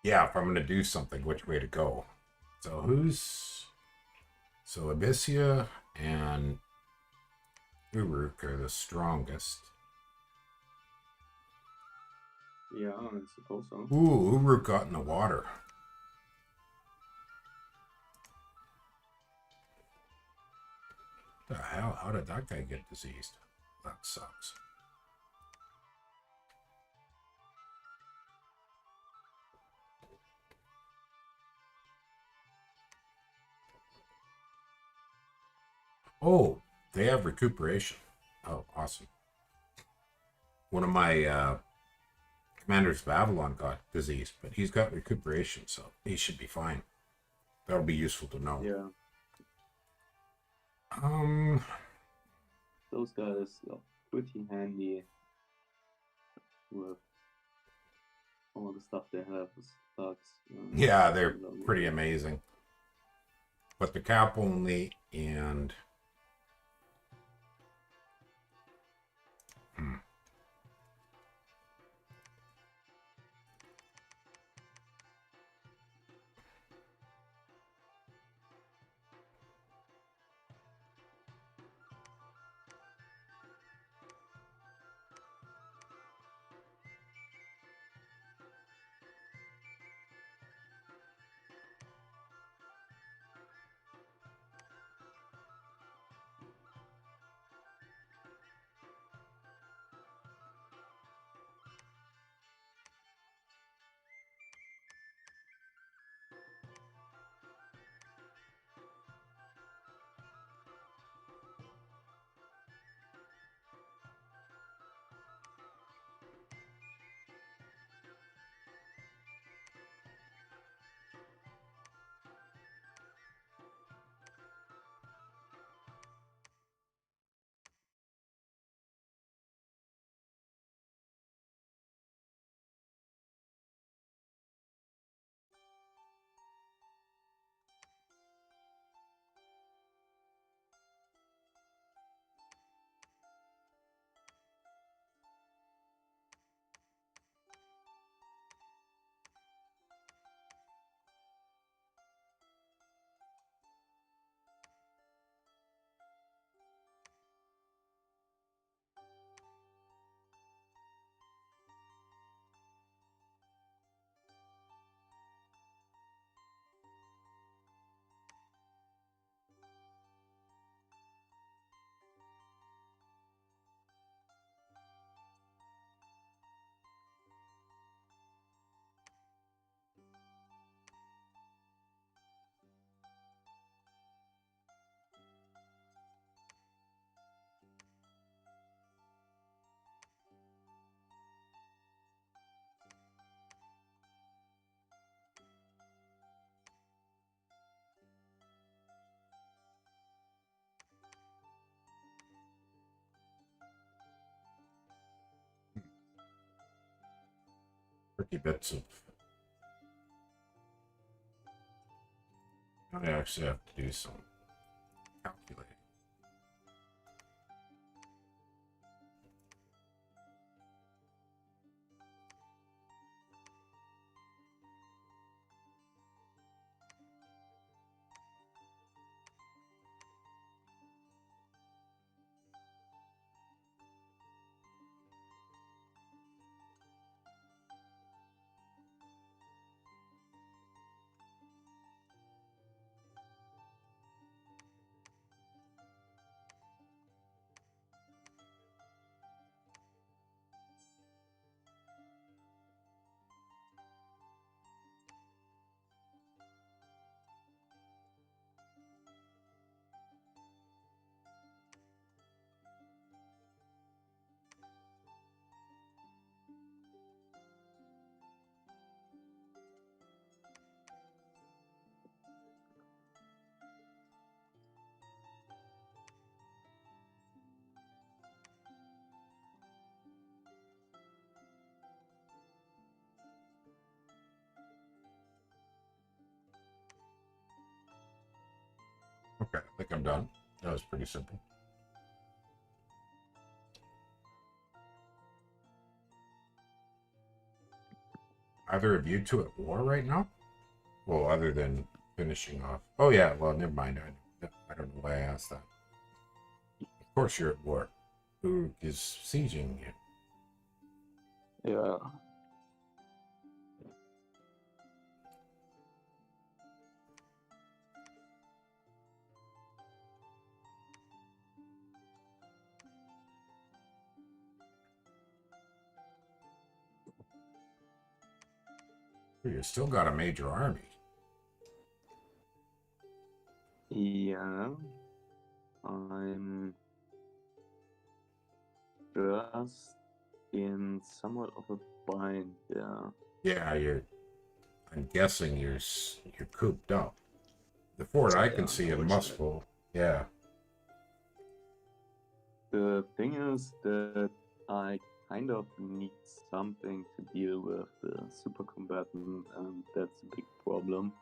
Yeah, if I'm going to do something, which way to go. So so Abyssia and Uruk are the strongest. Yeah, I suppose so. Ooh, Uruk got in the water. The hell? How did that guy get diseased? That sucks. Oh, they have recuperation. Oh, awesome. One of my commanders of Avalon got diseased, but he's got recuperation, so he should be fine. That'll be useful to know. Yeah. Those guys are pretty handy with all the stuff they have with thugs. Yeah, they're pretty amazing. But the cap only and tricky bits of. I actually have to do some calculating. Okay, I think I'm done. That was pretty simple. Either of you two at war right now? Well, other than finishing off. Oh, yeah, well, never mind. I don't know why I asked that. Of course you're at war. Who is sieging you? Yeah. You still got a major army. Yeah. I'm just in somewhat of a bind. Yeah. Yeah, I'm guessing you're cooped up. The fort I can see in Muscle. Yeah. The thing is that I kind of need something to deal with the super combatant, and that's a big problem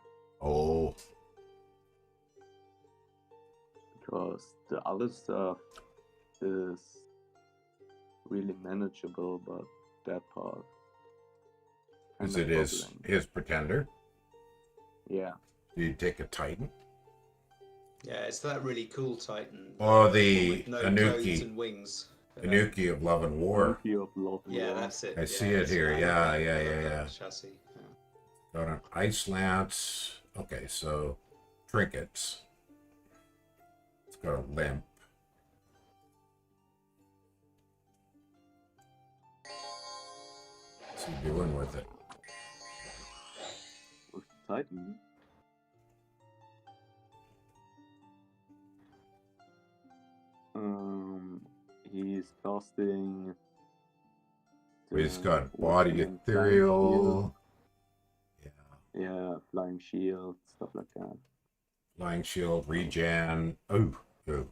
Oh, because the other stuff is really manageable, but that part. is kinda it his troubling. pretender? Yeah. Do you take a Titan? Yeah, it's that really cool Titan. Oh, one the with no clothes Anuki. and wings. Anuki of Love and War. Rookie of Love Yeah, War. that's it. I yeah, see it it's here. an Yeah, anime yeah, of yeah, that yeah. chassis. Yeah. Got an Ice Lance. Okay, so trinkets. It's got a limp. What's he doing with it? With Titan. He's casting. He's got what's the body name? Flying ethereal. Yeah. shield. Yeah, flying shield, stuff like that. Flying shield, regen. Oh, oh.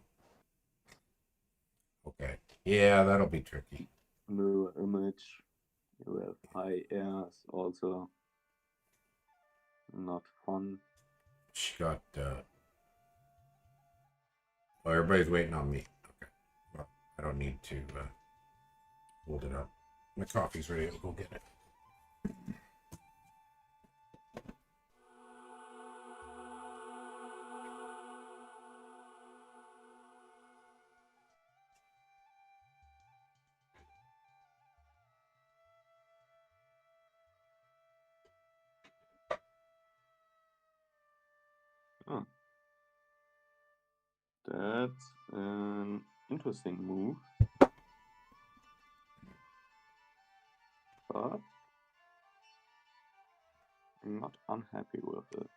Okay. Yeah, that'll be tricky. Mirror image. You have high airs, also not fun. She got. Oh, everybody's waiting on me. Okay. Well, I don't need to hold it up. My coffee's ready. I'll go get it. Oh. That's an interesting move. But I'm not unhappy with it.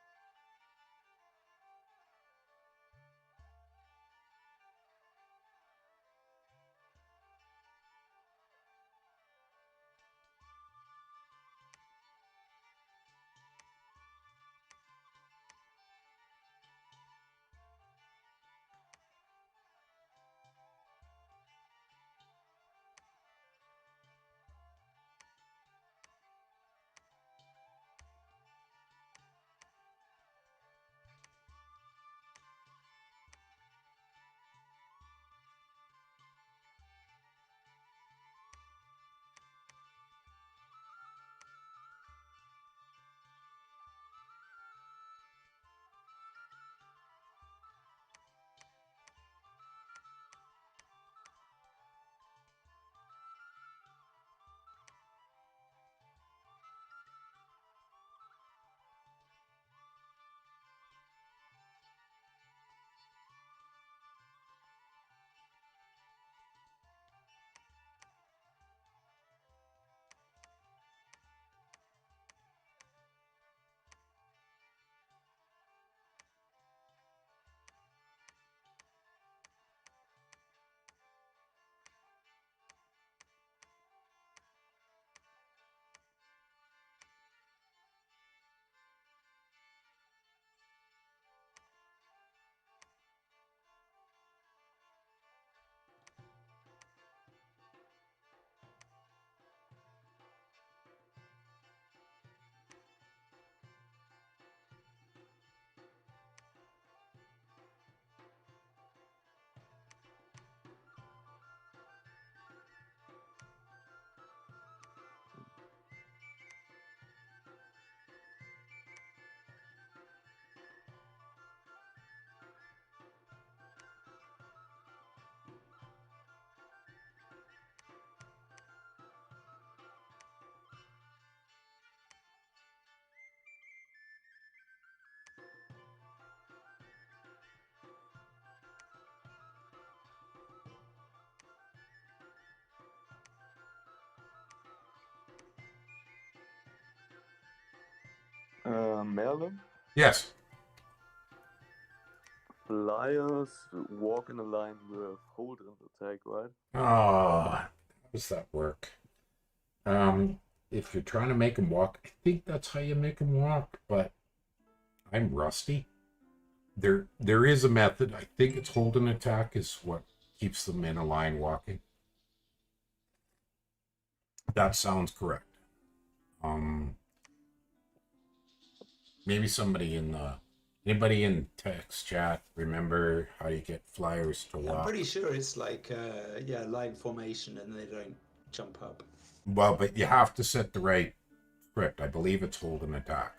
Merlin. Yes. Flyers walk in a line with hold and attack, right? Oh, how does that work? If you're trying to make them walk, I think that's how you make them walk, but I'm rusty. There is a method. I think it's hold and attack is what keeps them in a line walking. That sounds correct. Maybe anybody in text chat remember how you get flyers to walk? I'm pretty sure it's like line formation and they don't jump up. Well, but you have to set the right script. I believe it's hold and attack.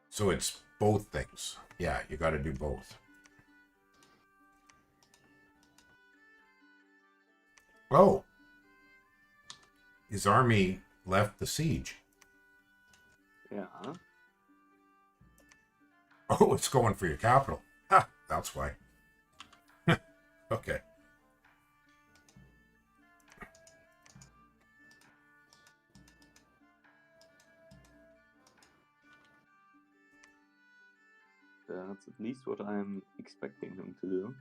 So it's both things. Yeah, you got to do both. Oh, his army left the siege. Yeah. Oh, it's going for your capital. Ha, that's why. Okay. That's at least what I'm expecting him to do.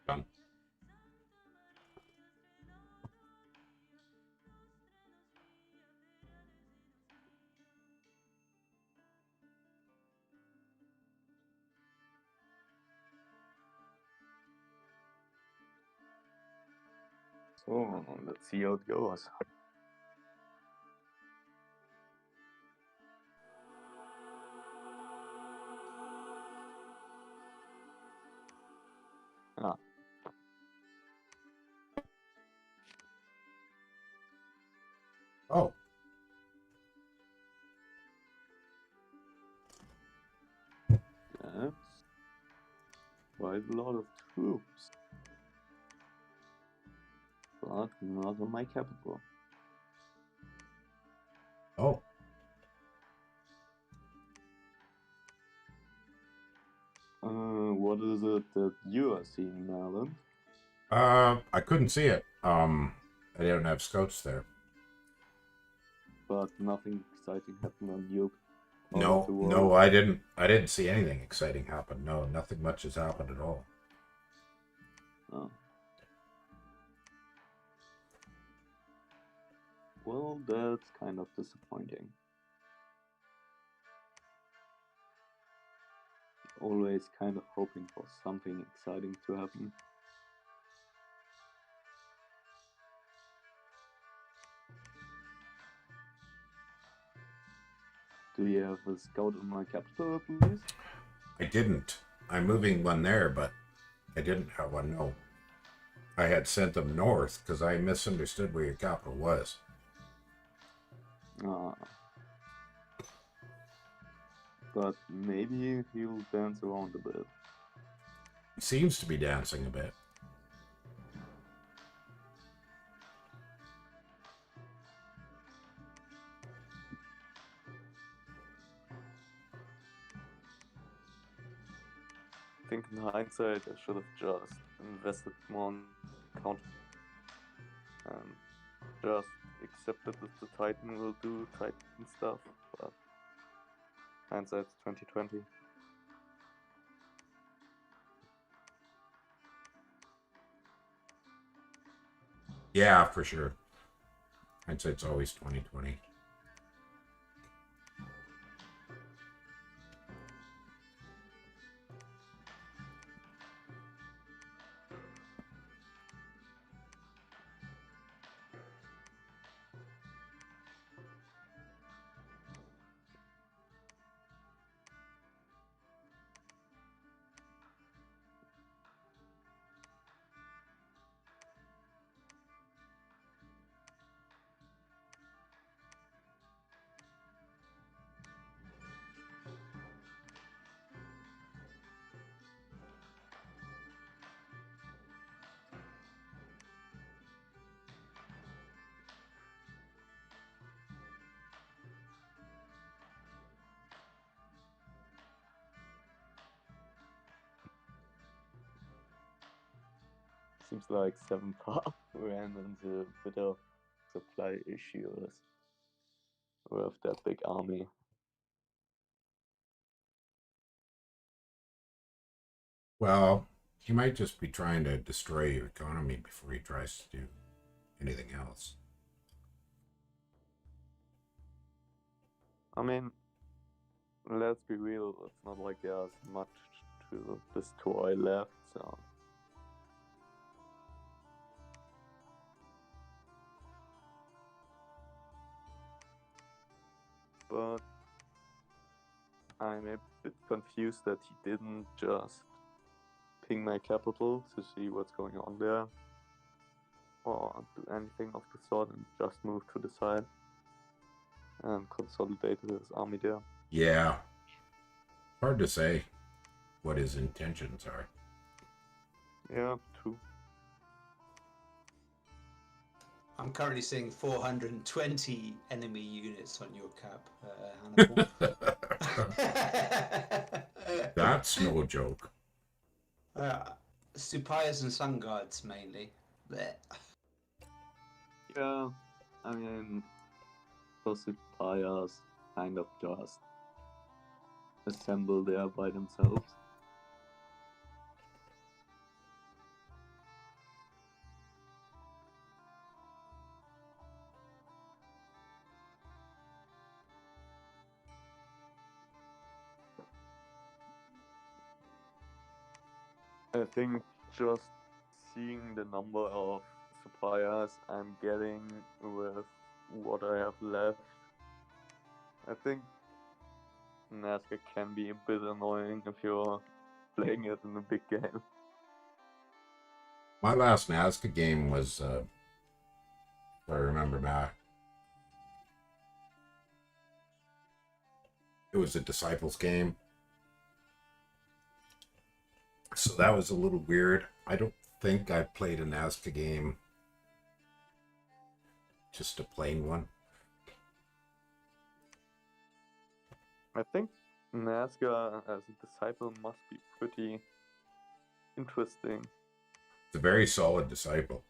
Done. So let's see how it goes. Ah, Oh, that's quite a lot of troops. But not on my capital. oh. What is it that you are seeing, Marlon? I couldn't see it. I didn't have scouts there. But nothing exciting happened on you. No, I didn't see anything exciting happen. No, nothing much has happened at all. Oh. Well, that's kind of disappointing. always kind of hoping for something exciting to happen. Do you have a scout in my capital, please? I didn't. I'm moving one there, but I didn't have one, no. I had sent them north because I misunderstood where your capital was. But maybe he'll dance around a bit. He seems to be dancing a bit. I think in hindsight I should have just invested more on counter and just accepted that the Titan will do Titan stuff, but hindsight's 2020. Yeah, for sure. Hindsight's always 2020. Seems like 7 Park ran into a bit of supply issues with that big army. Well, he might just be trying to destroy your economy before he tries to do anything else. I mean, let's be real, it's not like there's much to destroy left, so. But I'm a bit confused that he didn't just ping my capital to see what's going on there, or do anything of the sort and just move to the side and consolidated his army there. Yeah. Hard to say what his intentions are. Yeah, true. I'm currently seeing 420 enemy units on your cap, Hannibal. That's no joke. Suppliers and sun guards mainly. Blech. Yeah, I mean, those suppliers kind of just assemble there by themselves. I think just seeing the number of suppliers I'm getting with what I have left, I think NASCAR can be a bit annoying if you're playing it in a big game. My last Nazca game was, if I remember back, it was a Disciples game. So that was a little weird. I don't think I played a Nazca game, just a plain one. I think NASCAR as a disciple must be pretty interesting. It's a very solid Disciple.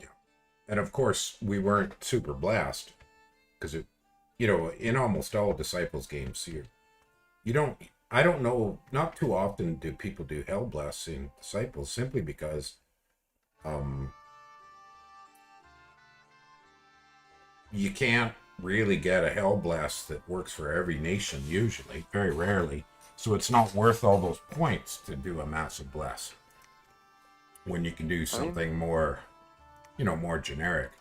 Yeah. And of course, we weren't super blessed because it, in almost all Disciples games, you don't, I don't know, not too often do people do Hell Blasts in Disciples simply because you can't really get a Hell Blast that works for every nation usually, very rarely. So it's not worth all those points to do a massive bless when you can do something more, more generic.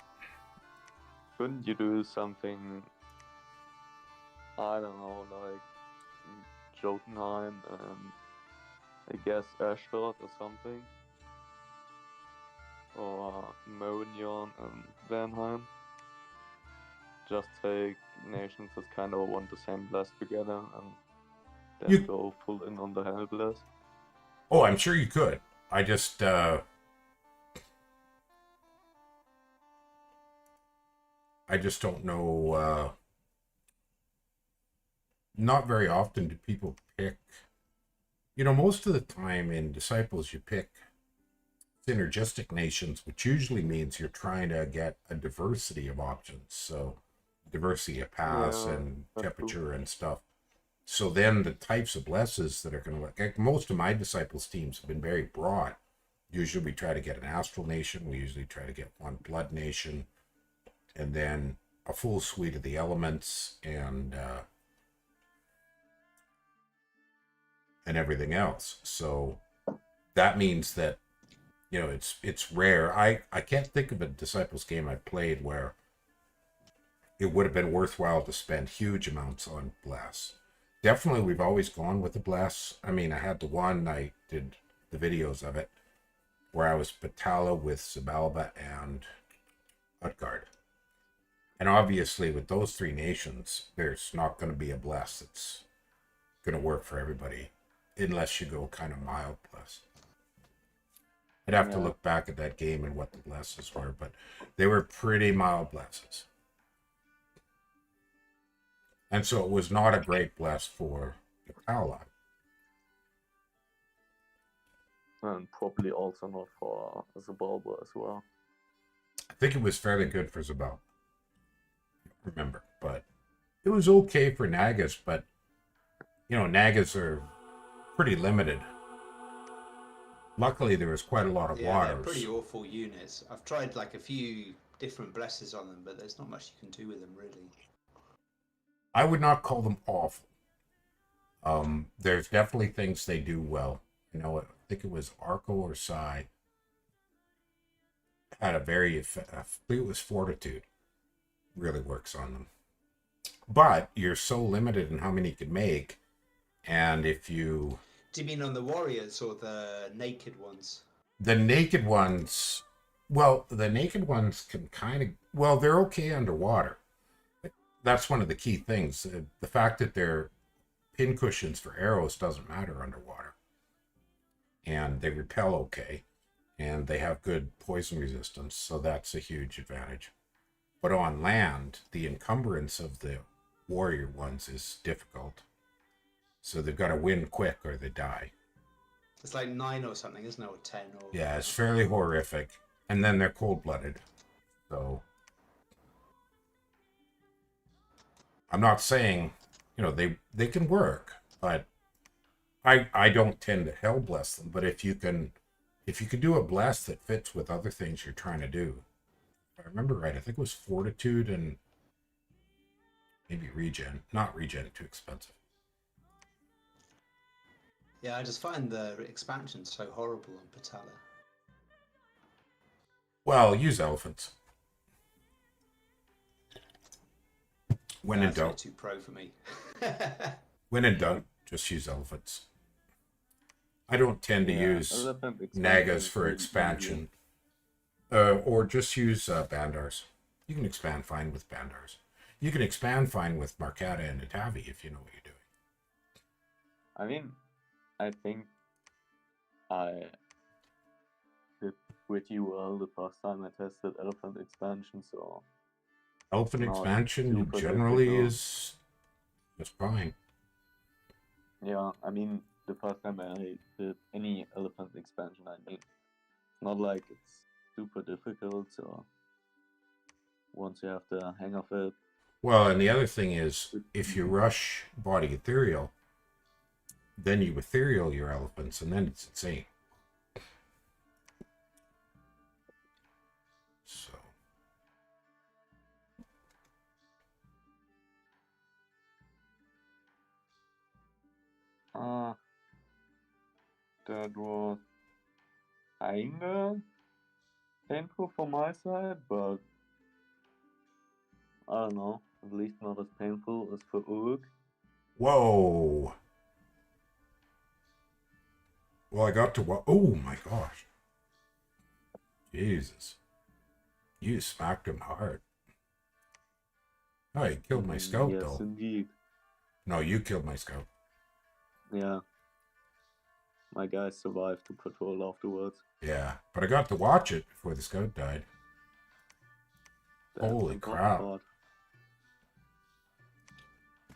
Couldn't you do something, I don't know, like Jotunheim and I guess Ashdod or something? Or Monion and Vanheim? Just take nations that kind of want the same blast together and then go full in on the hell blast. Oh, I'm sure you could. I just don't know. Not very often do people pick. Most of the time in Disciples, you pick synergistic nations, which usually means you're trying to get a diversity of options. So diversity of pass and temperature and stuff. So then the types of blesses that are going to work, like most of my Disciples teams have been very broad. Usually we try to get an astral nation. We usually try to get one blood nation, and then a full suite of the elements and everything else. So that means that, it's rare. I can't think of a Disciples game I've played where it would have been worthwhile to spend huge amounts on blasts. Definitely, we've always gone with the blasts. I mean, I had the one, I did the videos of it, where I was Patala with Zabalba and Utgard. And obviously, with those three nations, there's not going to be a blast that's going to work for everybody, unless you go kind of mild blast. I'd have to look back at that game and what the blesses were, but they were pretty mild blesses. And so it was not a great bless for the Paladin. And probably also not for Zabalba as well. I think it was fairly good for Zabal. I don't remember, but it was okay for Nagas, but Nagas are pretty limited. Luckily, there was quite a lot of waters. They're pretty awful units. I've tried like a few different blesses on them, but there's not much you can do with them, really. I would not call them awful. There's definitely things they do well. I think it was Arco or Sai had a very, I believe it was Fortitude, really works on them. But you're so limited in how many you can make, and if you... Do you mean on the warriors or the naked ones? The naked ones, the naked ones can kind of, they're okay underwater. That's one of the key things. The fact that they're pin cushions for arrows doesn't matter underwater. And they repel okay. And they have good poison resistance, so that's a huge advantage. But on land, the encumbrance of the warrior ones is difficult. So they've got to win quick or they die. It's like 9 or something, isn't it? Or 10 or... Yeah, it's fairly horrific. And then they're cold-blooded. So... I'm not saying, they can work, but I don't tend to hell bless them. But if you can do a bless that fits with other things you're trying to do, if I remember right, I think it was Fortitude and maybe Regen. Not Regen, too expensive. Yeah, I just find the expansion so horrible on Patala. Well, use elephants. When in doubt. Too pro for me. When in doubt, just use elephants. I don't tend to use Nagas for expansion. Or just use Bandars. You can expand fine with Bandars. You can expand fine with Marcata and Atavi if you know what you're doing. I mean, I think I did pretty well the first time I tested elephant expansion, so... Elephant expansion generally is fine. Yeah, I mean, the first time I did any elephant expansion, I mean, it's not like it's super difficult, so once you have the hang of it. Well, and the other thing is, if you rush body ethereal, then you ethereal your elephants, and then it's insane. So. That was kinda painful for my side, but I don't know, at least not as painful as for Uruk. Whoa. Well, I got to what? Oh my gosh. Jesus. You smacked him hard. Oh, you killed my scout, Yes, though. indeed. No, you killed my scout. Yeah. My guys survived to patrol afterwards. Yeah, but I got to watch it before the scout died. That's Holy the important crap. part.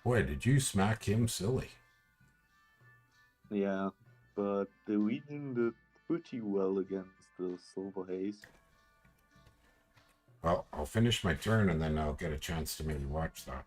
Boy, did you smack him silly. Yeah, but the region did pretty well against the Silver Haze. Well, I'll finish my turn and then I'll get a chance to maybe watch that.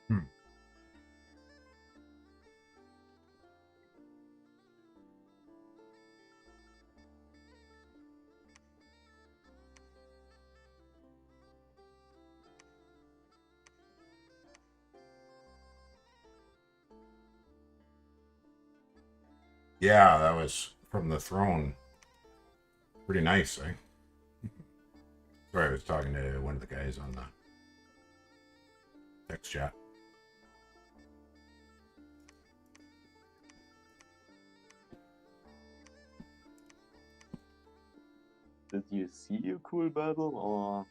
Hmm. Yeah, that was from the throne. Pretty nice, eh? Sorry, I was talking to one of the guys on the text chat. Did you see a cool battle, or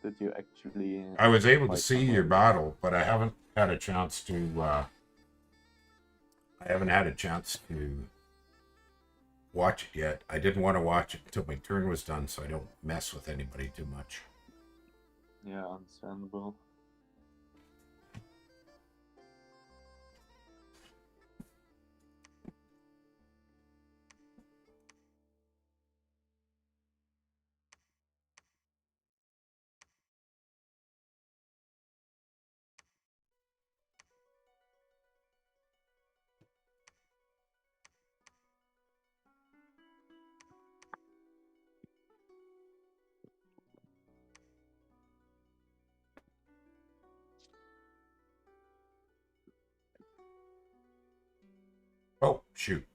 did you actually I was able to fight see your somebody? battle, but I haven't had a chance to. I haven't had a chance to watch it yet. I didn't want to watch it until my turn was done, so I don't mess with anybody too much. Yeah, understandable. Shoot.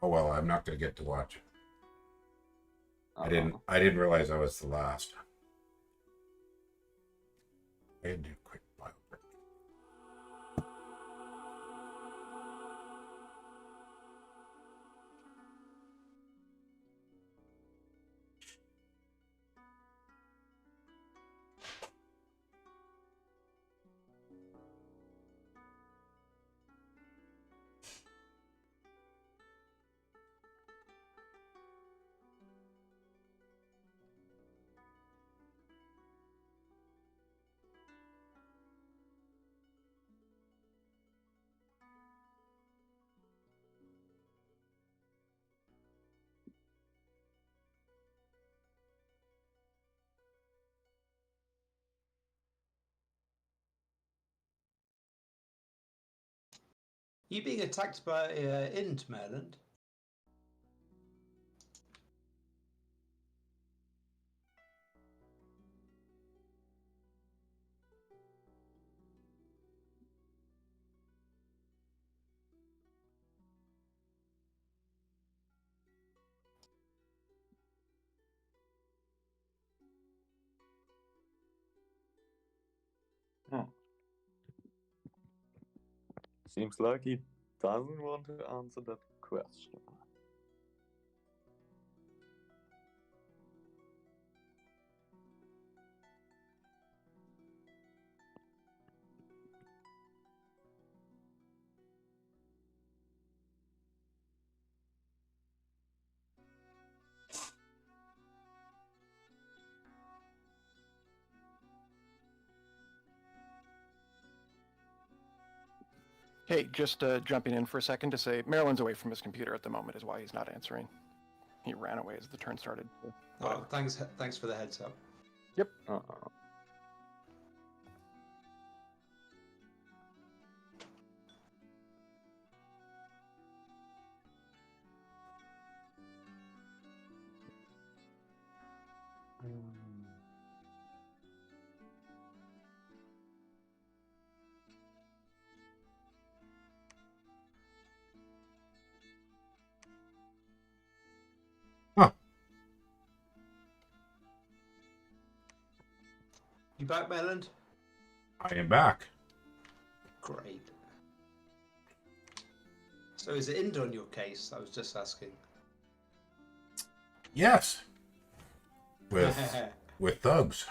Oh well, I'm not gonna get to watch it. I didn't realize I was the last. I had to do a quick bio break. You being attacked by Int, Maryland? Seems like he doesn't want to answer that question. Hey, just jumping in for a second to say Maryland's away from his computer at the moment is why he's not answering. He ran away as the turn started. Oh, thanks for the heads up. Yep. Huh. You back, Maryland? I am back. Great. So is it Int on your case? I was just asking. Yes. With thugs.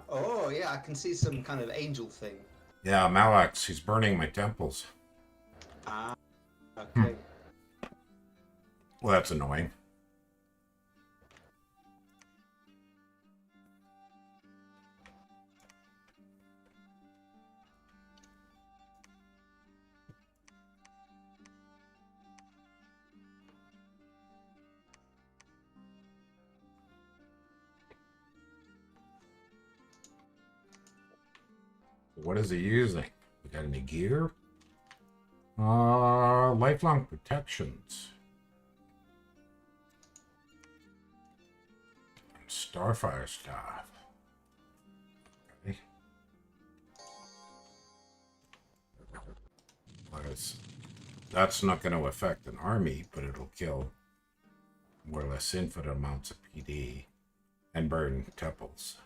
Oh yeah, I can see some kind of angel thing. Yeah, Malax, he's burning my temples. Ah, okay. Well, that's annoying. What is he using? We got any gear? Lifelong protections. Starfire staff. Okay. That's not going to affect an army, but it'll kill more or less infinite amounts of PD and burn temples.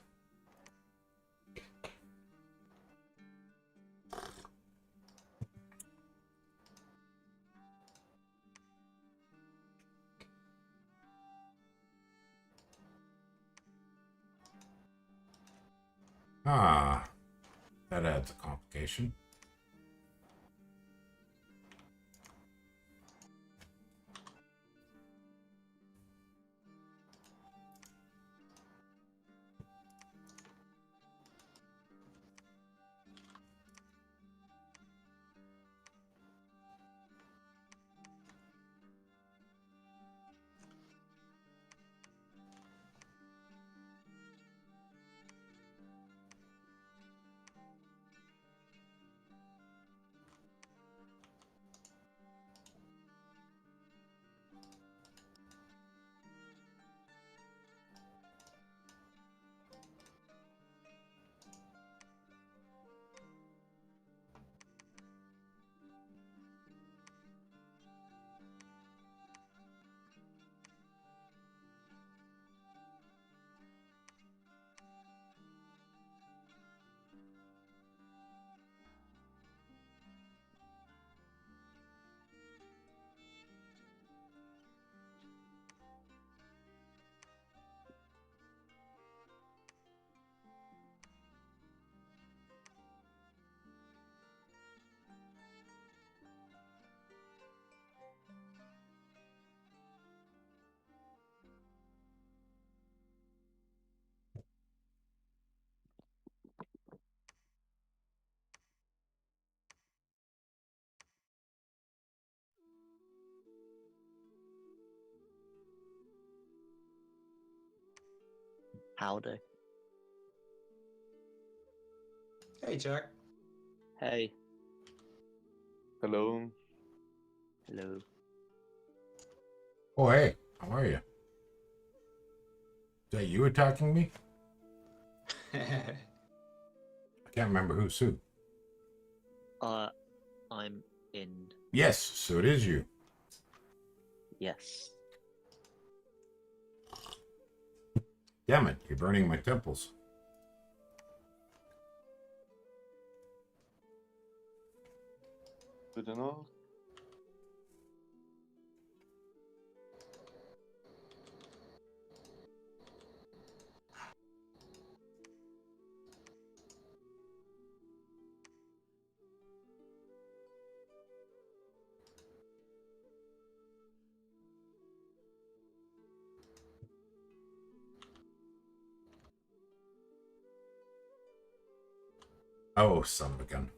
Ah, that adds a complication. Howdy. Hey, Jack. Hey. Hello. Hello. Oh, hey, how are you? Is that you attacking me? I can't remember who's who. I'm in. Yes, so it is you. Yes. Damn it, you're burning my temples. Bitte noch. Oh, son of a gun.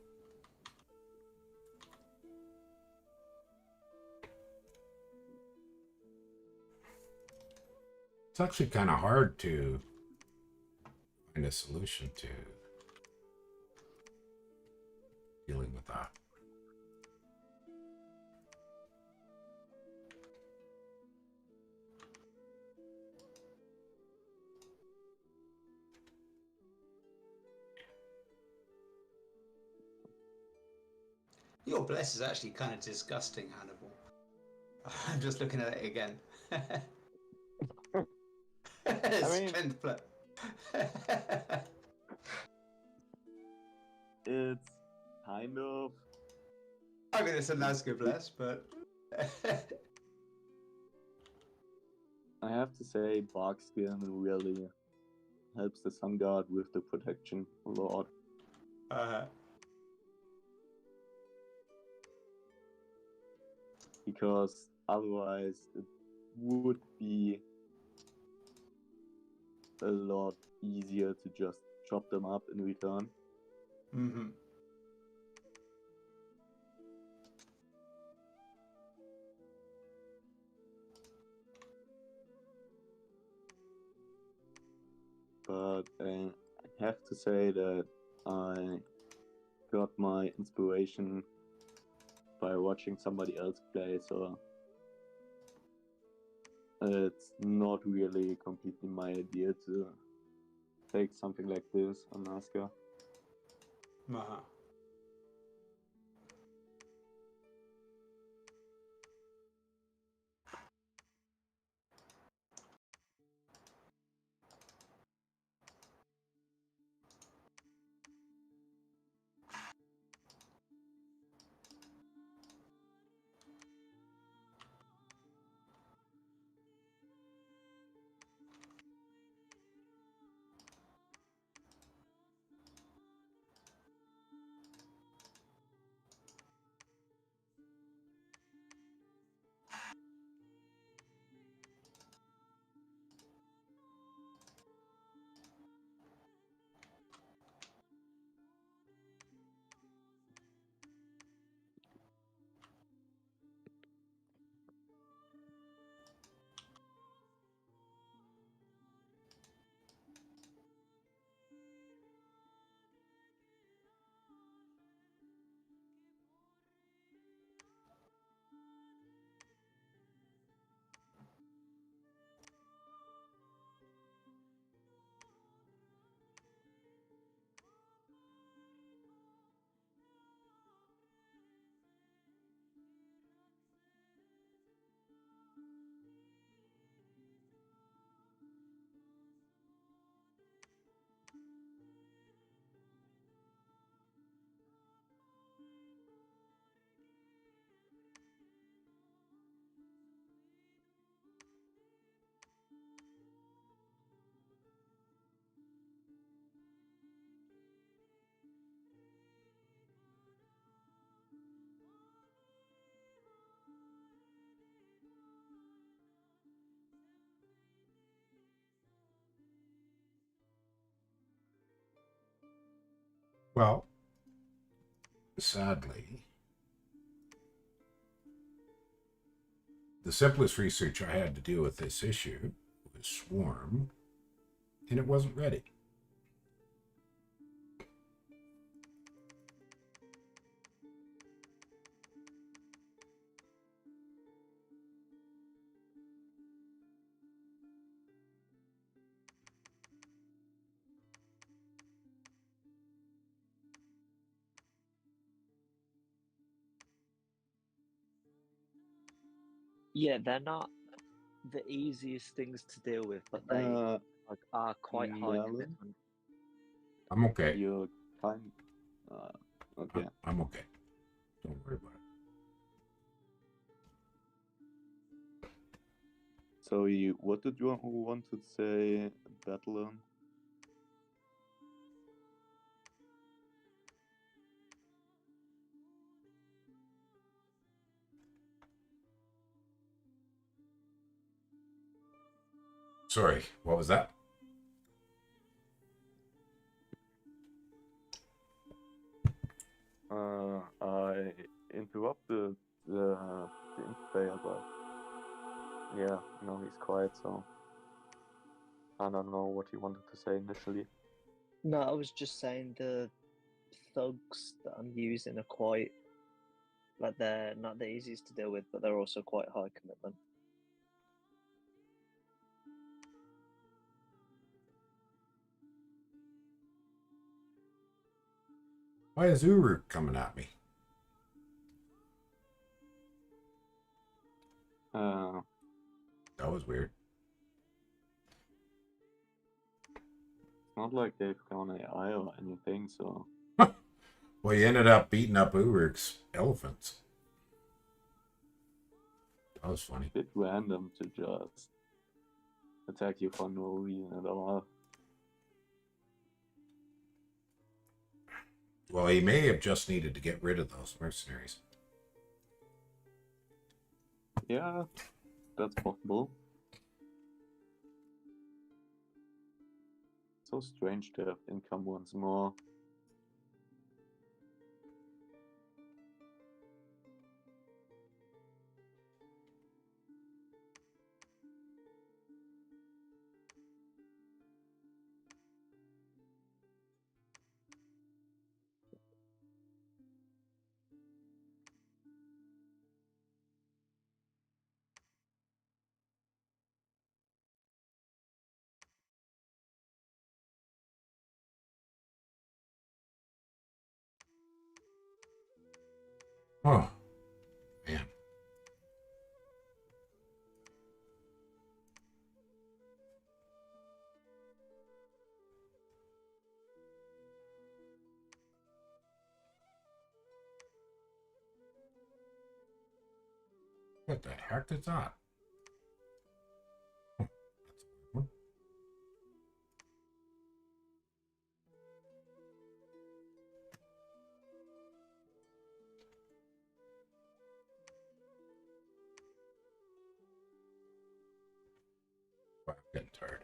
It's actually kind of hard to find a solution to dealing with that. Your bless is actually kind of disgusting, Hannibal. I'm just looking at it again. Strength plus. It's kind of. I mean, it's a nice good bless, but. I have to say, Barkskin really helps the Sun Guard with the protection a lot. Because otherwise it would be a lot easier to just chop them up in return. Mm-hmm. But I have to say that I got my inspiration by watching somebody else play, so it's not really completely my idea to take something like this on NASCAR. Uh-huh. Well, sadly, the simplest research I had to do with this issue was Swarm, and it wasn't ready. Yeah, they're not the easiest things to deal with, but they are quite high Merlin, commitment. I'm okay. you're kind. Okay. I'm okay. Don't worry about it. So what did you want to say, Battle on? Sorry, what was that? I interrupted the player, but yeah, no, he's quiet, so I don't know what he wanted to say initially. No, I was just saying the thugs that I'm using are quite like they're not the easiest to deal with, but they're also quite high commitment. Why is Uruk coming at me? That was weird. It's not like they've gone AI or anything, so Well, you ended up beating up Uruk's elephants. That was funny. a bit random to just attack you for no reason at all. Well, he may have just needed to get rid of those mercenaries. Yeah, that's possible. So strange to have income once more. Oh, man. What the heck is that? Oh, that's a weird one. Wow, I'm getting tired.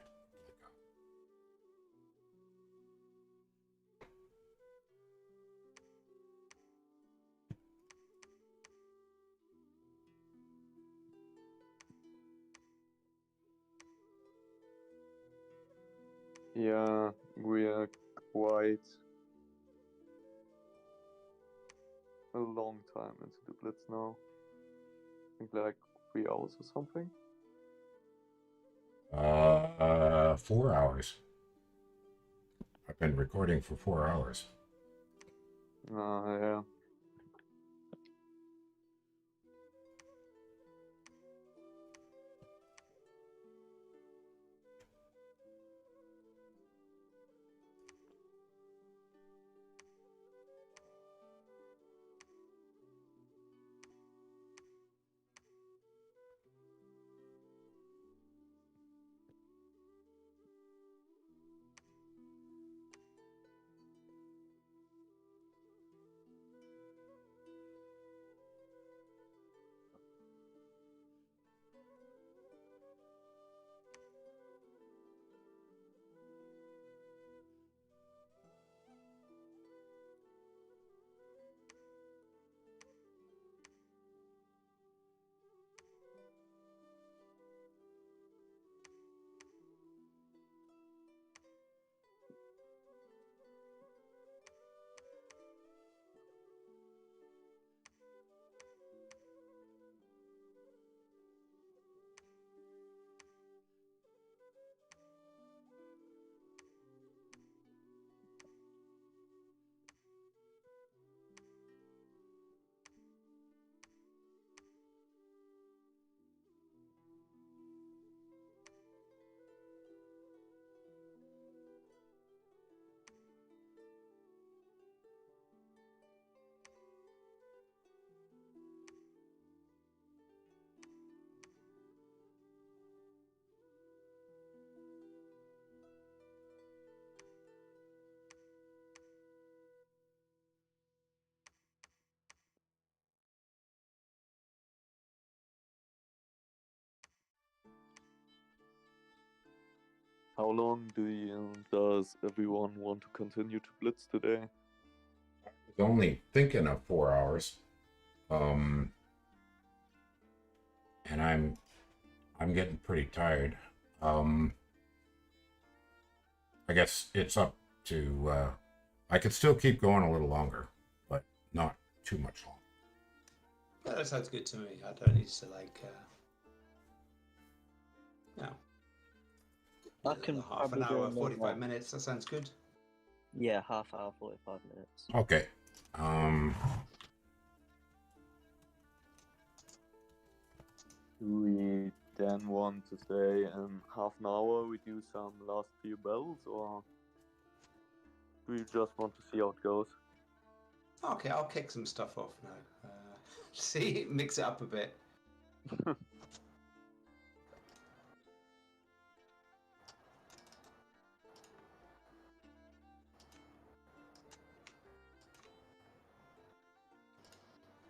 Yeah, we are quite a long time into the Blitz now. I think like 3 hours or something. 4 hours. I've been recording for 4 hours. Yeah. How long does everyone want to continue to blitz today? I was only thinking of 4 hours. And I'm getting pretty tired. I guess it's up to I could still keep going a little longer, but not too much longer. Yeah, that sounds good to me. I don't need to like, I can half an probably do hour, another 45 minutes. That sounds good. Yeah, half hour, 45 minutes. Okay. Do we then want to say in half an hour we do some last few bells, or do you just want to see how it goes? Okay, I'll kick some stuff off now. See, mix it up a bit.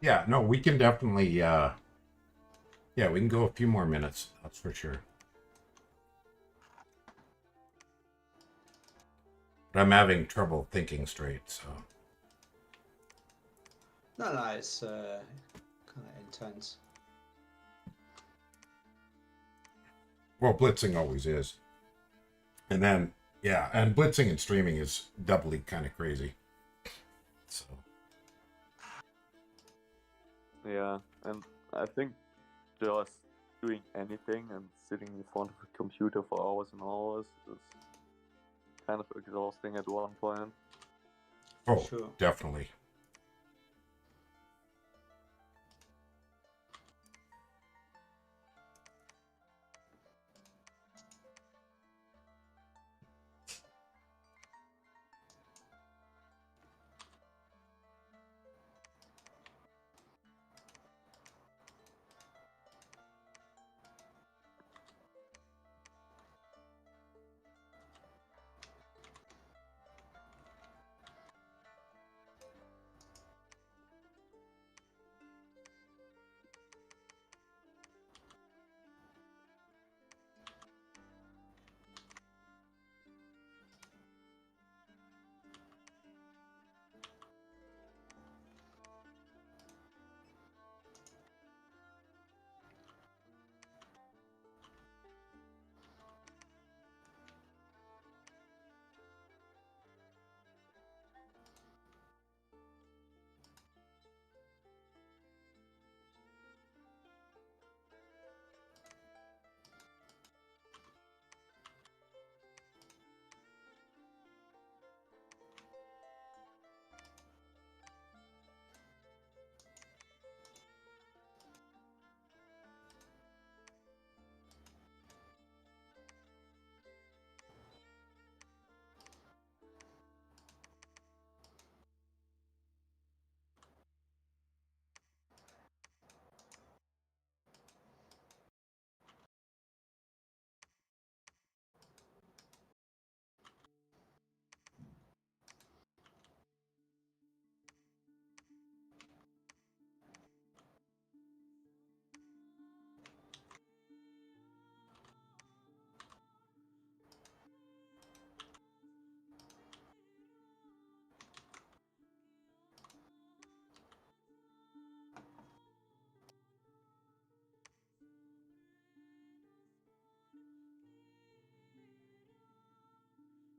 Yeah, no, we can definitely yeah, we can go a few more minutes, that's for sure. But I'm having trouble thinking straight, so. No, it's kind of intense. Well, blitzing always is. And then, yeah, and blitzing and streaming is doubly kind of crazy. So. Yeah, and I think just doing anything and sitting in front of a computer for hours and hours is kind of exhausting at one point. Oh, Sure. definitely.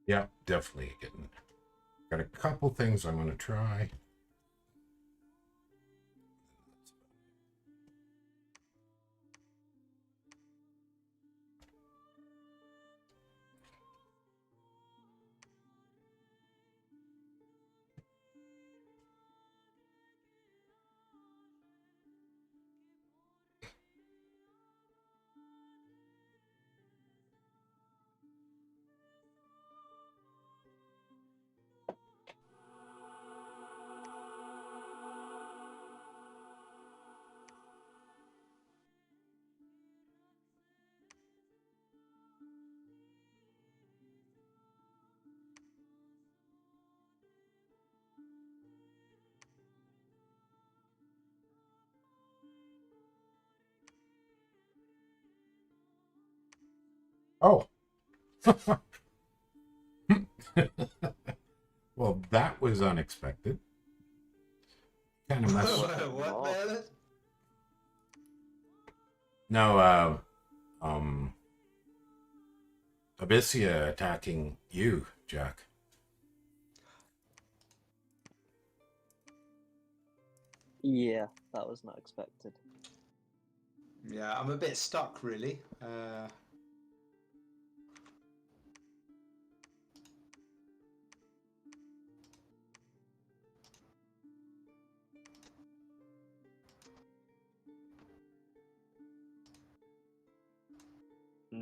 Yeah, definitely getting. Got a couple things I'm going to try. Oh, Well, that was unexpected. Kind of messed. What, Merlin? No, Abyssia attacking you, Jack. Yeah, that was not expected. Yeah, I'm a bit stuck, really.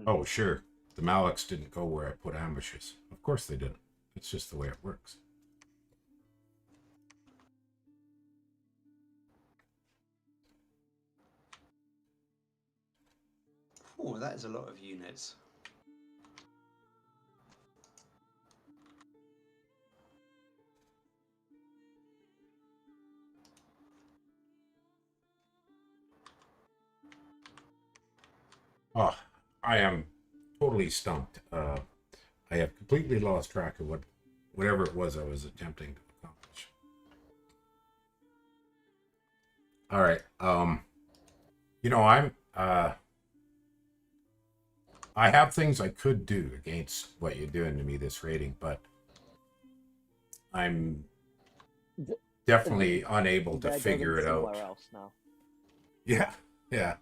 Oh, sure. The Malaks didn't go where I put ambushes. Of course they didn't. It's just the way it works. Oh, that is a lot of units. Oh, I am totally stumped. I have completely lost track of whatever it was I was attempting to accomplish. All right. I have things I could do against what you're doing to me this rating, but I'm definitely unable to They're figure going it out. somewhere else now. Yeah, yeah.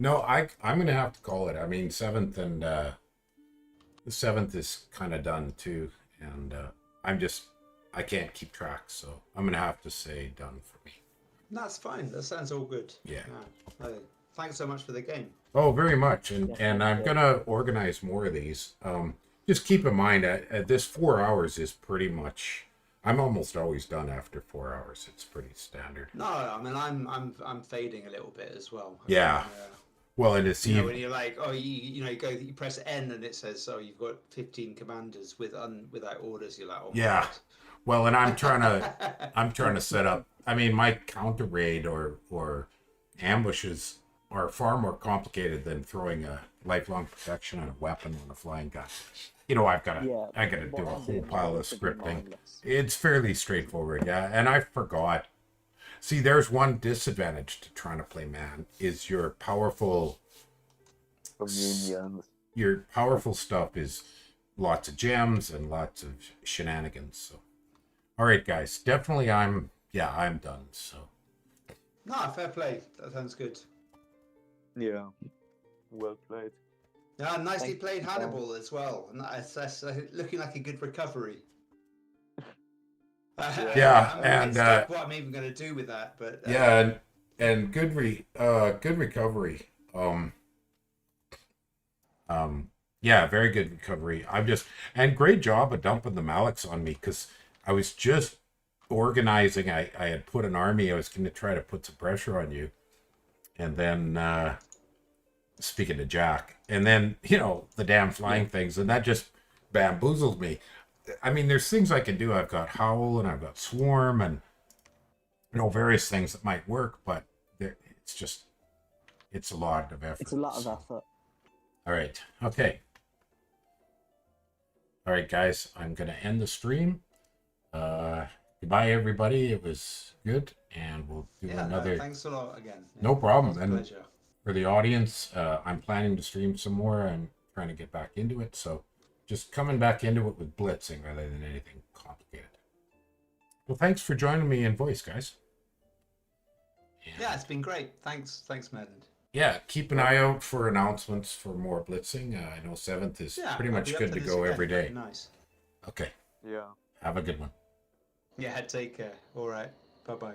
No, I'm gonna have to call it. I mean, seventh and the seventh is kind of done too, and I can't keep track, so I'm gonna have to say done for me. That's fine. That sounds all good. Yeah. Thanks so much for the game. Oh, very much, and Yeah, I'm yeah. gonna organize more of these. Just keep in mind this 4 hours is pretty much. I'm almost always done after 4 hours. It's pretty standard. No, I mean I'm fading a little bit as well. Yeah. Well, and it's You know, even. when you're like, oh, you press N and it says, oh, you've got 15 commanders without orders. You're like, oh, my Yeah. God. Well, and I'm trying to set up. I mean, my counter raid or ambushes are far more complicated than throwing a lifelong protection on a weapon on a flying gun. I gotta do a whole pile of scripting. It's fairly straightforward, yeah. And I forgot. See, there's one disadvantage to trying to play man is your powerful stuff is lots of gems and lots of shenanigans. So, all right, guys, definitely I'm done. So, No, fair play. That sounds good. Yeah. Well played. Yeah, nicely Thank played you, Hannibal as well. And that's looking like a good recovery. Yeah, I'm and what I'm even going to do with that, but yeah, and good recovery. Yeah, very good recovery. And great job of dumping the Malaks on me because I was just organizing. I had put an army. I was going to try to put some pressure on you, and then speaking to Jack, and then the damn flying things, and that just bamboozled me. I mean, there's things I can do. I've got Howl and I've got Swarm and various things that might work, but it's a lot of effort. It's a lot of effort. All right. Okay. All right, guys. I'm gonna end the stream. Goodbye, everybody. It was good, and we'll do another. Thanks a lot again. Yeah, No problem. it was a And pleasure. for the audience, I'm planning to stream some more. I'm trying to get back into it, so just coming back into it with blitzing rather than anything complicated. Well, thanks for joining me in voice, guys. Yeah, it's been great. Thanks, Merlin. Yeah, keep an eye out for announcements for more blitzing. I know 7th is pretty I'll much be up good for to this go again. every day. Very nice. Okay, Yeah. have a good one. Yeah, take care. All right. Bye-bye.